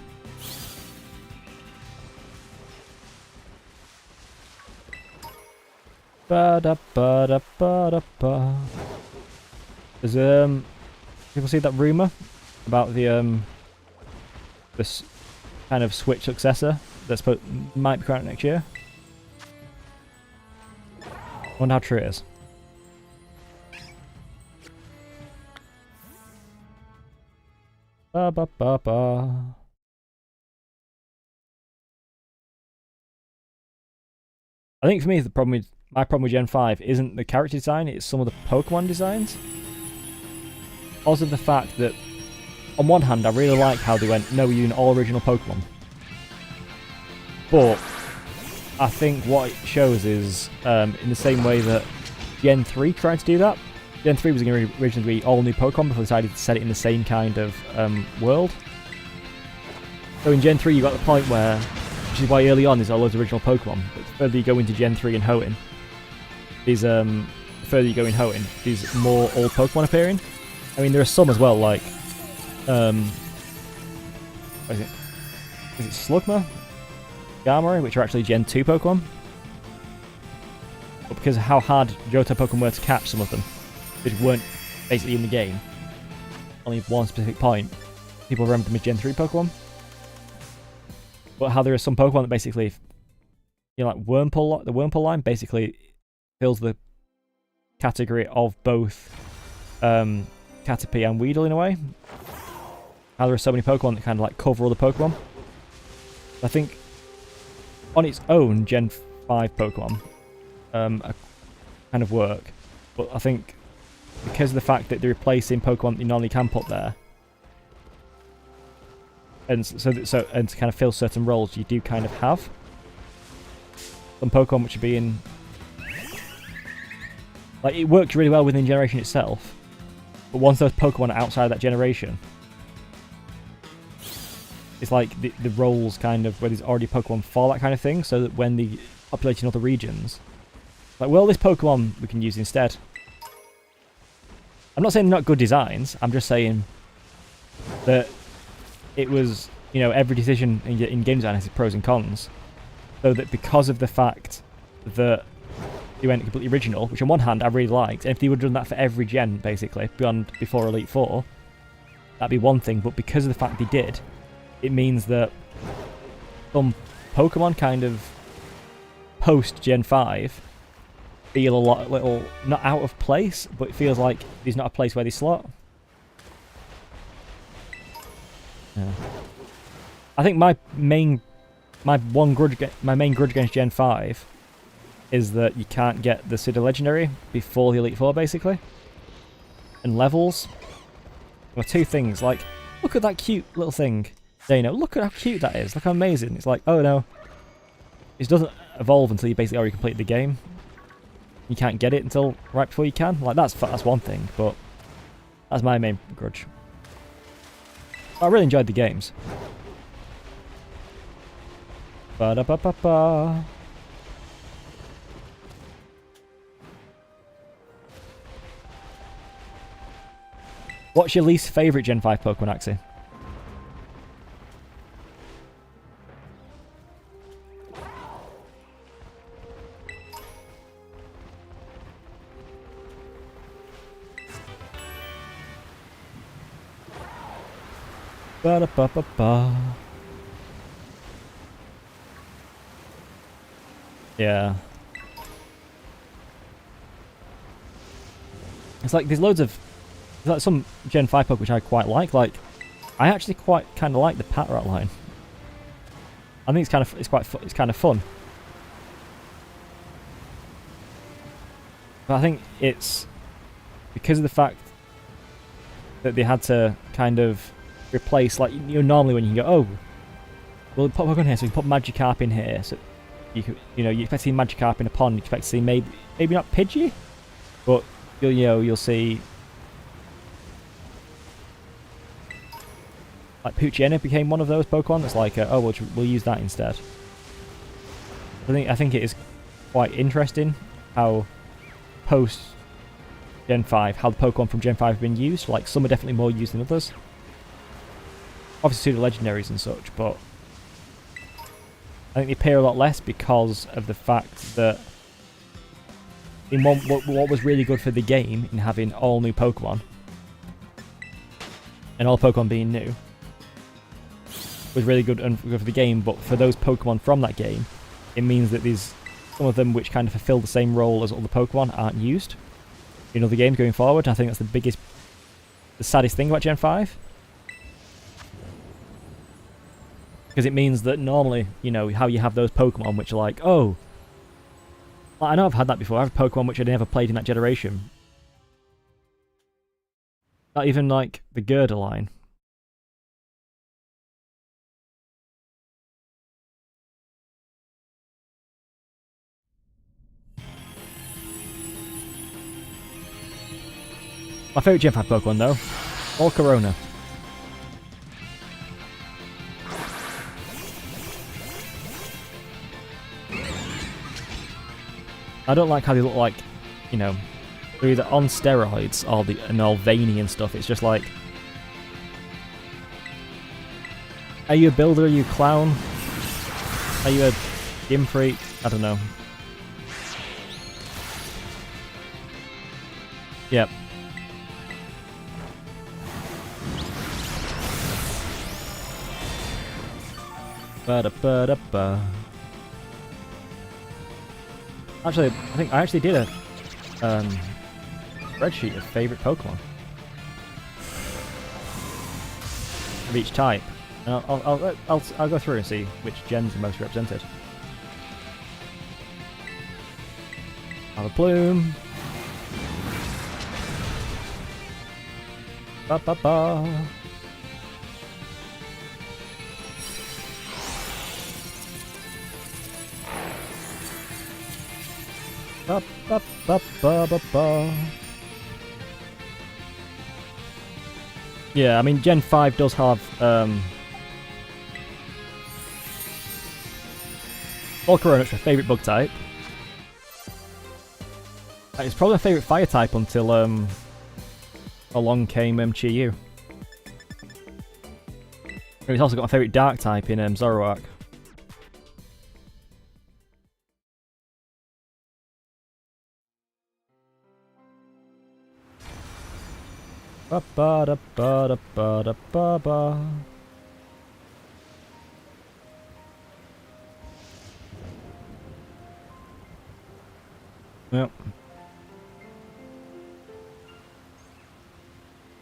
Ba-da-ba-da-ba-da-ba. Does people see that rumor about the this kind of Switch successor that's might be coming out next year? Wonder how true it is. Ba-ba-ba-ba. I think for me my problem with Gen 5 isn't the character design, it's some of the Pokemon designs. Also the fact that, on one hand, I really like how they went, no, we're using all original Pokemon. But, I think what it shows is, in the same way that Gen 3 tried to do that. Gen 3 was going to originally be all new Pokemon before they decided to set it in the same kind of world. So in Gen 3 you got the point where, which is why early on there's all those original Pokemon, but the further you go into Gen 3 and Hoenn, there's the further you go in Hoenn, there's more old Pokemon appearing. I mean, there are some as well, like what is it? Is it Slugma? Gamera, which are actually Gen 2 Pokemon. But because of how hard Johto Pokemon were to catch some of them, which weren't basically in the game, only one specific point, people remember them as Gen 3 Pokemon. But how there are some Pokemon that basically, you know, like Wurmple, the Wurmple line basically fills the category of both Caterpie and Weedle in a way. How there are so many Pokemon that kind of like cover all the Pokemon. I think on its own, Gen 5 Pokemon kind of work, but I think because of the fact that they're replacing Pokemon that you normally can put there, and and to kind of fill certain roles, you do kind of have some Pokemon which are being like, it works really well within generation itself, but once those Pokemon are outside that generation, it's like the roles kind of where there's already Pokemon for that kind of thing, so that when they populate in other regions, like, well, this Pokemon we can use instead. I'm not saying they're not good designs. I'm just saying that it was, you know, every decision in game design has its pros and cons. So that because of the fact that they went completely original, which on one hand I really liked, and if they would have done that for every gen, basically, before Elite Four, that'd be one thing, but because of the fact they did, it means that some Pokemon kind of post Gen 5 feel a little, not out of place, but it feels like there's not a place where they slot. Yeah. I think my main grudge against Gen 5 is that you can't get the Pseudo Legendary before the Elite Four, basically. And levels. Well, two things, like, look at that cute little thing. Dano, look at how cute that is. Look how amazing. It's like, oh no. It doesn't evolve until you basically already complete the game. You can't get it until right before you can. Like, that's one thing, but that's my main grudge. I really enjoyed the games. Ba-da-ba-ba-ba. What's your least favourite Gen 5 Pokemon, Axie? Ba-da-ba-ba-ba. Yeah. It's like there's loads of like some Gen 5 Pokemon which I quite like. Like, I actually kind of like the Patrat line. I think it's kind of fun. But I think it's because of the fact that they had to kind of replace, like, you know, normally when you can go, oh, we'll put Pokemon here, so we can put Magikarp in here, so you expect to see Magikarp in a pond, you expect to see maybe not Pidgey, but you'll see like Poochyena became one of those Pokemon that's like, oh, we'll use that instead. I think it is quite interesting how post Gen 5, how the Pokemon from Gen 5 have been used. Like, some are definitely more used than others. Obviously the legendaries and such, but I think they appear a lot less because of the fact that in what was really good for the game in having all new Pokemon and all Pokemon being new was really good for the game, but for those Pokemon from that game, it means that there's some of them which kind of fulfill the same role as other Pokemon aren't used in other games going forward. I think that's the saddest thing about Gen 5. Because it means that normally, you know, how you have those Pokemon which are like, oh, I know I've had that before. I have Pokemon which I never played in that generation. Not even like the Girder line. My favourite Gen 5 Pokemon though, all Corona. I don't like how they look like, you know, they're either on steroids or all veiny and stuff. It's just like, are you a builder? Are you a clown? Are you a gym freak? I don't know. Yep. Ba-da-ba-da-ba. Actually, I think I actually did a spreadsheet of favourite Pokemon of each type, and I'll go through and see which gens are most represented. Have a Plume. Ba ba ba. Ba, ba, ba, ba, ba, ba. Yeah, I mean, Gen 5 does have Volcaronic's my favourite bug type. And it's probably my favourite fire type until along came Chiyu. And it's also got my favourite dark type in Zoroark. Ba ba da ba da ba da ba ba. Yep.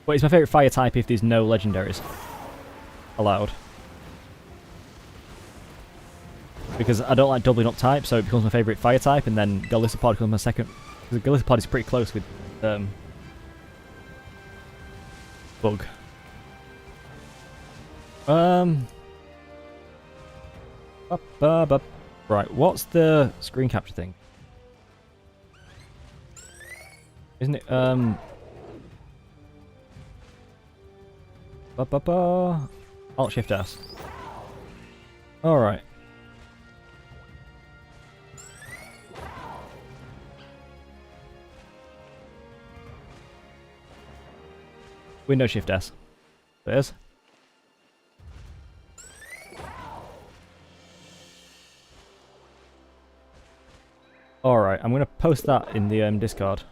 But it's my favourite fire type if there's no legendaries allowed. Because I don't like doubling up types, so it becomes my favourite fire type, and then Golisopod becomes my second. Because Golisopod is pretty close with Bug. Right, what's the screen capture thing? Isn't it Alt Shift S. Alright. Windows Shift S. There it is. Alright, I'm going to post that in the Discord.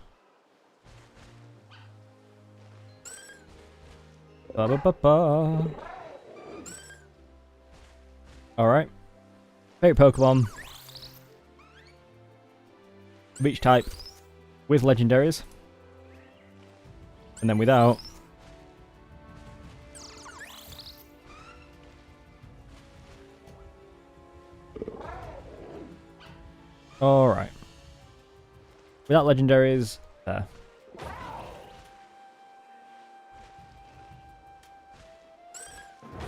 Alright. Favorite Pokemon. Beach type with legendaries. And then without. Alright. Without legendaries, there.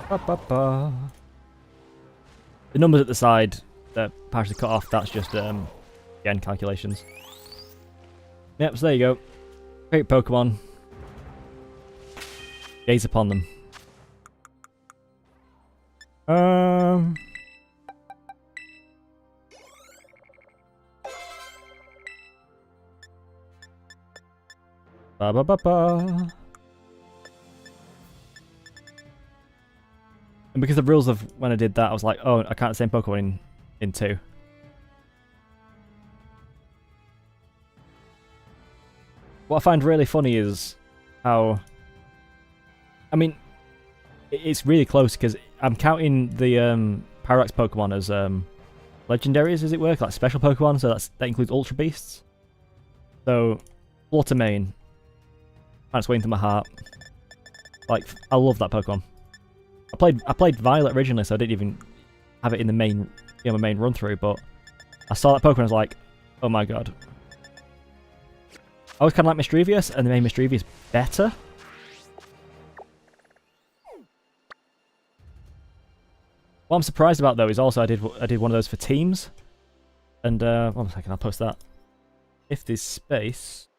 The numbers at the side, they're partially cut off, that's just, again, calculations. Yep, so there you go. Great Pokemon. Gaze upon them. Ba ba ba ba. And because the rules of when I did that, I was like, oh, I can't send Pokemon in 2. What I find really funny is how, I mean, it's really close because I'm counting the Pyrax Pokemon as legendaries, as it were, like special Pokemon, so that includes Ultra Beasts. So, Flutter Mane, that's way into my heart. Like, I love that Pokemon. I played Violet originally, so I didn't even have it in the main, my main run through. But I saw that Pokemon, and I was like, oh my god. I was kind of like Mischievous, and they made Mischievous better. What I'm surprised about though is also I did one of those for teams, and 1 second, I'll post that. If there's space.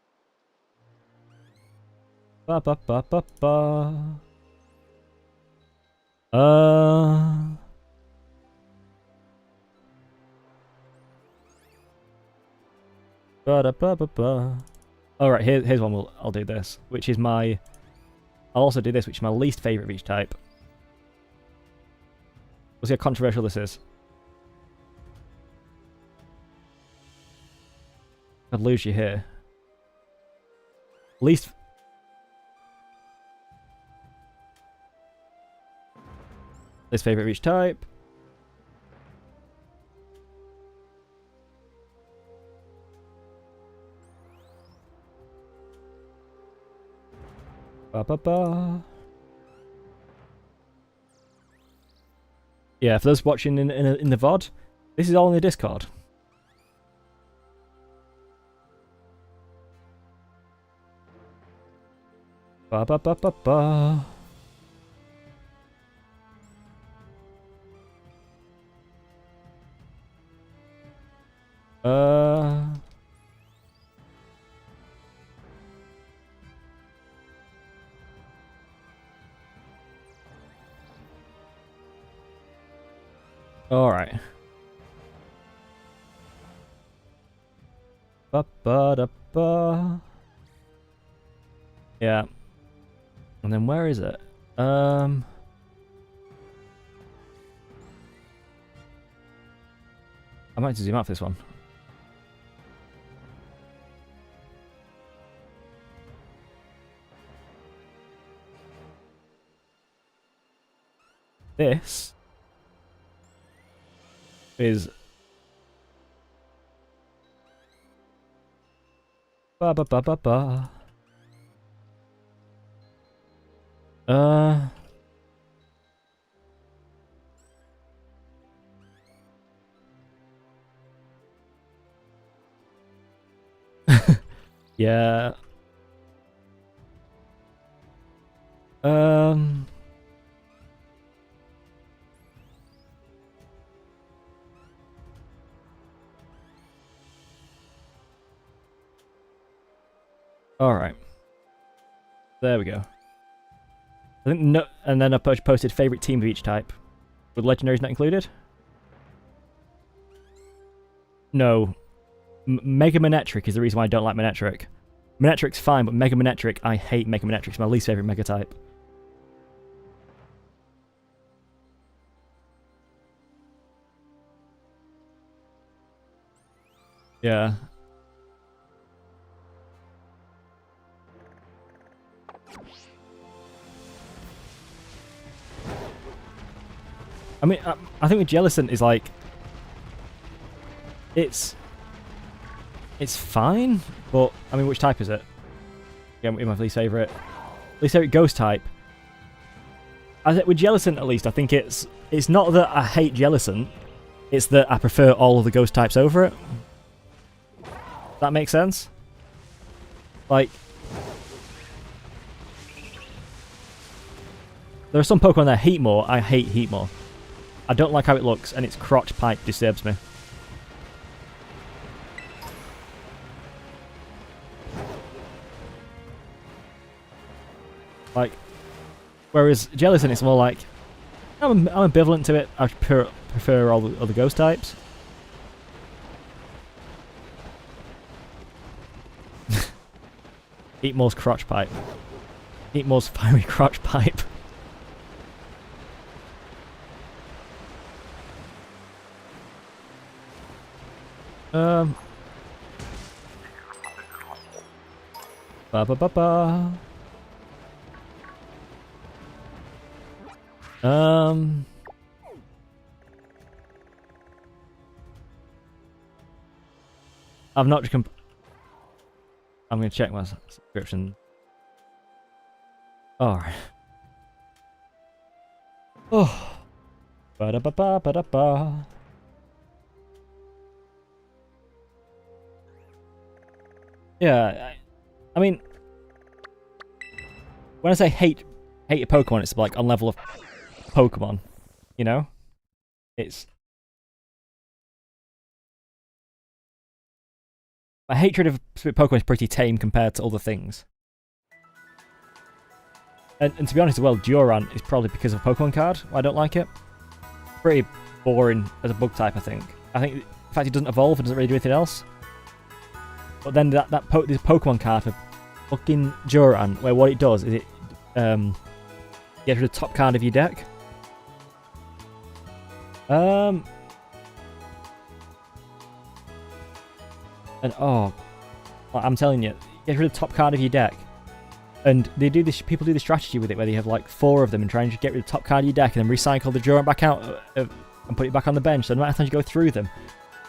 Ba ba ba ba ba. Ba da ba ba ba. Alright, here's one I'll do this, which is my... I'll also do this, which is my least favourite of each type. We'll see how controversial this is. I'd lose you here. Least... Least favourite of each type. Ba ba ba. Yeah, for those watching in the VOD, this is all in the Discord. Ba ba ba ba ba. Alright. Ba ba da ba. Yeah. And then where is it? I might have to zoom out for this one. This is ba ba ba ba ba. Yeah. All right. There we go. I think no, and then I posted favorite team of each type. With legendaries not included? No. Mega Manetric is the reason why I don't like Manetric. Manetric's fine, but Mega Manetric, I hate Mega Manetric. It's my least favorite Mega type. Yeah. I mean, I think with Jellicent is like... It's fine, but... I mean, which type is it? Yeah, my least favourite. Least favourite ghost type. With Jellicent, at least, I think it's not that I hate Jellicent. It's that I prefer all of the ghost types over it. That makes sense? Like... There are some Pokemon that Heatmore. I hate Heatmore. I don't like how it looks, and its crotch pipe disturbs me. Like, whereas Jellicent, it's more like, I'm ambivalent to it. I prefer all the other ghost types. Heatmore's crotch pipe. Heatmore's fiery crotch pipe. Ba ba ba ba. I've not I'm gonna check my subscription. Alright. Oh. Ba da ba ba ba da ba. Yeah, I mean, when I say hate a Pokemon, it's like on level of Pokemon, you know? It's... My hatred of Pokemon is pretty tame compared to other things. And to be honest as well, Durant is probably because of a Pokemon card. I don't like it. Pretty boring as a bug type, I think. I think the fact it doesn't evolve and doesn't really do anything else. But then this Pokemon card for fucking Durant, where what it does is it gets rid of the top card of your deck. And oh, I'm telling you, get rid of the top card of your deck. And they do this. People do the strategy with it where they have like 4 of them and try and just get rid of the top card of your deck and then recycle the Durant back out and put it back on the bench. So no matter how you go through them,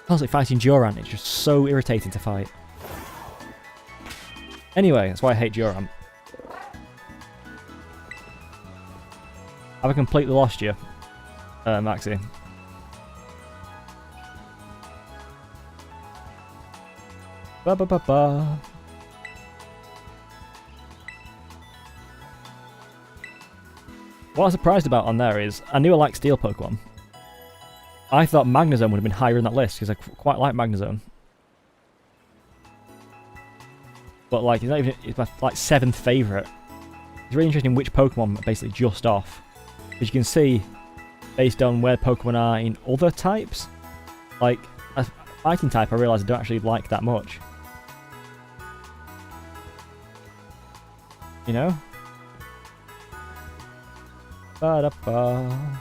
constantly fighting Durant, it's just so irritating to fight. Anyway, that's why I hate Durant. Have I completely lost you, Maxi? Ba ba ba ba. What I was surprised about on there is, I knew I liked Steel Pokemon. I thought Magnezone would have been higher in that list, because I quite like Magnezone. But like, it's not even, it's my like 7th favourite. It's really interesting which Pokemon are basically just off. As you can see, based on where Pokemon are in other types, like, a fighting type I realise I don't actually like that much. You know? Ba-da-ba.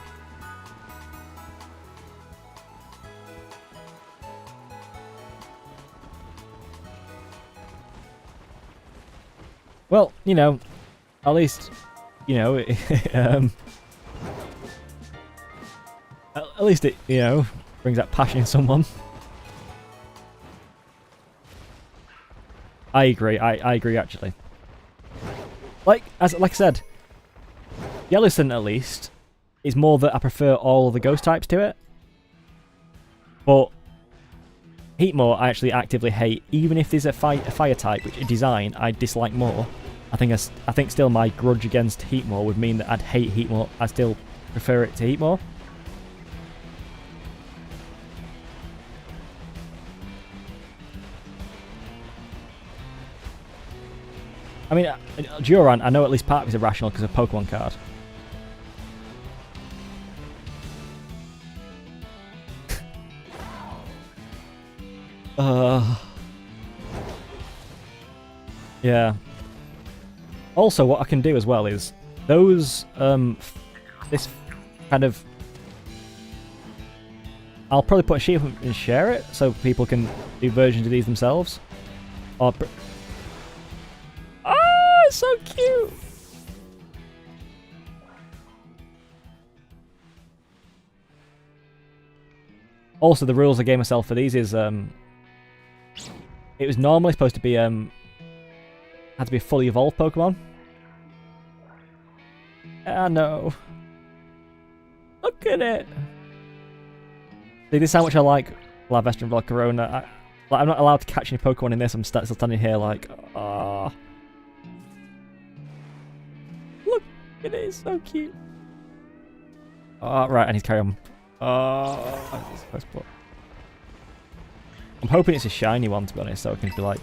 Well, you know, at least, you know, at least it, you know, brings that passion in someone. I agree. I agree actually. Like I said, Yellowstone at least is more that I prefer all the ghost types to it. But Heatmore I actually actively hate, even if there's a fire type which a design I dislike more. I think still my grudge against Heatmore would mean that I'd hate Heatmore. I still prefer it to Heatmore. I mean, Duran, I know at least part of it is irrational because of Pokemon card. Yeah. Also, what I can do as well is those this kind of, I'll probably put a sheet up and share it so people can do versions of these themselves. Or oh, it's so cute. Also, the rules I gave myself for these is it was normally supposed to be had to be a fully evolved Pokemon. I know. Look at it. See, this is how much I like Lavester and Volcarona. I'm not allowed to catch any Pokemon in this. I'm still standing here like, ah. Look, it is so cute. Oh, right, I need to carry on. Oh, I'm hoping it's a shiny one, to be honest, so I can be like,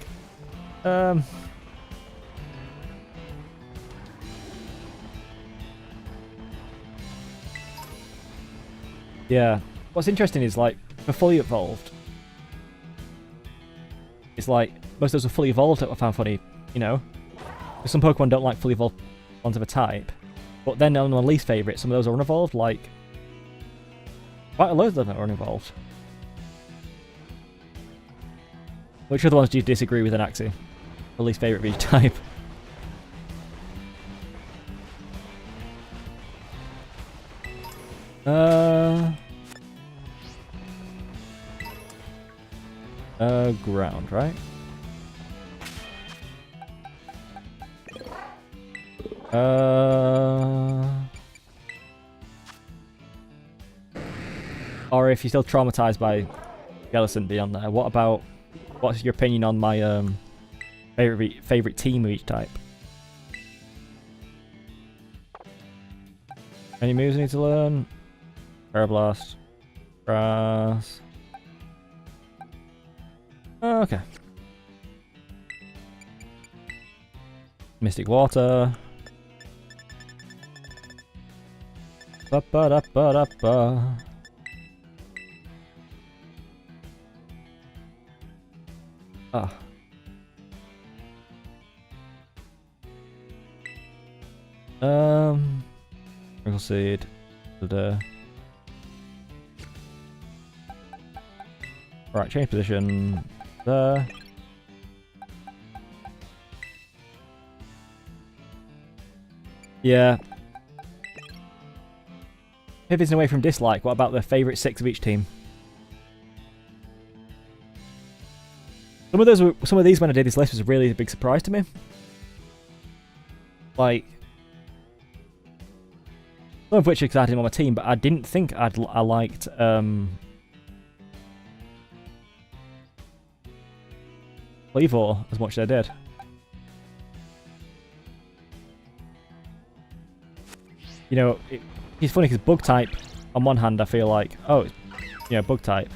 yeah. What's interesting is, like, for fully evolved, it's like, most of those are fully evolved that I found funny, you know? Because some Pokemon don't like fully evolved ones of a type. But then on my least favourite, some of those are unevolved, like, quite a load of them are unevolved. Which other ones do you disagree with, Anaxi? The least favourite of each type. Ground, right? Or if you're still traumatized by Yellowstone beyond there, what's your opinion on my favorite team of each type? Any moves I need to learn? Aeroblast, Grass. Oh, okay. Mystic Water. Ba-ba-da-ba-da-ba. Ah. Miracle Seed. Right, change position there. Yeah. Pivoting away from dislike, what about the favourite 6 of each team? Some of these when I did this list was really a big surprise to me. Like, some of which excited him on my team, but I didn't think I liked Cleavor as much as I did. You know, it's funny because Bug type, on one hand, I feel like, oh, you know, Bug type.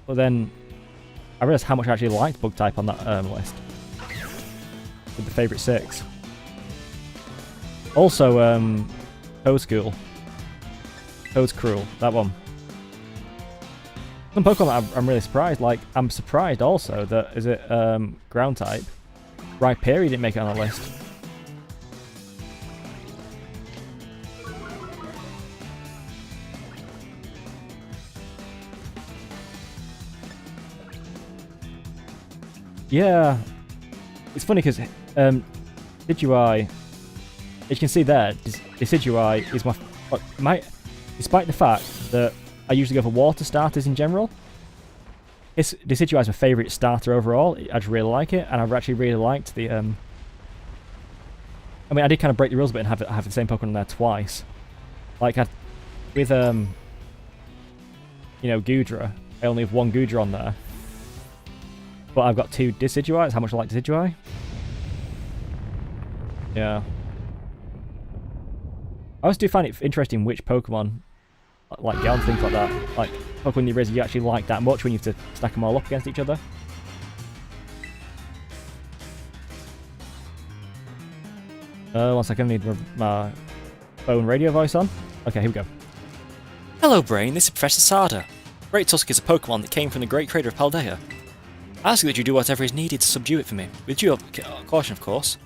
But then I realised how much I actually liked Bug type on that list. With the favourite 6. Also, Toad's Cruel, that one. Some Pokemon I'm really surprised. Like, I'm surprised also that, is it ground type? Rhyperior didn't make it on the list. Yeah, it's funny because Decidueye, as you can see there, Decidueye is despite the fact that I usually go for water starters in general, Decidueye is my favourite starter overall. I just really like it, and I've actually really liked the I mean, I did kind of break the rules a bit and have the same Pokemon in there twice. Like, with you know, Goodra, I only have one Goodra on there. But I've got 2 Decidueye. That's how much I like Decidueye. Yeah. I always do find it interesting which Pokemon, like get on things like that. Like, Pokemon you raise you actually like that much when you have to stack them all up against each other. One second, I need my phone radio voice on. Okay, here we go. Hello, Brain. This is Professor Sada. Great Tusk is a Pokemon that came from the great creator of Paldea. I ask that you do whatever is needed to subdue it for me, with due caution, of course.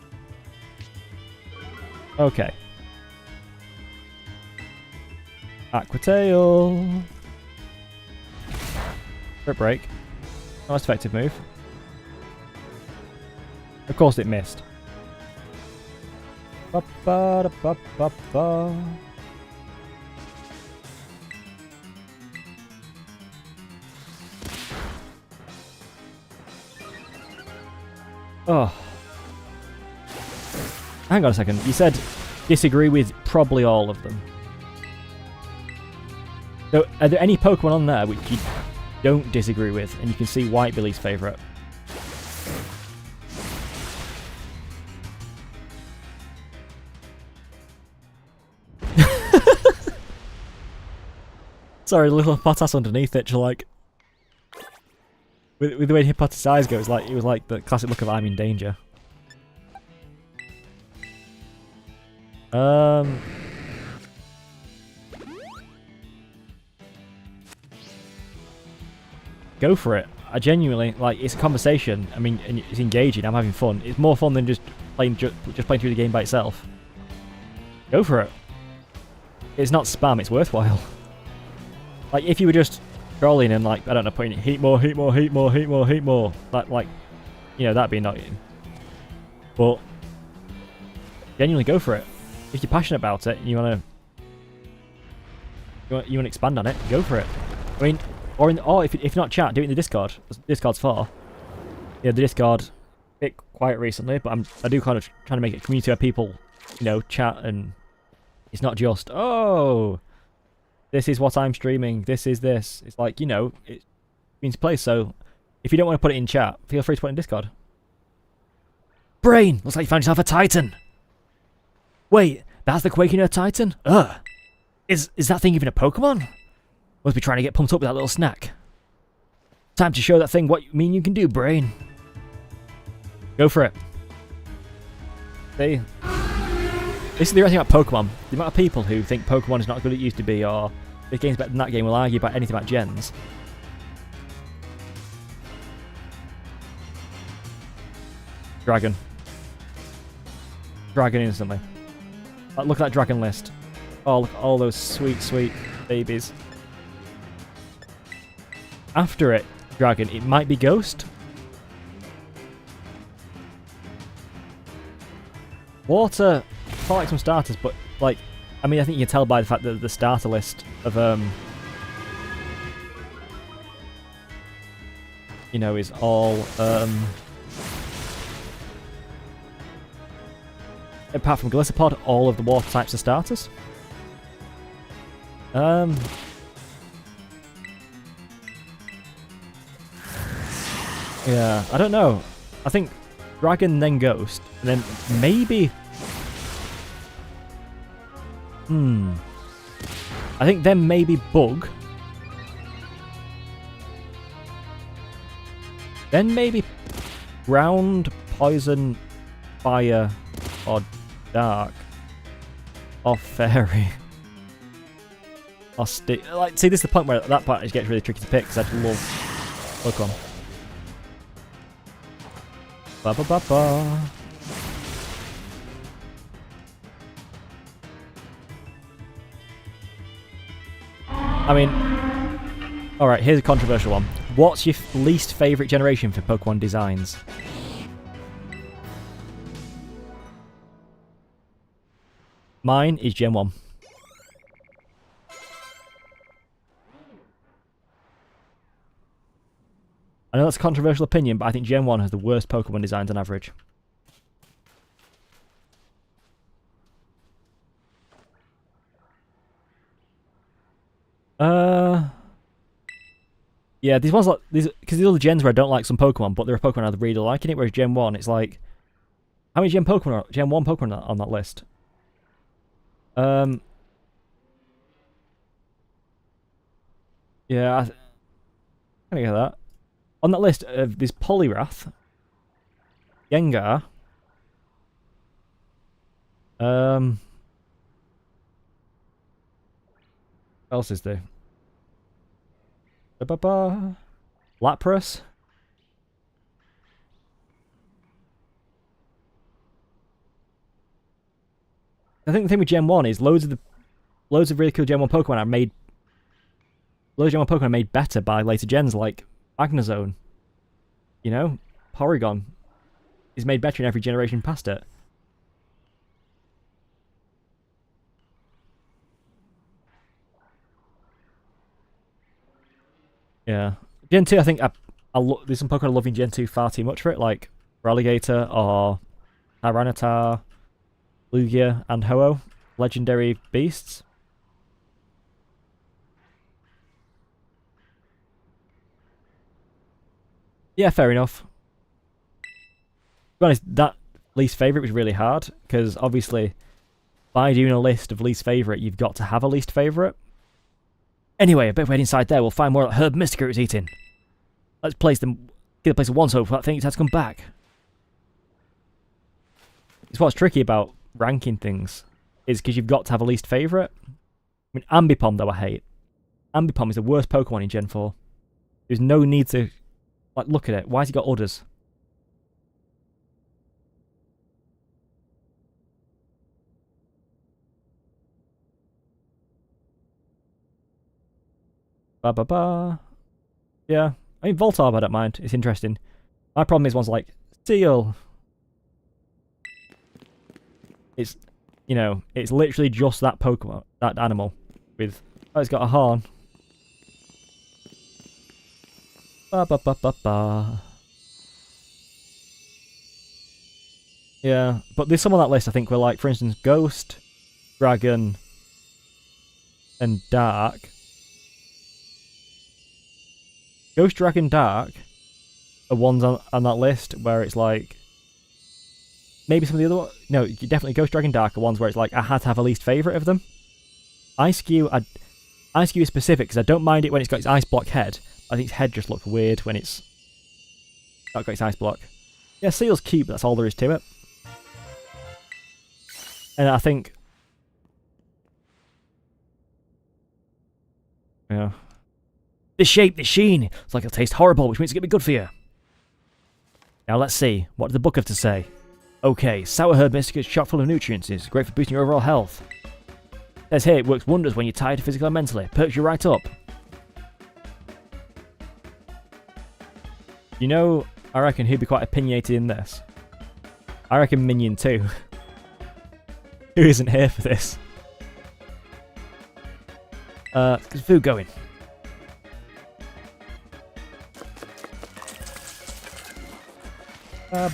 Okay. Aqua Tail. Rip Break. Nice effective move. Of course it missed. Ba -ba -da -ba -ba -ba. Oh. Hang on a second. You said disagree with probably all of them. So, are there any Pokemon on there which you don't disagree with, and you can see why Billy's favourite? Sorry, the little potass underneath it, like... With the way Hippopotas' eyes go, it was like the classic look of I'm in danger. Go for it. I genuinely, like, it's a conversation. I mean, and it's engaging. I'm having fun. It's more fun than just playing through the game by itself. Go for it. It's not spam. It's worthwhile. Like, if you were just scrolling and, like, I don't know, putting heat more, heat more, heat more, heat more, heat more, like, you know, that'd be annoying. But genuinely go for it. If you're passionate about it and you want to expand on it, go for it. I mean, or if not chat, do it in the Discord. Discord's for. Yeah, the Discord a bit quiet recently, but I do kind of trying to make it a community where people, you know, chat, and it's not just, oh, this is what I'm streaming, this is this. It's like, you know, it means play. So if you don't want to put it in chat, feel free to put it in Discord. Brain, looks like you found yourself a Titan. Wait, that's the Quaking Earth Titan? Ugh. Is that thing even a Pokemon? Must be trying to get pumped up with that little snack. Time to show that thing what you mean you can do, Brain. Go for it. See? This is the right thing about Pokemon. The amount of people who think Pokemon is not as good as it used to be, or this game's better than that game, will argue about anything about gens. Dragon. Dragon instantly. Look at that dragon list. Oh, look at all those sweet, sweet babies. After it, dragon, it might be ghost. Water, I like some starters, but like, I mean, I think you can tell by the fact that the starter list of you know, is all apart from Gliscopod, all of the water types are starters. Yeah, I don't know. I think Dragon, then Ghost, and then maybe... I think then maybe Bug. Then maybe Ground, Poison, Fire, or Dark. Or Fairy. Or Stick. Like, see, this is the point where that part gets really tricky to pick, because I love Pokemon. Ba ba ba ba. I mean, alright, here's a controversial one. What's your least favourite generation for Pokemon designs? Mine is Gen 1. I know that's a controversial opinion, but I think Gen 1 has the worst Pokemon designs on average. Yeah, these ones like these because these are the gens where I don't like some Pokemon, but there are Pokemon I really like in it. Whereas Gen 1, it's like, how many Gen 1 Pokemon on that list? Yeah, I get that. On that list of this Poliwrath, Gengar, what else is there? Lapras. I think the thing with Gen 1 is loads of really cool Gen 1 Pokemon are made. Loads of Gen 1 Pokemon are made better by later gens, like Magnezone. You know, Porygon is made better in every generation past it. Yeah. Gen 2, I think there's some Pokemon I love in Gen 2 far too much for it, like Ralligator or Tyranitar, Lugia, and Ho-Oh. Legendary beasts. Yeah, fair enough. To be honest, that least favourite was really hard, because obviously, by doing a list of least favourite, you've got to have a least favourite. Anyway, a bit of wait inside there, we'll find more of Herb Mystica is eating. Let's place them, get the place at once hope for that thing, it has to come back. It's what's tricky about ranking things, is because you've got to have a least favourite. I mean, Ambipom, though, I hate. Ambipom is the worst Pokemon in Gen 4. There's no need to, like, look at it. Why has he got udders? Ba ba ba. Yeah. I mean, Voltorb I don't mind. It's interesting. My problem is ones like Seal. It's, you know, it's literally just that Pokemon, that animal with, oh, it's got a horn. Ba ba ba ba ba. Yeah, but there's some on that list I think were like, for instance, Ghost, Dragon, and Dark. Ghost, Dragon, Dark are ones on that list where it's like, maybe some of the other ones. No, definitely Ghost, Dragon, Dark are ones where it's like, I had to have a least favourite of them. Ice-Q is specific because I don't mind it when it's got its ice block head. I think its head just looks weird when it's not got its ice block. Yeah, Seal's cute, but that's all there is to it. And I think, yeah. This shape, this sheen, it's like it'll taste horrible, which means it's going to be good for you. Now let's see, what did the book have to say? Okay, Sour Herb Mystica is chock full of nutrients, it's great for boosting your overall health. It says here, it works wonders when you're tired physically and mentally, perks you right up. You know, I reckon who'd be quite opinionated in this? I reckon Minion 2. Who isn't here for this? Let's get food going. I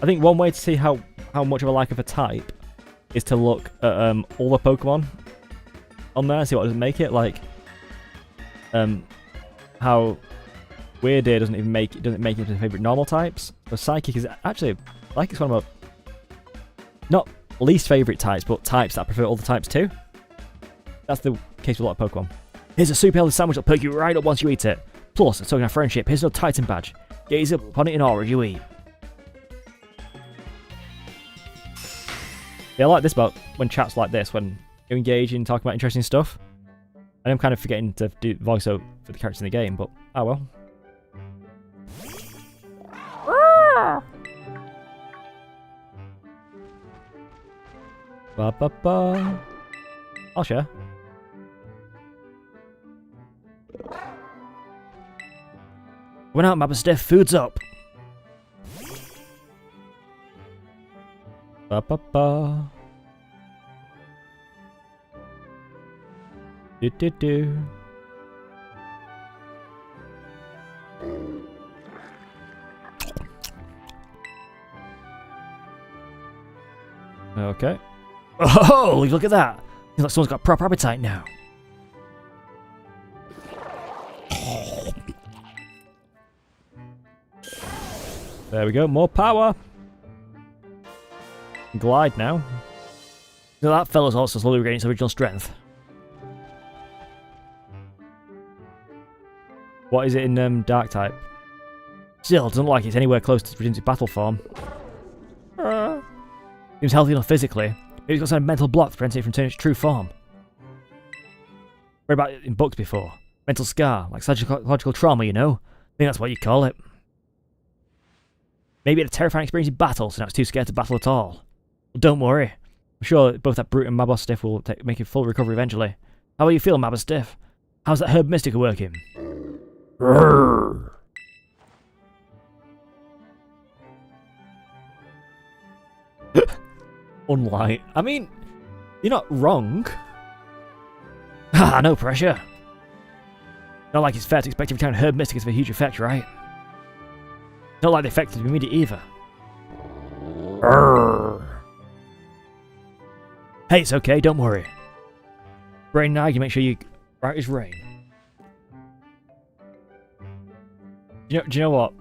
think one way to see how much of a like of a type is to look at all the Pokemon on there and see what doesn't make it. Like how Weirdeer doesn't make it into the favourite normal types. But Psychic is actually one of my not least favourite types, but types that I prefer all the types too. That's the case with a lot of Pokemon. Here's a super healthy sandwich that'll perk you right up once you eat it. Plus, a token of friendship, here's no Titan badge. Gaze up upon it in awe as you eat. Yeah, I like this about when chats like this, when you engage in talking about interesting stuff. I'm kind of forgetting to do voiceover for the characters in the game, but oh well. Ba ba ba. I'll share. Went out, Mabba Stiff. Food's up. Ba ba ba. Do do do. Okay. Oh, look at that! Looks like someone's got proper appetite now. There we go, more power! Glide now. So that fella's also slowly regaining his original strength. What is it in Dark type? Still, doesn't like it's anywhere close to its redemptive battle form. Seems healthy enough physically. Maybe he's got some mental block to prevent it from turning its true form. Read about it in books before. Mental scar, like psychological trauma, you know? I think that's what you call it. Maybe it had a terrifying experience in battle, so now it's too scared to battle at all. Well, don't worry. I'm sure both that brute and Mabba Stiff will make a full recovery eventually. How are you feeling, Mabba Stiff? How's that herb mystic working? Unlight. I mean, you're not wrong. Ah, no pressure. Not like it's fair to expect every time herb mystic has a huge effect, right? Not like the effect is immediate either. Hey, it's okay, don't worry. Brain now, you make sure you right as rain. Do you know what?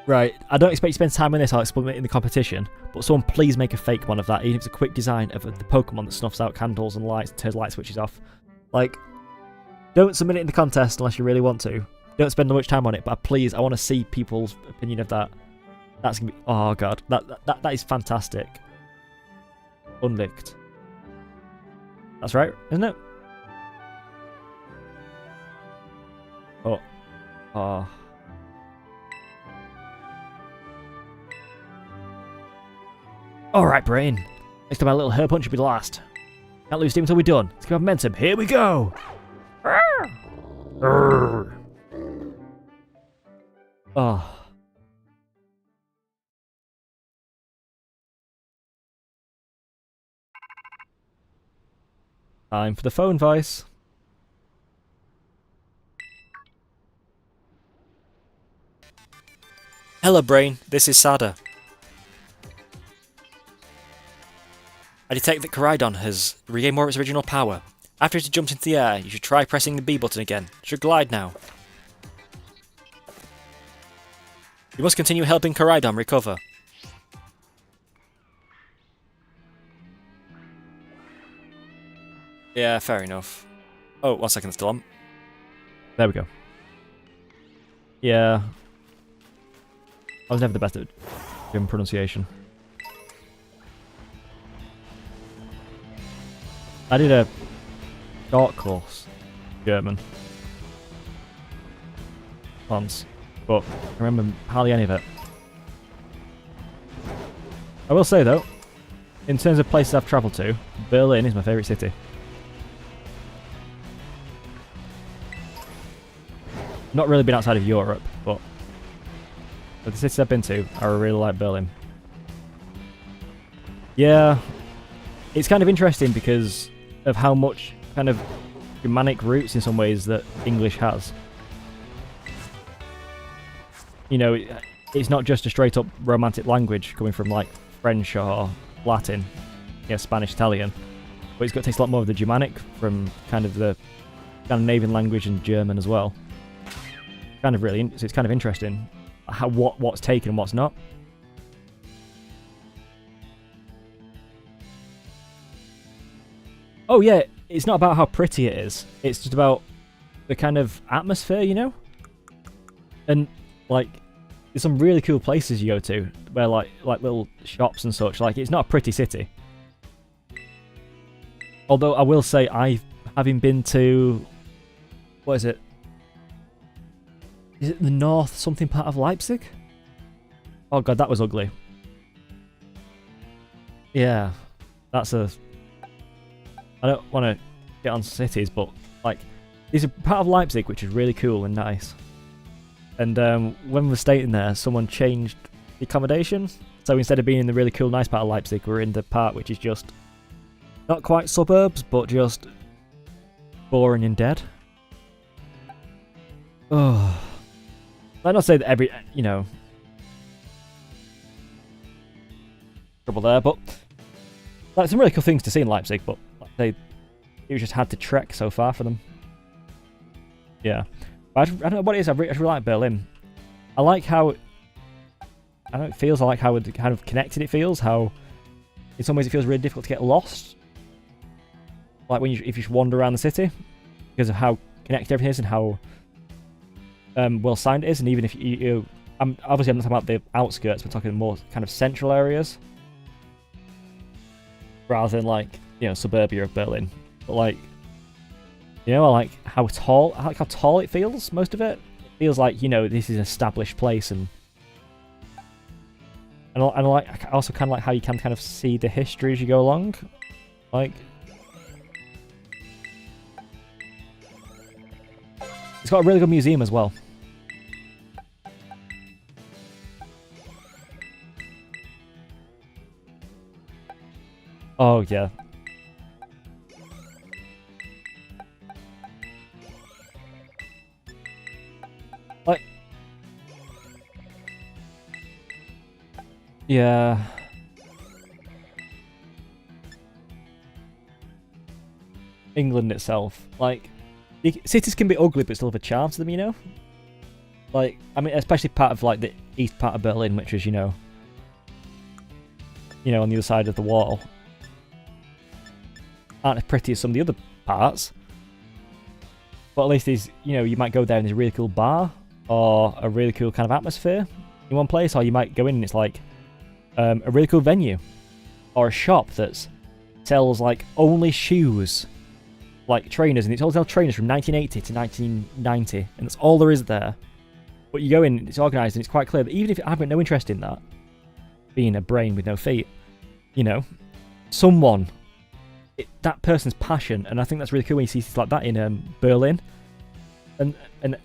Right, I don't expect you to spend time on this, I'll explain it in the competition, but someone please make a fake one of that, even if it's a quick design of the Pokemon that snuffs out candles and lights and turns light switches off. Like, don't submit it in the contest unless you really want to. Don't spend much time on it, but please, I want to see people's opinion of that. That's gonna be, oh god, that is fantastic. Unlicked. That's right, isn't it? Oh. Oh. Alright, Brain. Next time my little herb punch will be the last. Can't lose steam until we're done. Let's keep our momentum. Here we go! Oh. Time for the phone voice. Hello, Brain. This is Sada. I detect that Koraidon has regained more of its original power. After it jumps into the air, you should try pressing the B button again. It should glide now. You must continue helping Koraidon recover. Yeah, fair enough. Oh, 1 second, it's still on. There we go. Yeah. I was never the best at German pronunciation. I did a short course German once, but I remember hardly any of it. I will say though, in terms of places I've travelled to, Berlin is my favourite city. Not really been outside of Europe, but of the cities I've been to, I really like Berlin. Yeah, it's kind of interesting because of how much kind of Germanic roots in some ways that English has. You know, it's not just a straight up romantic language coming from like French or Latin, yeah, Spanish, Italian, but it's got takes a lot more of the Germanic from kind of the Scandinavian language and German as well. Kind of really, so it's kind of interesting how what's taken and what's not. Oh yeah, it's not about how pretty it is. It's just about the kind of atmosphere, you know? And like there's some really cool places you go to where like little shops and such. Like it's not a pretty city. Although I will say, having been to, what is it? Is it the north something part of Leipzig? Oh god, that was ugly. Yeah, that's a... I don't want to get on cities, but like, there's a part of Leipzig which is really cool and nice. And when we were staying there, someone changed the accommodation. So instead of being in the really cool, nice part of Leipzig, we're in the part which is just not quite suburbs, but just boring and dead. Oh, I'd not say that every, you know, trouble there, but like some really cool things to see in Leipzig. But like, you just had to trek so far for them. Yeah, I don't know what it is. I really like Berlin. I like how it feels. I like how it kind of connected it feels. How in some ways it feels really difficult to get lost. Like when if you just wander around the city, because of how connected everything is and how well signed it is. And even if I'm not talking about the outskirts. We're talking more kind of central areas, rather than like, you know, suburbia of Berlin. But like, you know, I like how tall it feels. Most of it feels like, you know, this is an established place, and I also kind of like how you can kind of see the history as you go along. Like, it's got a really good museum as well. Oh yeah. Like, yeah. England itself, like, cities can be ugly but still have a charm to them, you know? Like, I mean, especially part of like the east part of Berlin, which is, you know, on the other side of the wall, aren't as pretty as some of the other parts. But at least there's, you know, you might go there and there's a really cool bar or a really cool kind of atmosphere in one place, or you might go in and it's like a really cool venue or a shop that sells like only shoes, like trainers, and it's all sell trainers from 1980 to 1990, and that's all there is there. But you go in, and it's organised, and it's quite clear that even if you have no interest in that, being a brain with no feet, you know, someone, that person's passion, and I think that's really cool when you see things like that in Berlin, and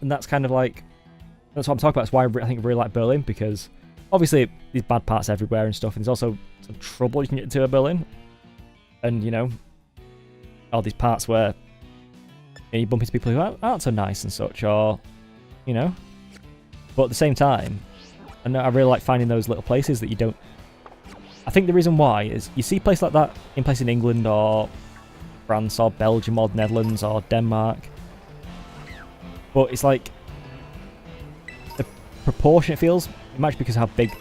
that's kind of like, that's what I'm talking about. That's why I think I really like Berlin, because obviously there's bad parts everywhere and stuff, and there's also some trouble you can get into Berlin, and you know, all these parts where you bump into people who aren't so nice and such, or you know, but at the same time, I really like finding those little places that you don't. I think the reason why is you see places like that in places in England or France or Belgium or Netherlands or Denmark, but it's like the proportion it feels, it might be because of how big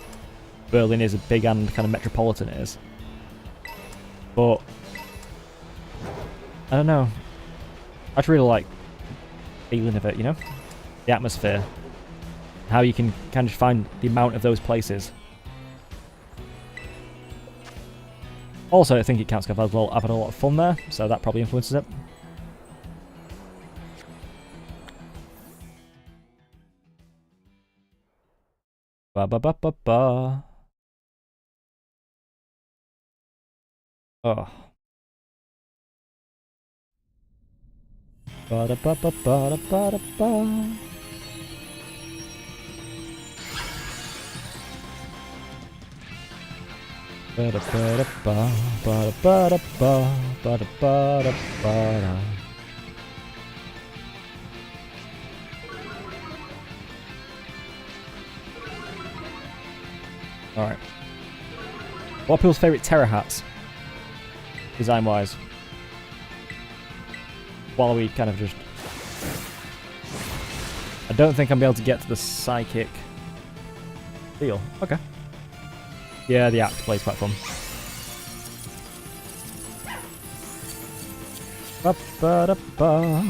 Berlin is, big and kind of metropolitan it is, but I don't know, I just really like the feeling of it, you know, the atmosphere, how you can kind of find the amount of those places. Also, I think it counts because I've had a lot of fun there, so that probably influences it. Ba ba ba ba ba. Oh. Ba da ba ba ba da ba da ba. Ba-da ba-da ba, ba-da ba-da ba, ba-da ba-da ba-da. Alright. What are people's favourite Terra hats? Design-wise. While we kind of just... I don't think I'm able to get to the psychic deal. Okay. Yeah, the act plays quite fun. Ba ba da ba.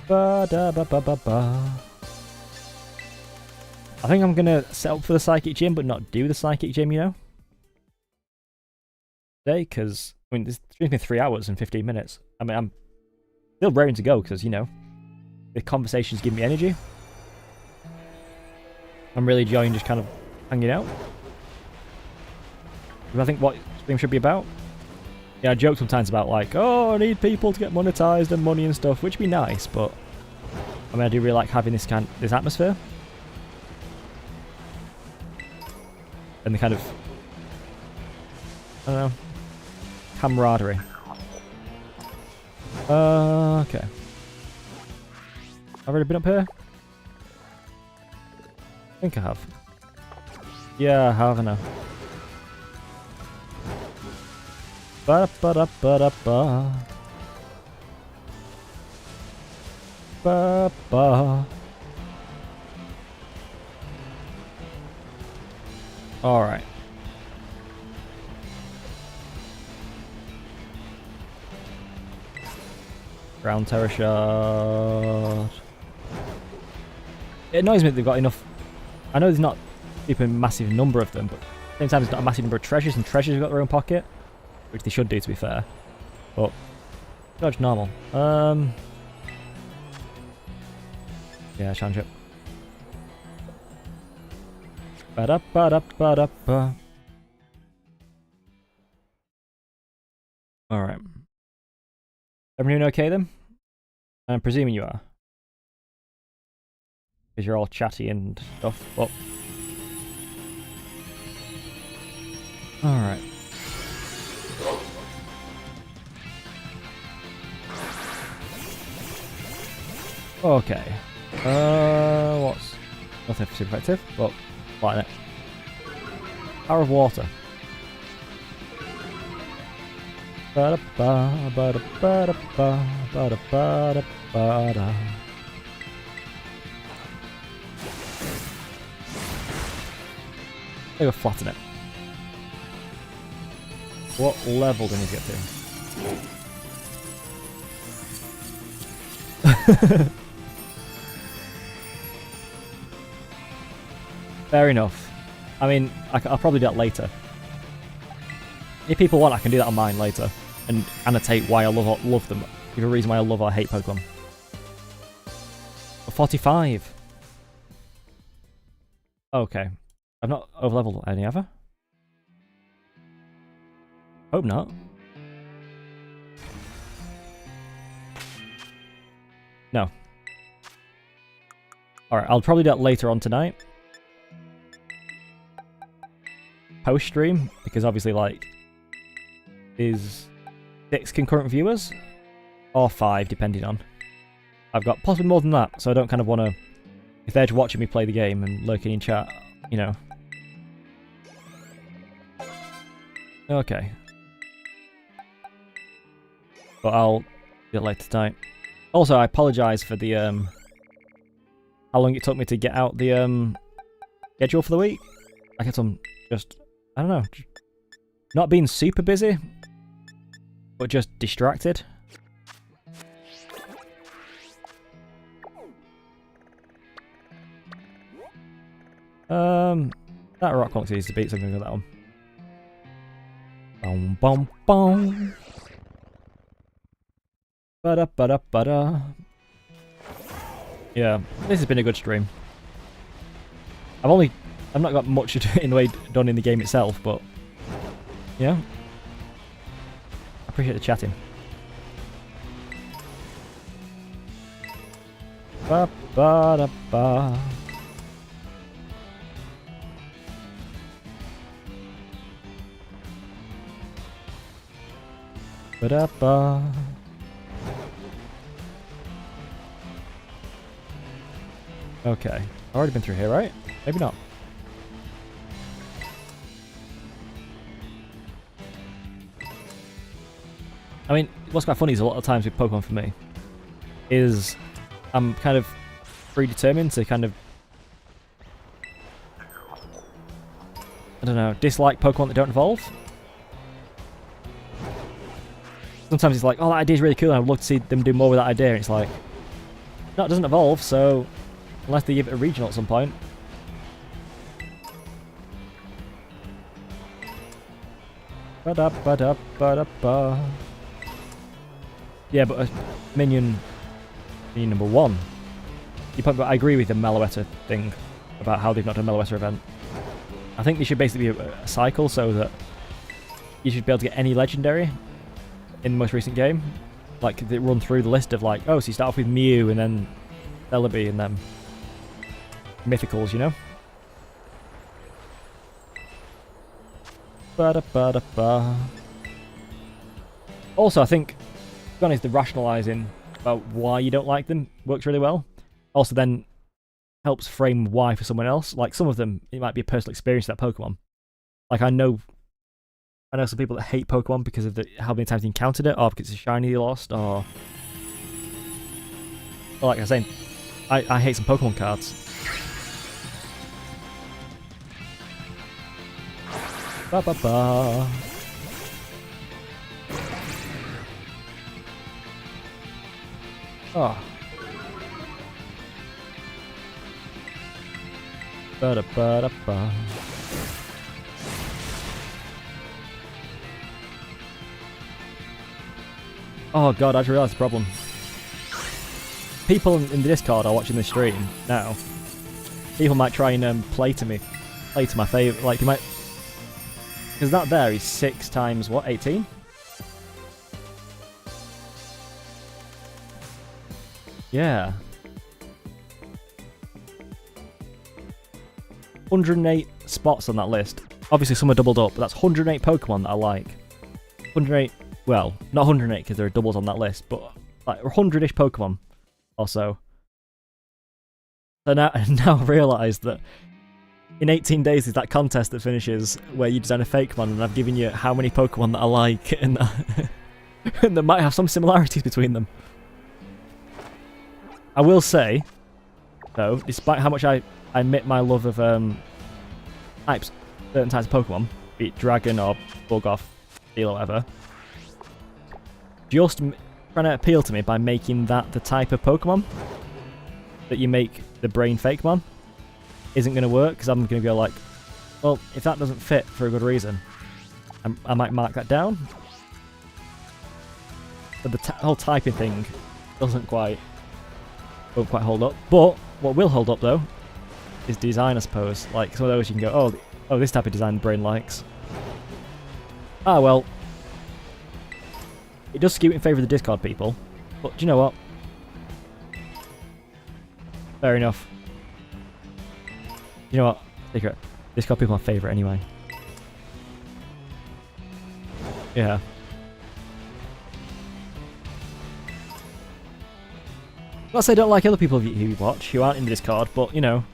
Ba da ba ba ba ba. I think I'm gonna set up for the psychic gym, but not do the psychic gym, you know? today, because, I mean, this stream's been 3 hours and 15 minutes. I mean, I'm still raring to go, because, you know, the conversations give me energy. I'm really enjoying just kind of hanging out. I think what stream should be about. Yeah, I joke sometimes about like, oh, I need people to get monetized and money and stuff, which would be nice, but I mean, I do really like having this atmosphere and the kind of, I don't know, camaraderie. Okay. I've already been up here? I think I have. Yeah, I have, I know. Ba-da-ba-da-ba-da-ba. Ba-ba. Alright. Ground Terra shard. It annoys me that they've got enough. I know there's not a super massive number of them, but at the same time there's not a massive number of treasures, and treasures have got their own pocket. Which they should do, to be fair. But, dodge normal. Yeah, challenge it. Ba-da-ba-da-ba-da-ba. Alright. Everyone doing okay then? I'm presuming you are. Because you're all chatty and stuff. Well. Alright. Okay. What's nothing super effective, but lighten it. Power of water. Ba-da-ba, ba-da-ba-da-ba, ba-da-ba-da-ba-da. They go flatten it. What level do we need to get to? Fair enough. I mean, I'll probably do that later. If people want, I can do that on mine later. And annotate why I love them. Give a reason why I love or hate Pokemon. But 45. Okay. I've not overleveled any, have I? Hope not. No. Alright, I'll probably do that later on tonight. Post stream, because obviously, like, is 6 concurrent viewers, or 5 depending on. I've got possibly more than that, so I don't kind of want to, if they're just watching me play the game and lurking in chat, you know. Okay. But I'll do it later tonight. Also, I apologise for the how long it took me to get out the schedule for the week. I guess I'm just, I don't know, not being super busy, but just distracted. That rock looks easy to beat, so I'm gonna go that one. Boom, boom, boom. Ba-da, ba-da, ba-da. Yeah, this has been a good stream. I've not got much in the way done in the game itself, but yeah, I appreciate the chatting. Ba ba da ba. Ba da ba. Okay, I've already been through here, right? Maybe not. I mean, what's quite funny is a lot of times with Pokemon for me is I'm kind of predetermined to kind of, I don't know, dislike Pokemon that don't evolve. Sometimes it's like, oh, that idea's really cool and I'd love to see them do more with that idea, and it's like, no, it doesn't evolve, so unless they give it a regional at some point. Ba-da-ba-da-ba-da-ba. Yeah, but minion number 1. I agree with the Malouetta thing about how they've not done a Malouetta event. I think they should basically be a cycle so that you should be able to get any legendary in the most recent game. Like, they run through the list of like, oh, so you start off with Mew and then Celebi and then mythicals, you know? Ba-da-ba-da-ba. Also, I think, to be honest, the rationalising about why you don't like them works really well. Also then helps frame why for someone else. Like, some of them, it might be a personal experience of that Pokemon. Like, I know some people that hate Pokemon because of how many times they encountered it, or because it's a shiny they lost, or like I was saying, I hate some Pokemon cards. Ba ba ba. Oh. Ba da ba da ba. Oh god, I just realised the problem. People in the Discord are watching this stream now. People might try and play to my favourite. Like, they might, because that there is 6 times what, 18? Yeah. 108 spots on that list. Obviously some are doubled up, but that's 108 Pokemon that I like. 108, well, not 108 because there are doubles on that list, but like 100-ish Pokemon also. So now I realise that in 18 days is that contest that finishes where you design a fake one, and I've given you how many Pokemon that I like, and and there might have some similarities between them. I will say, though, despite how much I admit my love of types, certain types of Pokemon, be it Dragon or Bug-Off, Steel or whatever, just trying to appeal to me by making that the type of Pokemon that you make the brain fake one isn't going to work, because I'm going to go like, well, if that doesn't fit for a good reason, I might mark that down. But the whole typing thing won't quite hold up. But what will hold up though is design, I suppose. Like some of those you can go, oh, this type of design the brain likes. Ah, well, it does skew in favour of the Discord people, but do you know what? Fair enough. You know what? Secret. Discord people are my favourite anyway. Yeah. Not to say I don't like other people who you watch who aren't in the Discord, but you know.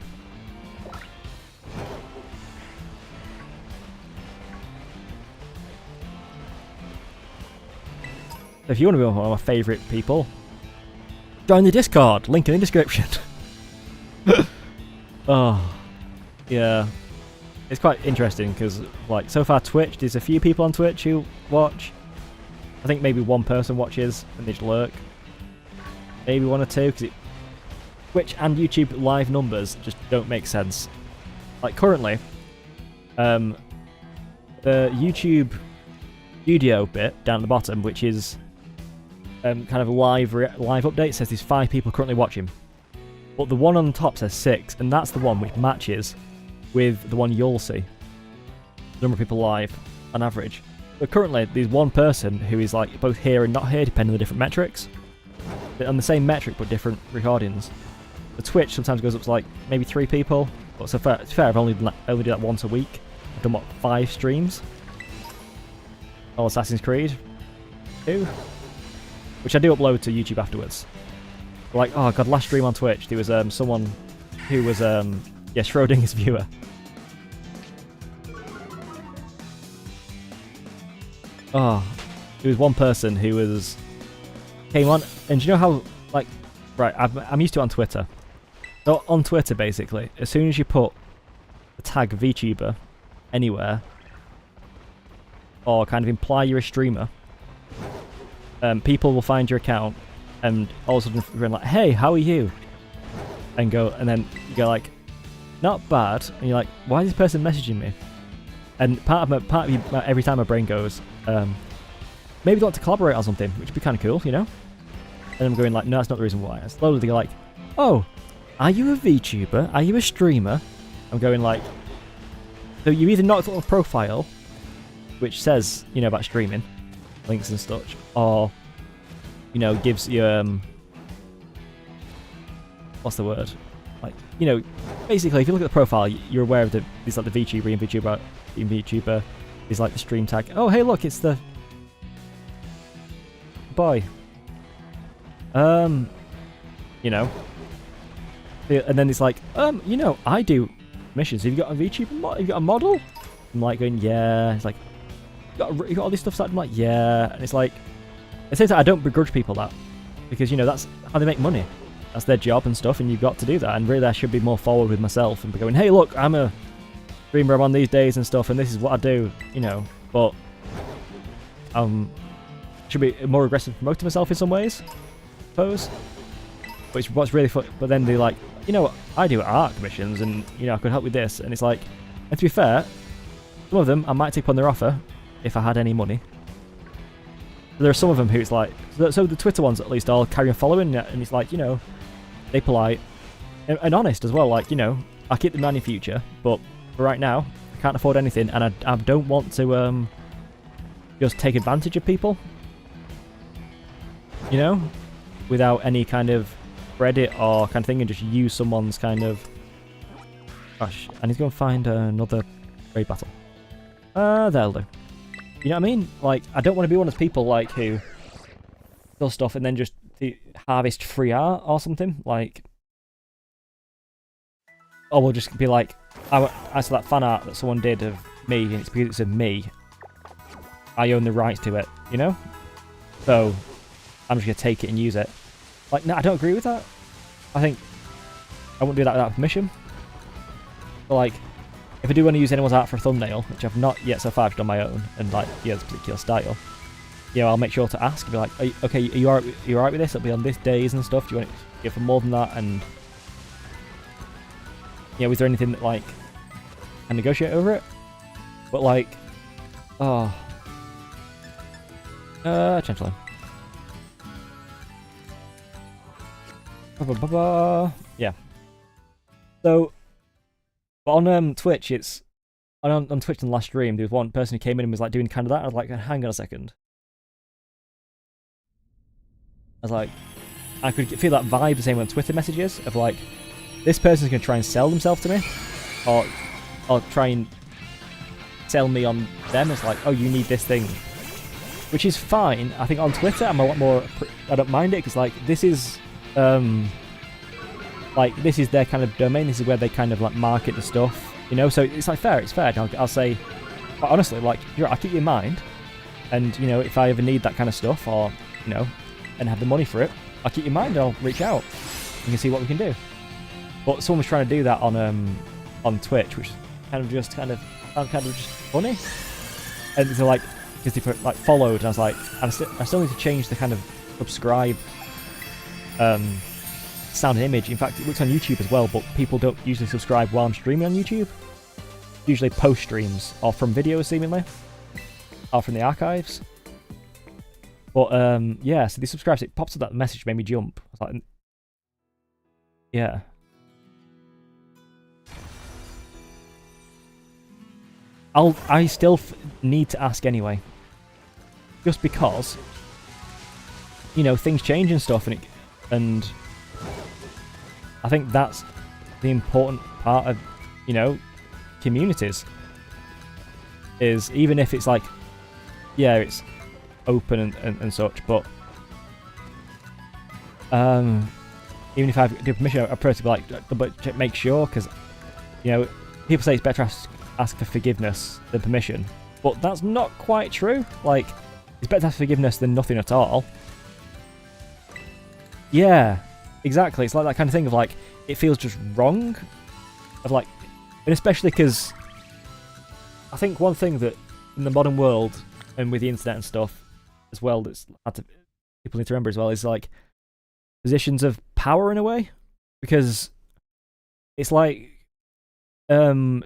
If you want to be one of my favourite people, join the Discord. Link in the description. Oh, yeah. It's quite interesting because, like, so far Twitch, there's a few people on Twitch who watch. I think maybe one person watches and they just lurk. Maybe 1 or 2, because Twitch and YouTube live numbers just don't make sense. Like, currently, the YouTube studio bit down at the bottom, which is kind of a live update, says there's 5 people currently watching. But the one on the top says 6, and that's the one which matches with the one you'll see. The number of people live, on average. But currently, there's one person who is like both here and not here, depending on the different metrics. They're on the same metric, but different recordings. The Twitch sometimes goes up to like maybe 3 people. But so far, it's fair, I've only do that once a week. I've done, what, 5 streams? All Assassin's Creed 2? Which I do upload to YouTube afterwards. Like, oh god, last stream on Twitch, there was someone who was, Schrodinger's viewer. Oh, there was one person who came on, and do you know how, like, right, I'm used to it on Twitter. So on Twitter, basically, as soon as you put the tag VTuber anywhere, or kind of imply you're a streamer, people will find your account and all of a sudden be like, hey, how are you? And then you go like, not bad. And you're like, why is this person messaging me? And every time my brain goes, maybe they want to collaborate on something, which would be kind of cool, you know? And I'm going like, no, that's not the reason why. And slowly they're like, oh, are you a VTuber? Are you a streamer? I'm going like, so you either knocked on a profile, which says, you know, about streaming, links and such, or, you know, gives you, what's the word? Like, you know, basically, if you look at the profile, you're aware of these like the VTuber and VTuber is like the stream tag. Oh, hey, look, it's the boy. You know, and then it's like, you know, I do missions. Have you got a VTuber? Have you got a model? I'm like going, yeah. It's like, you got all this stuff started? I'm like, yeah. And it's like, at the same time, I don't begrudge people that, because, you know, that's how they make money. That's their job and stuff, and you've got to do that. And really, I should be more forward with myself and be going, hey, look, I'm a streamer, I'm on these days and stuff, and this is what I do, you know. But should be more aggressive promoting myself in some ways, I suppose. But what's really fun. But then they're like, you know, I do art commissions, and you know, I could help with this. And it's like, and to be fair, some of them I might take on their offer if I had any money. There are some of them who it's like, so the Twitter ones at least, I'll carry on following, and it's like, you know, they polite and honest as well. Like, you know, I'll keep them in the future, but for right now, I can't afford anything, and I don't want to just take advantage of people, you know, without any kind of credit or kind of thing, and just use someone's kind of. Gosh, I need to go and find another raid battle. That'll do. You know what I mean? Like, I don't want to be one of those people like who does stuff and then just harvest free art or something. Like, or we'll just be like, I saw that fan art that someone did of me, and it's because it's of me. I own the rights to it, you know? So I'm just gonna take it and use it. Like, no, I don't agree with that. I think I wouldn't do that without permission. But like, if I do want to use anyone's art for a thumbnail, which I've not yet so far, I've done my own, and like, yeah, this particular style, you know, I'll make sure to ask and be like, are you alright with this? It'll be on this days and stuff. Do you want it to go for more than that? And, you know, is there anything that, like, I can negotiate over it? But like, oh. Potentially. Yeah. So, on Twitch, it's on Twitch in the last stream, there was one person who came in and was like doing kind of that. I was like, hang on a second. I was like, I could feel that vibe the same on Twitter messages of like, this person's gonna try and sell themselves to me, or try and sell me on them. It's like, oh, you need this thing, which is fine. I think on Twitter, I'm a lot more. I don't mind it because like this is like this is their kind of domain. This is where they kind of like market the stuff, you know. So it's like fair. It's fair. I'll say, but honestly, like, I'll keep you in mind, and you know, if I ever need that kind of stuff, or you know, and have the money for it, I'll keep you in mind. I'll reach out. We can see what we can do. But someone was trying to do that on Twitch, which kind of just funny. And they're like, because they like followed, and I was like, I still need to change the kind of subscribe sound and image. In fact, it looks on YouTube as well, but people don't usually subscribe while I'm streaming on YouTube. Usually post streams, or from videos seemingly, or from the archives. But yeah, so they subscribe, so it pops up that message, made me jump. I was like, yeah. I still need to ask anyway, just because, you know, things change and stuff, and I think that's the important part of, you know, communities. Is even if it's like, yeah, it's open and such, but even if I do permission, I prefer to be like, but make sure, because, you know, people say it's better to ask for forgiveness than permission, but that's not quite true. Like, it's better to ask forgiveness than nothing at all. Yeah, exactly. It's like that kind of thing of like, it feels just wrong, of like, and especially because I think one thing that in the modern world and with the internet and stuff as well, that's people need to remember as well, is like positions of power in a way, because it's like,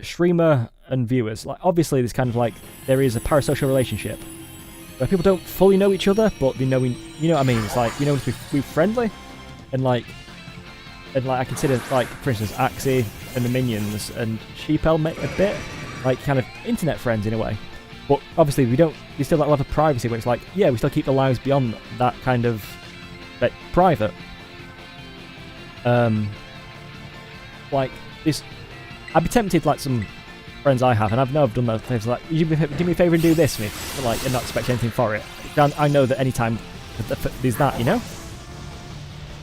streamer and viewers. Like, obviously, there's kind of like there is a parasocial relationship where people don't fully know each other, but they know you know what I mean. It's like we're friendly, and like I consider like for instance Axie and the minions and Sheepel a bit like kind of internet friends in a way. But obviously we still that level of privacy where it's like, yeah, we still keep the lives beyond that kind of like private. Like this, I'd be tempted like some friends I have, and I've done those things like, do me a favour and do this for me, like, and not expect anything for it. I know that anytime there's that, you know?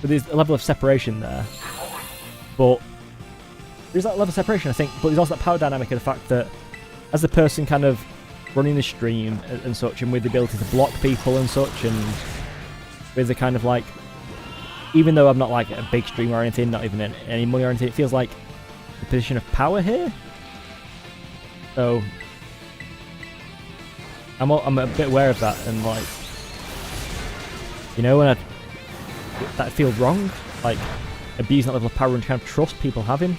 But there's a level of separation there. But there's that level of separation, I think, but there's also that power dynamic of the fact that as the person kind of running the stream and such, and with the ability to block people and such, and with the kind of like, even though I'm not like a big streamer or anything, not even any money or anything, it feels like the position of power here. So I'm a bit aware of that, and like, you know, when that feels wrong, like abusing that level of power and kind of trust people having.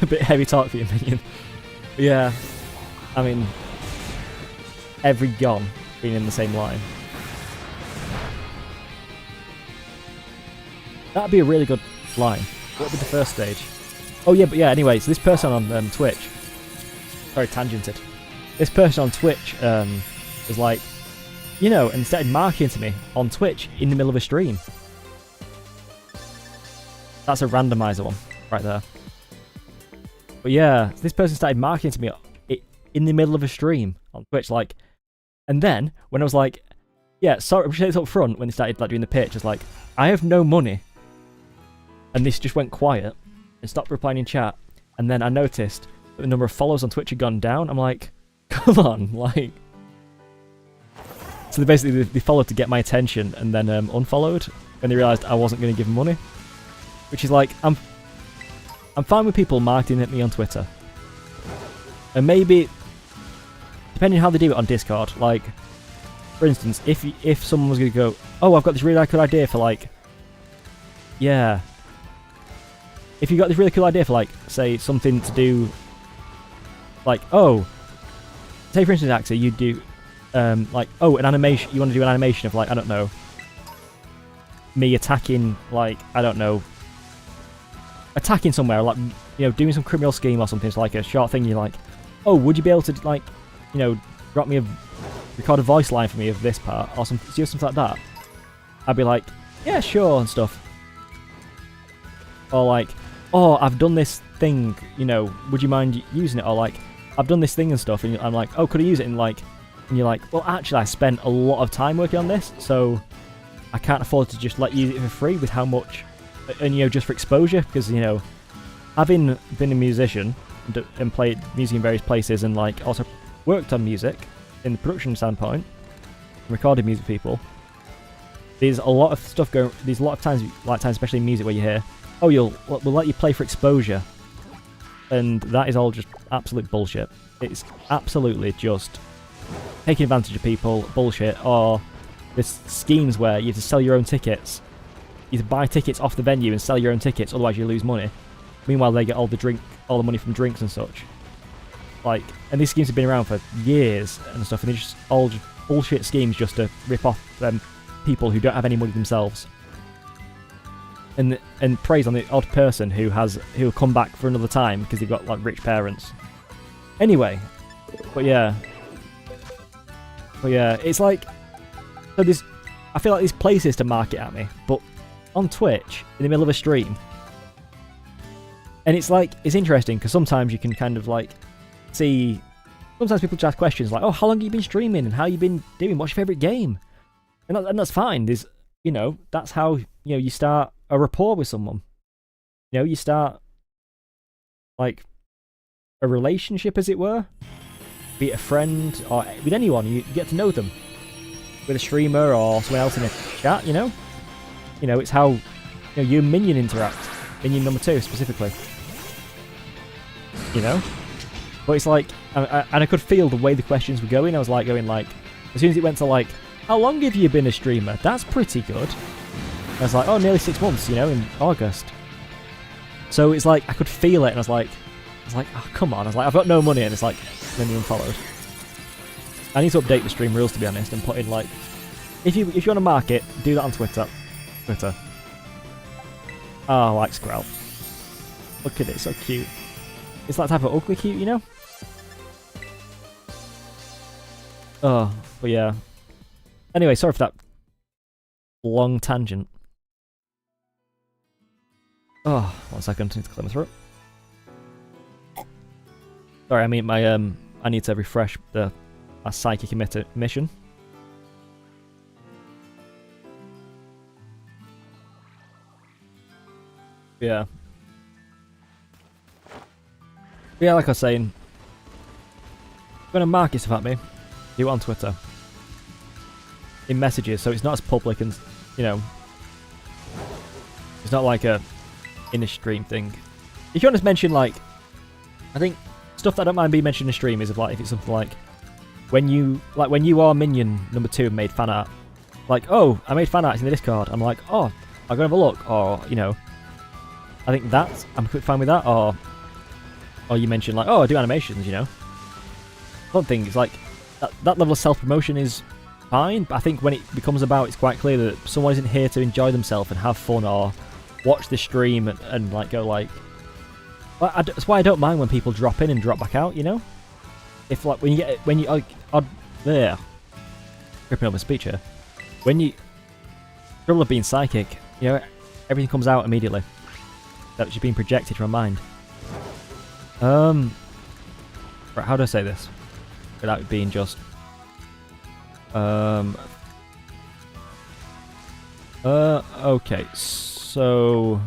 A bit heavy talk for you, minion. But yeah, I mean, every gon being in the same line. That'd be a really good line. What would be the first stage? Oh yeah, but yeah, anyway, so this person on Twitch, very tangented. This person on Twitch was like, you know, and started marketing to me on Twitch in the middle of a stream. That's a randomizer one, right there. But yeah, this person started marketing to me in the middle of a stream on Twitch, like, and then when I was like, yeah, sorry, appreciate this up front, when they started like doing the pitch, it's like, I have no money. And this just went quiet and stopped replying in chat. And then I noticed that the number of followers on Twitch had gone down. I'm like, come on, like. So they followed to get my attention and then unfollowed when they realised I wasn't going to give them money. Which is like, I'm fine with people marketing at me on Twitter. And maybe, depending on how they do it on Discord, like, for instance, if someone was going to go, oh, I've got this really good idea for like, yeah. If you got this really cool idea for like, say, something to do, like, oh, say for instance, Axie, you do, like, oh, an animation, you want to do an animation of like, I don't know, me attacking, like, I don't know, attacking somewhere, like, you know, doing some criminal scheme or something. It's like a short thing. You're like, oh, would you be able to, like, you know, record a voice line for me of this part or something like that? I'd be like, yeah, sure, and stuff. Or like, oh, I've done this thing, you know, would you mind using it? Or like, I've done this thing and stuff, and I'm like, oh, could I use it? And like, and you're like, well, actually, I spent a lot of time working on this, so I can't afford to just let you use it for free with how much. And, you know, just for exposure, because, you know, having been a musician and played music in various places and, like, also worked on music in the production standpoint, recorded music people, there's a lot of stuff going, there's a lot of times, especially in music, where you hear, oh, we'll let you play for exposure. And that is all just absolute bullshit. It's absolutely just taking advantage of people, bullshit, or there's schemes where you have to sell your own tickets. You have to buy tickets off the venue and sell your own tickets, otherwise you lose money. Meanwhile, they get all the money from drinks and such. Like, and these schemes have been around for years and stuff, and they're just all just bullshit schemes just to rip off people who don't have any money themselves. And preys on the odd person who'll come back for another time because they've got like rich parents. Anyway, but yeah, it's like, so I feel like there's places to market at me, but on Twitch in the middle of a stream, and it's like, it's interesting because sometimes you can kind of like see, sometimes people just ask questions like, oh, how long have you been streaming and how you been doing? What's your favourite game? And that's fine. There's, you know, that's how, you know, you start a rapport with someone. You know, you start like a relationship, as it were, be it a friend or with anyone. You get to know them with a streamer or someone else in a chat. You know, it's how, you know, you and Minion interact. Minion number 2 specifically. You know, but it's like, and I could feel the way the questions were going. I was like going like, as soon as it went to like, how long have you been a streamer? That's pretty good. I was like, oh, nearly 6 months, you know, in August. So it's like, I could feel it, and I was like, oh, come on. I was like, I've got no money, and it's like, then you unfollowed. I need to update the stream rules, to be honest, and put in, like, if you want to mark it, do that on Twitter. Oh, I like Sprout. Look at it, so cute. It's that type of ugly cute, you know? Oh, but yeah. Anyway, sorry for that long tangent. Oh, 1 second, I need to clear my throat. Sorry, I mean I need to refresh my psychic mission. Yeah. Yeah, like I was saying, I'm gonna mark it stuff at me. Do it on Twitter. In messages, so it's not as public and, you know, it's not like a in a stream thing. If you want to mention, like, I think stuff that I don't mind being mentioned in a stream is if it's something like when you are Minion number 2 and made fan art, like, oh, I made fan art in the Discord. I'm like, oh, I'll go have a look, or, you know, I think that's, I'm fine with that, or you mention like, oh, I do animations, you know. One thing is like that level of self-promotion is fine, but I think when it becomes about, it's quite clear that someone isn't here to enjoy themselves and have fun or watch the stream and like go like, well, that's why I don't mind when people drop in and drop back out, you know. If like when you there, tripping over speech here, when you trouble of being psychic, you know, everything comes out immediately. That's just being projected from my mind. Right, how do I say this without it being just okay, so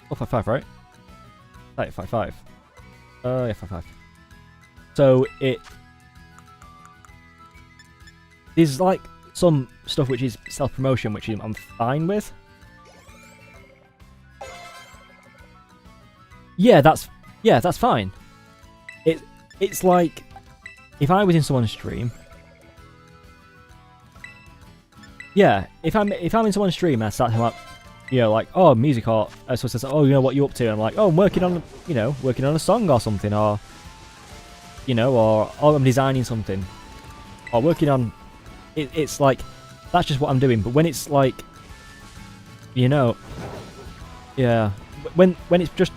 455, right? 555. Yeah, 55. So there's like some stuff which is self-promotion, which I'm fine with. Yeah, that's fine. It's like if I was in someone's stream. Yeah, if I'm in someone's stream and I start talking about, you know, like, oh, music, or so says, oh, you know, what you up to? And I'm like, oh, I'm working on a song or something, or, you know, or I'm designing something, or working on. It's like that's just what I'm doing. But when it's like, you know, yeah, when it's just,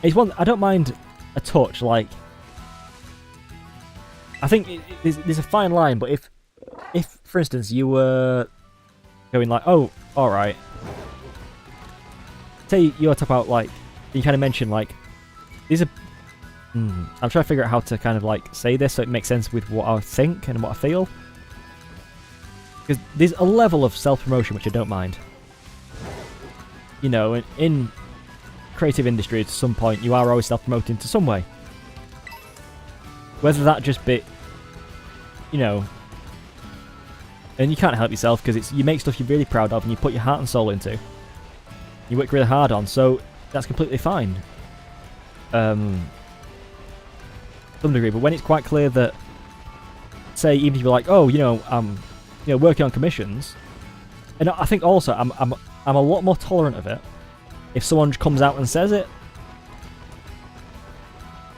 it's one. I don't mind a touch. Like, I think there's a fine line. But if for instance you were going like, oh, all right, say you're talking about like, you kind of mention like, these are. I'm trying to figure out how to kind of like say this so it makes sense with what I think and what I feel. Because there's a level of self-promotion which I don't mind. You know, in creative industry, at some point, you are always self-promoting to some way. Whether that just be, you know, and you can't help yourself because you make stuff you're really proud of and you put your heart and soul into. You work really hard on, so that's completely fine. To some degree, but when it's quite clear that, say, even if you're like, oh, you know, working on commissions, and I think also I'm a lot more tolerant of it if someone comes out and says it.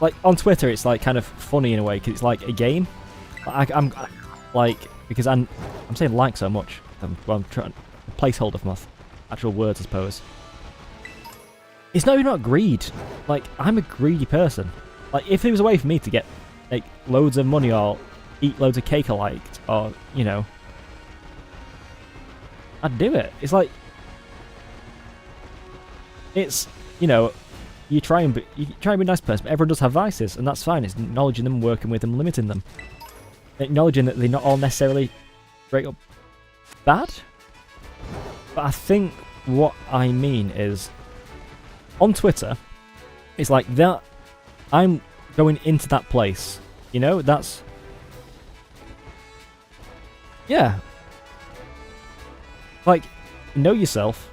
Like on Twitter, it's like kind of funny in a way because it's like a game. I'm like, because I'm saying like so much. I'm trying a placeholder for my actual words, I suppose. It's not even about greed. Like, I'm a greedy person. Like, if there was a way for me to get like loads of money or eat loads of cake I liked, or, you know, I'd do it. It's like, it's, you know, you try and be a nice person, but everyone does have vices, and that's fine. It's acknowledging them, working with them, limiting them, acknowledging that they're not all necessarily straight up bad. But I think what I mean is, on Twitter, it's like that. I'm going into that place, you know. That's, yeah. Like, know yourself.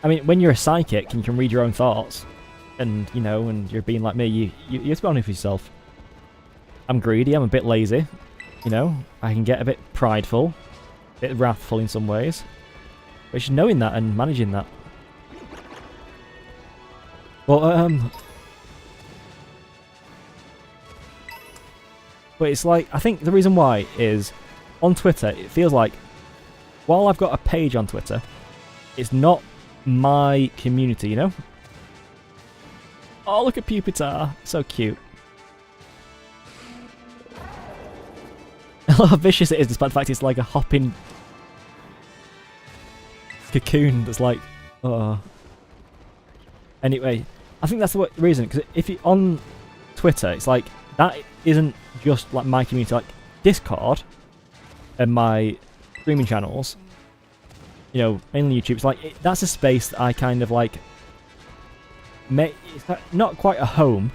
I mean, when you're a psychic and you can read your own thoughts, and, you know, and you're being like me, you have to be honest with yourself. I'm greedy, I'm a bit lazy, You know, I can get a bit prideful, a bit wrathful in some ways. But it's just knowing that and managing that. But it's like, I think the reason why is, on Twitter, it feels like, while I've got a page on Twitter, it's not my community, you know? Oh, look at Pupitar. So cute. I love how vicious it is, despite the fact it's like a hopping cocoon that's like, oh. Anyway, I think that's the reason, because if you on Twitter, it's like, that isn't just like my community, like Discord and my streaming channels, you know, mainly YouTube, it's like, that's a space that I kind of like, it's not quite a home,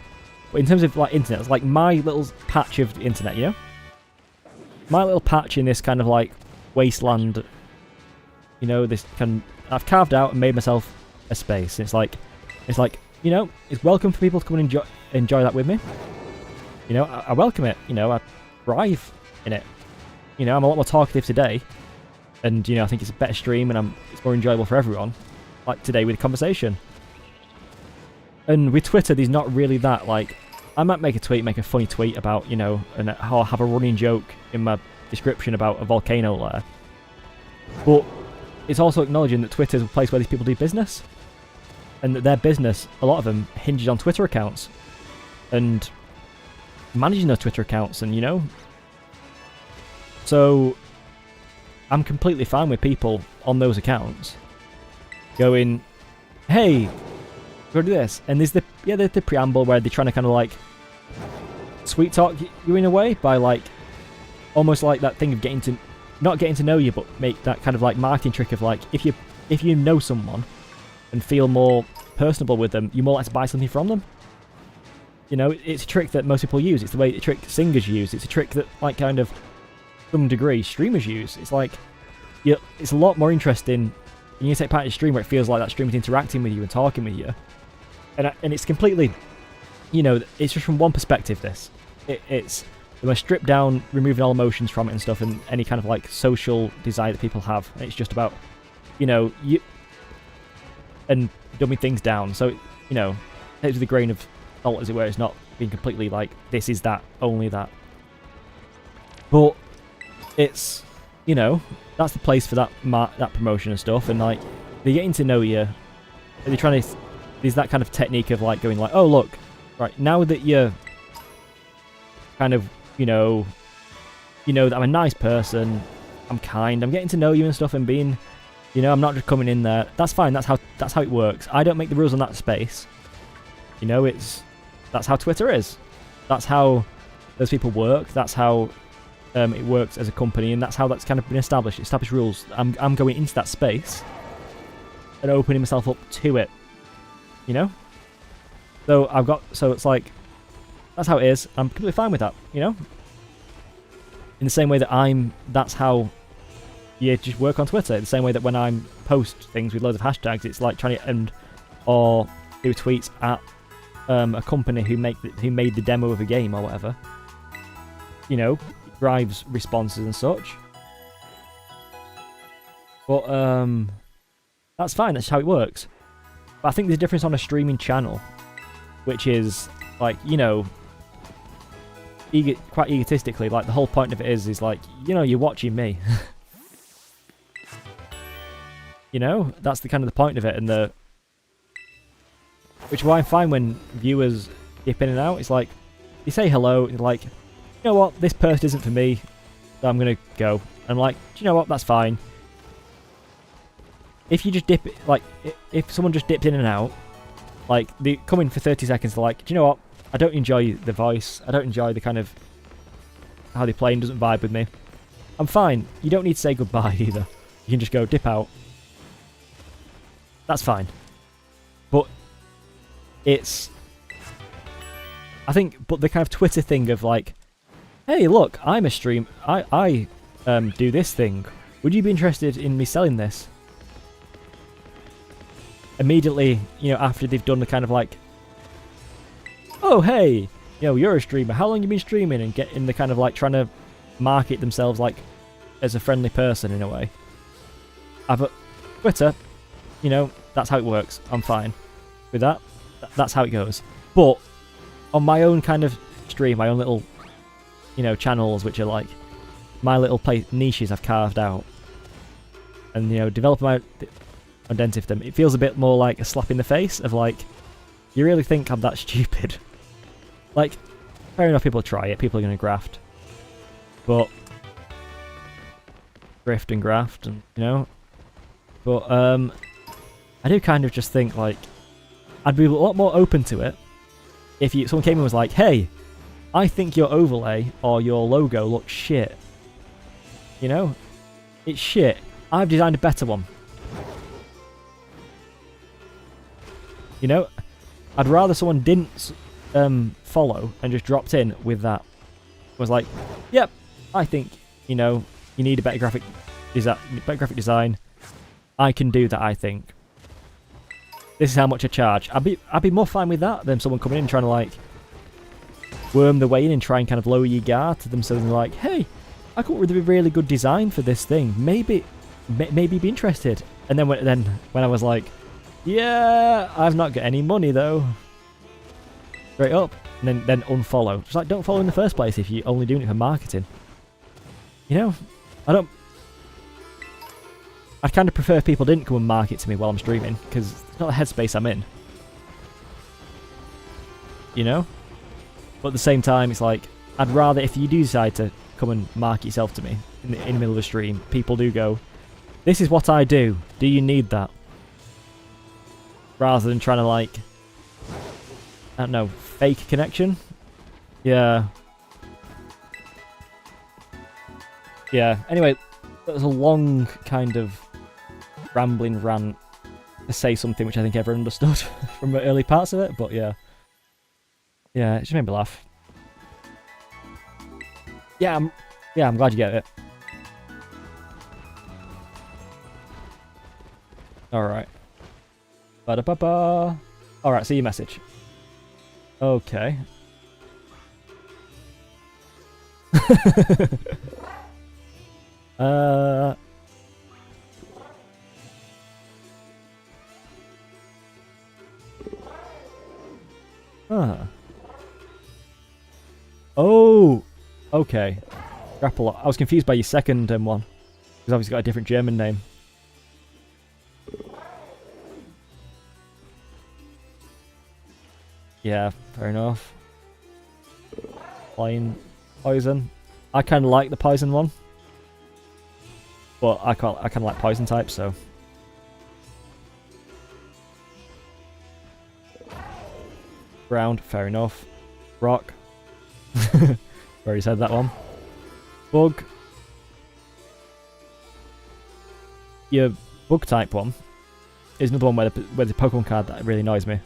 but in terms of like internet, it's like my little patch of the internet, you know? My little patch in this kind of like wasteland, you know, this kind of, I've carved out and made myself a space. It's like, you know, it's welcome for people to come and enjoy that with me. You know, I welcome it. You know, I thrive in it. You know, I'm a lot more talkative today, and you know, I think it's a better stream, and it's more enjoyable for everyone. Like today with the conversation. And with Twitter, there's not really that, like, I might make a funny tweet about, you know, and I'll have a running joke in my description about a volcano lair. But it's also acknowledging that Twitter's a place where these people do business. And that their business, a lot of them, hinges on Twitter accounts. And managing those Twitter accounts, and, you know. So, I'm completely fine with people on those accounts going, hey, go do this. And there's the preamble where they're trying to kind of like sweet talk you in a way by like almost like that thing of not getting to know you, but make that kind of like marketing trick of like if you know someone and feel more personable with them, you're more likely to buy something from them. You know, it's a trick that most people use. It's the way a trick singers use. It's a trick that like kind of some degree streamers use. It's like it's a lot more interesting when you take part in a stream where it feels like that stream is interacting with you and talking with you. And it's completely, you know, it's just from one perspective, this. It's the most stripped down, removing all emotions from it and stuff, and any kind of, like, social desire that people have. And it's just about, you know, and dumbing things down. So, you know, take it with a grain of salt, as it were. It's not being completely, like, this is that, only that. But it's, you know, that's the place for that promotion and stuff, and, like, they're getting to know you, and they're trying to... There's that kind of technique of like going like, oh look, right, now that you're kind of, you know that I'm a nice person, I'm kind, I'm getting to know you and stuff, and being, you know, I'm not just coming in there. That's fine, that's how it works. I don't make the rules on that space. You know, that's how Twitter is. That's how those people work, that's how it works as a company, and that's how that's kind of been established rules. I'm going into that space and opening myself up to it. You know? So it's like, that's how it is. I'm completely fine with that, you know? In the same way that that's how you just work on Twitter. In the same way that when I post things with loads of hashtags, it's like trying to or do tweets at a company who made the demo of a game or whatever. You know, it drives responses and such. But, that's fine, that's how it works. But I think there's a difference on a streaming channel, which is, like, you know, quite egotistically, like, the whole point of it is like, you know, you're watching me. You know? That's the kind of the point of it, and which is why I find when viewers dip in and out, it's like, you say hello, and you're like, you know what, this post isn't for me, so I'm gonna go. And I'm like, do you know what, that's fine. If you just dip, like, if someone just dipped in and out, like, they come in for 30 seconds, they're like, do you know what, I don't enjoy the voice, I don't enjoy the kind of, how they play and doesn't vibe with me. I'm fine, you don't need to say goodbye either. You can just go, dip out. That's fine. But, it's, I think, but the kind of Twitter thing of like, hey look, I'm a stream, I do this thing, would you be interested in me selling this? Immediately, you know, after they've done the kind of like, oh hey, you know, you're a streamer, how long you been streaming, and get in the kind of like trying to market themselves like as a friendly person in a way. Twitter, you know, that's how it works. I'm fine with that. That's how it goes. But on my own kind of stream, my own little, you know, channels, which are like my little niches I've carved out, and you know, develop my identity for them. It feels a bit more like a slap in the face of like, you really think I'm that stupid? Like, fair enough, people try it. People are going to graft, but grift and graft, and you know. But I do kind of just think like I'd be a lot more open to it if someone came in and was like, "Hey, I think your overlay or your logo looks shit. You know, it's shit. I've designed a better one." You know, I'd rather someone didn't follow and just dropped in with that. Was like, "Yep, I think you know you need a better graphic design. I can do that. I think this is how much I charge." I'd be more fine with that than someone coming in and trying to like worm their way in and try and kind of lower your guard to themselves and like, "Hey, I come up with a really good design for this thing. Maybe be interested." And then when I was like, "Yeah, I've not got any money though," straight up, and then unfollow. Just like, don't follow in the first place if you're only doing it for marketing. You know, I'd kind of prefer if people didn't come and market to me while I'm streaming, because it's not the headspace I'm in. You know? But at the same time, it's like, I'd rather if you do decide to come and market yourself to me in the middle of a stream, people do go, "This is what I do. Do you need that?" Rather than trying to like, I don't know, fake connection. Yeah. Yeah. Anyway, that was a long kind of rambling rant to say something which I think everyone understood from the early parts of it, but yeah. Yeah, it just made me laugh. Yeah, I'm glad you get it. Alright. Ba-da-ba-ba. Alright, see your message. Okay. Oh, okay. Grapple. I was confused by your second one. He's obviously got a different German name. Yeah, fair enough. Plain poison. I kind of like the poison one, but I kind of like poison types, so. Ground, fair enough. Rock. Already said that one. Bug. Your bug type one is another one where the Pokemon card that really annoys me.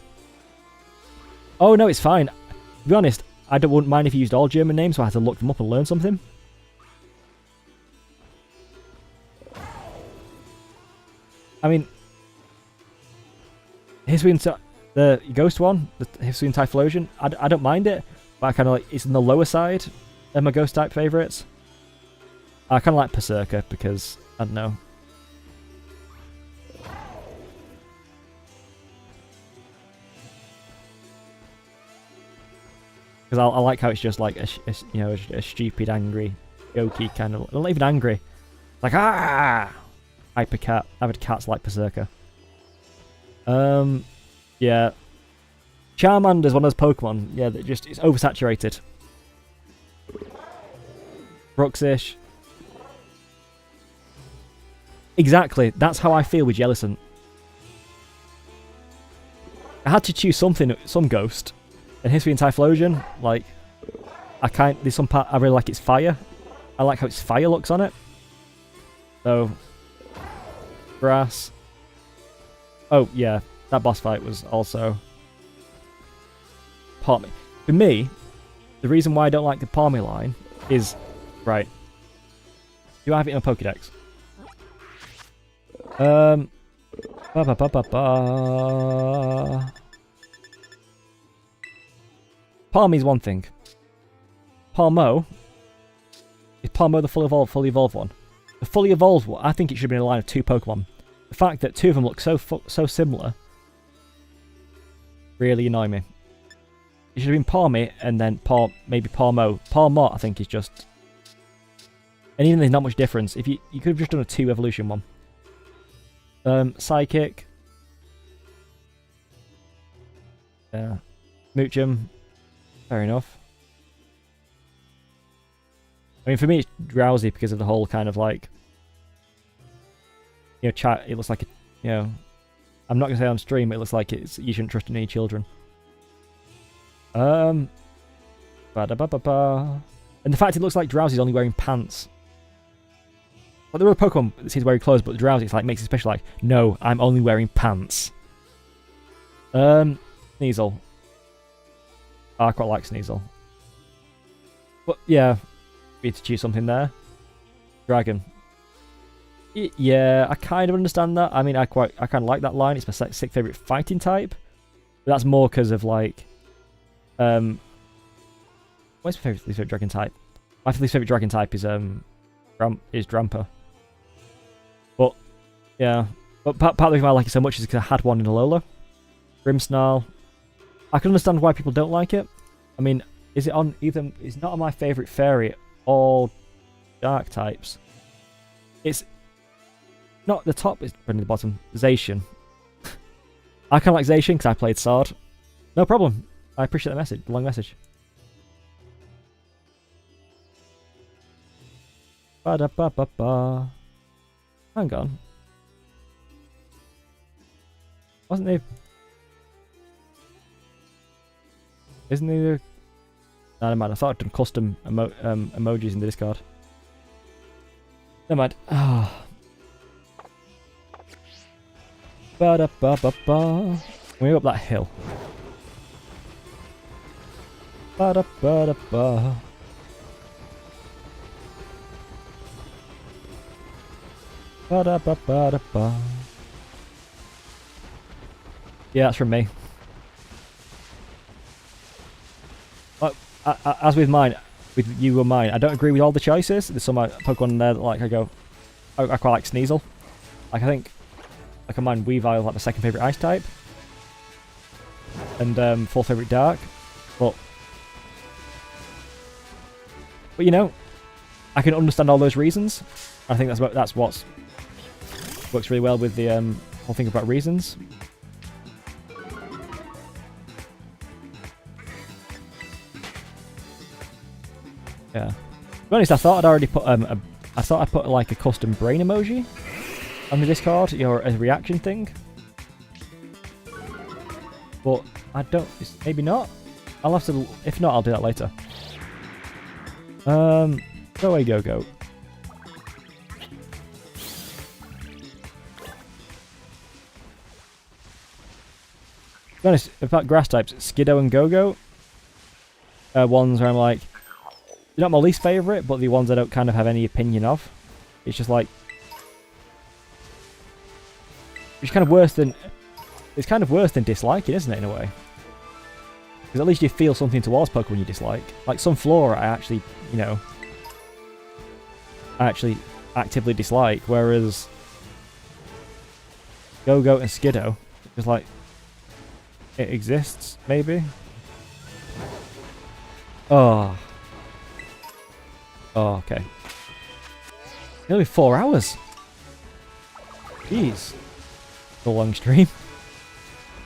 Oh no, it's fine. To be honest, wouldn't mind if you used all German names, so I had to look them up and learn something. I mean, the Ghost one, the Hisuian Typhlosion, I don't mind it, but I kind of like it's in the lower side of my Ghost type favourites. I kind of like Berserker because I don't know. Because I like how it's just like a stupid, angry, jokey kind of. Not even angry. Like hyper cat. Avid cats like Berserker. Yeah. Charmander's one of those Pokemon. Yeah, that just it's oversaturated. Bruxish. Exactly. That's how I feel with Jellicent. I had to choose some ghost. And Hisuian Typhlosion, like, there's some part I really like its fire. I like how its fire looks on it. So, grass. Oh yeah, that boss fight was also Palmy. For me, the reason why I don't like the Palmy line is right. Do I have it in a Pokédex? Palmy's one thing. Palmo Is Palmo the fully evolved one? The fully evolved one, I think it should have been a line of 2 Pokemon. The fact that 2 of them look so similar really annoy me. It should have been Palmy and then maybe Palmo. Palmot, I think, is just... And even there's not much difference. If you could have just done a 2 evolution one. Psychic. Yeah. Moochum. Fair enough. I mean, for me, it's Drowsy because of the whole kind of like... You know, chat, it looks like, you know... I'm not going to say on stream, but it looks like it's you shouldn't trust any children. And the fact it looks like Drowsy's only wearing pants. Like, there are Pokemon that seems wearing clothes, but Drowsy, it's like, makes it special, like, no, I'm only wearing pants. Sneasel. I quite like Sneasel. But, yeah, we need to choose something there. Dragon. Yeah, I kind of understand that. I mean, I kind of like that line. It's my 6th favourite fighting type. But that's more because of, like... what's my favorite dragon type? My least favorite dragon type is Drampa. But yeah, but part of the reason why I like it so much is because I had one in Alola. Grimmsnarl. I can understand why people don't like it. I mean, is it on either? It's not on my favorite fairy or dark types. It's not the top. It's the bottom. Zacian. I kind of like Zacian because I played Sword. No problem. I appreciate the message. The long message. Ba-da-ba-ba-ba. Hang on. Wasn't there... Isn't there... No, never mind. I thought I'd done custom emojis in the Discord. Never mind. Ah. Ba-da-ba-ba-ba. We go up that hill. Ba-da-ba-da-ba. Ba-da-ba-ba-da-ba. Yeah, that's from me. But as with mine, with you and mine, I don't agree with all the choices. There's some Pokemon there that like I quite like Sneasel. Like I think, like I mind Weavile like my 2nd favourite Ice type, and 4th favourite Dark. But you know, I can understand all those reasons. I think that's what's works really well with the whole thing about reasons. Yeah. To be honest, I thought I'd already put I thought I'd put like a custom brain emoji on the Discord, you know, as a reaction thing. But I don't. Maybe not. I'll have to. If not, I'll do that later. Go away, go. To be honest, about grass types, Skiddo and Go-Go are ones where I'm like, they're not my least favourite, but the ones I don't kind of have any opinion of. It's just like, it's kind of worse than disliking, isn't it, in a way? Because at least you feel something towards Pokemon you dislike. Like Sunflora, I actually, you know, actively dislike, whereas Go-Go and Skiddo, just like, it exists, maybe? Oh, okay. Nearly 4 hours. Jeez. It's a long stream.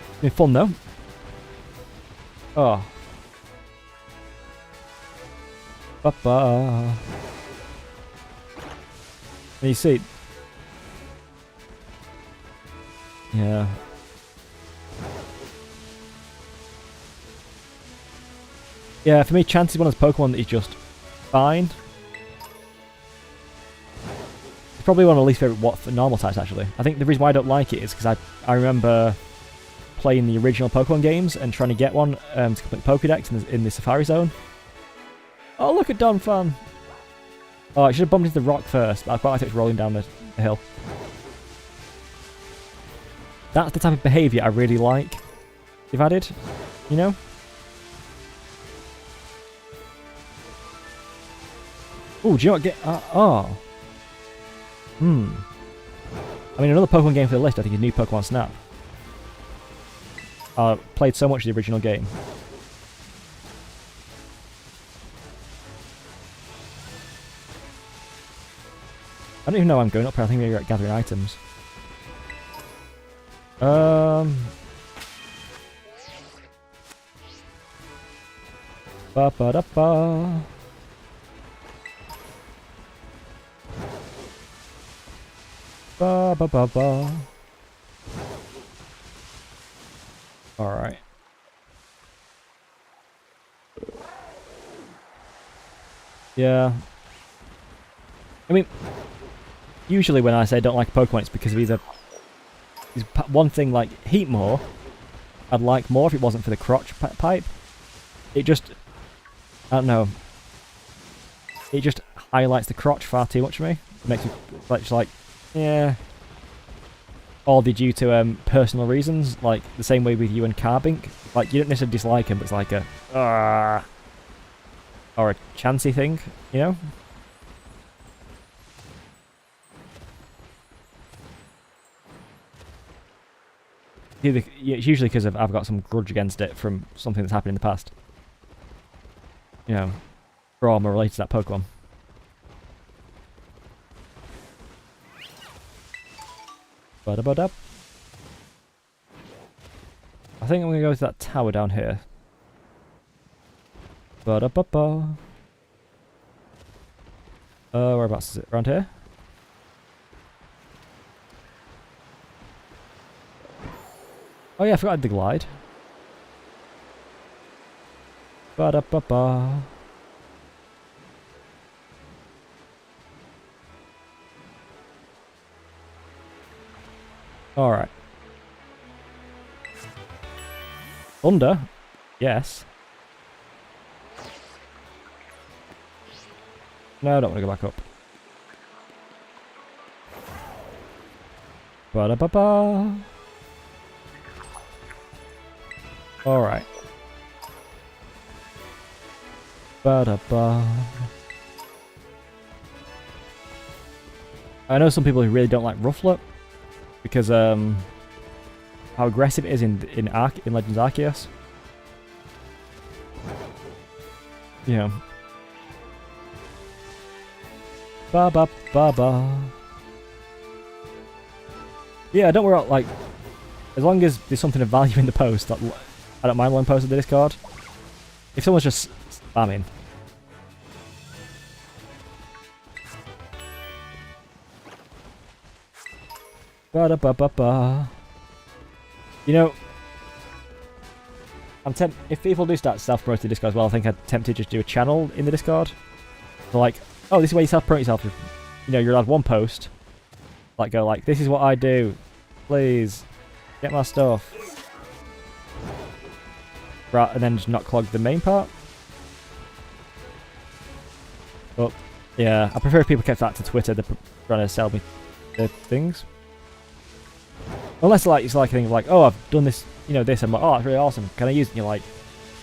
It's been fun though. Oh. Ba-ba. And you see... Yeah. Yeah, for me, Chance is one of those Pokemon that is just fine. It's probably one of my least favourite normal types, actually. I think the reason why I don't like it is because I remember playing the original Pokemon games and trying to get one to complete Pokédex in the Safari Zone. Oh, look at Donphan! Oh, I should have bumped into the rock first, but I quite like it rolling down the hill. That's the type of behaviour I really like. They've added, you know? Oh, do you know what get? Oh. Hmm. I mean, another Pokemon game for the list, I think, is New Pokemon Snap. I played so much of the original game. I don't even know where I'm going up here. I think we're gathering items. Ba ba da ba. Ba ba ba ba. Alright. Yeah. I mean, usually when I say I don't like Pokemon, it's because of either one thing like Heatmore, I'd like more if it wasn't for the crotch pipe. It just, I don't know. It just highlights the crotch far too much for me. It makes me like, yeah. Or they're due to personal reasons, like the same way with you and Carbink. Like you don't necessarily dislike him, but it's like a or a chancy thing, you know? It's usually because I've got some grudge against it from something that's happened in the past. You know, trauma related to that Pokemon. Ba-da-ba-da. I think I'm going to go to that tower down here. Ba-da-ba-ba. Whereabouts is it? Around here? Oh yeah, I forgot I had the glide. Ba-da-ba-ba. Alright. Thunder? Yes. No, I don't want to go back up. Ba-da-ba-ba. Alright. Ba-da-ba. I know some people who really don't like Rufflet because how aggressive it is in Legends Arceus. You know. Ba ba ba ba. Yeah, don't worry. Like, as long as there's something of value in the post, that I don't mind one post of the Discord. If someone's just spamming. Ba da ba ba ba. You know, if people do start self-promoting the Discord as well, I think I'd tempt to just do a channel in the Discord. So like, oh, this is where you self-promote yourself. You know, you're allowed one post. Like, go like, this is what I do. Please, get my stuff. Right, and then just not clog the main part. But, yeah, I prefer if people kept that to Twitter. They're trying to sell me the things. Unless like it's like a thing of like, oh, I've done this, you know, this. I'm like, oh, that's really awesome. Can I use it? And you're like,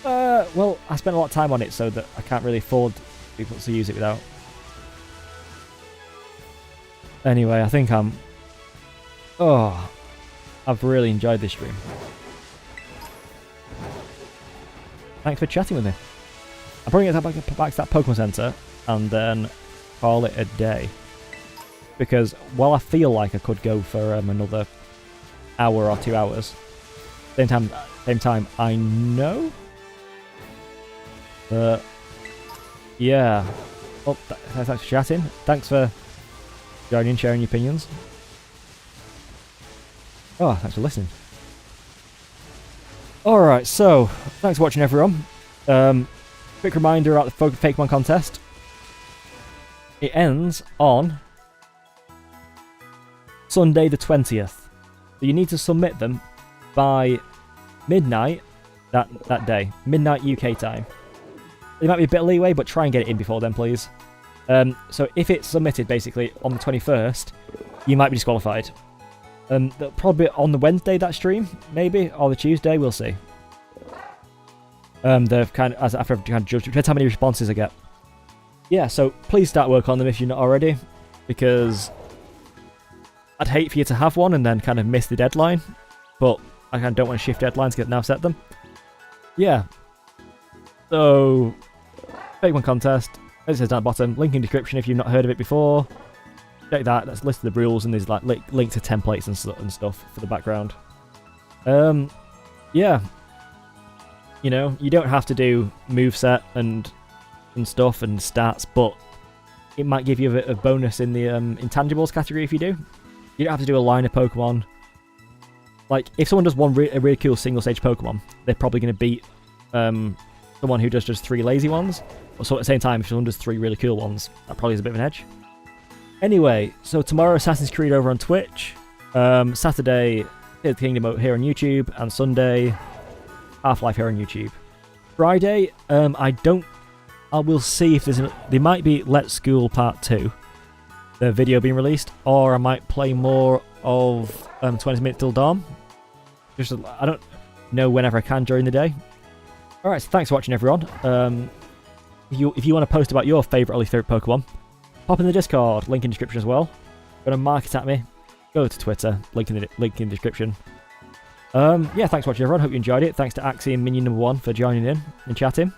well, I spent a lot of time on it, so that I can't really afford people to use it without. Anyway, I think I've really enjoyed this stream. Thanks for chatting with me. I'm probably going to get back to that Pokemon Center and then call it a day. Because while I feel like I could go for another hour or 2 hours, same time I know. Yeah. Oh, thanks for chatting. Thanks for joining, sharing your opinions. Oh, thanks for listening. Alright, so, thanks for watching everyone. Quick reminder about the Pokémon contest. It ends on Sunday the 20th. So you need to submit them by midnight that day. Midnight UK time. There might be a bit of leeway, but try and get it in before then, please. So if it's submitted basically on the 21st, you might be disqualified. They'll probably be on the Wednesday, that stream, maybe, or the Tuesday, we'll see. They've kind of, after I've kind of judged, depends how many responses I get. yeah, so please start work on them if you're not already, because I'd hate for you to have one and then kind of miss the deadline, but I kind of don't want to shift deadlines because I've now set them. Yeah. So, Pokémon contest, as it says down the bottom, link in description if you've not heard of it before. Check that, that's listed the rules and there's like link to templates and stuff for the background. Yeah. You know, you don't have to do moveset and stuff and stats, but it might give you a bit of bonus in the intangibles category if you do. You don't have to do a line of Pokemon. Like, if someone does a really cool single stage Pokemon, they're probably going to beat someone who does just 3 lazy ones. But so at the same time, if someone does 3 really cool ones, that probably is a bit of an edge. Anyway, so tomorrow Assassin's Creed over on Twitch. Saturday, Tears of the Kingdom here on YouTube. And Sunday, Half-Life here on YouTube. Friday, I will see if there might be Let's School Part 2, the video being released, or I might play more of 20 Minutes Till Dawn. I don't know whenever I can during the day. Alright, so thanks for watching everyone. If you want to post about your favourite or least favourite Pokemon, pop in the Discord, link in the description as well. Go to market at me, go to Twitter, link in the description. Yeah, thanks for watching everyone, hope you enjoyed it. Thanks to Axie and Minion #1 for joining in and chatting.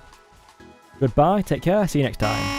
Goodbye, take care, see you next time.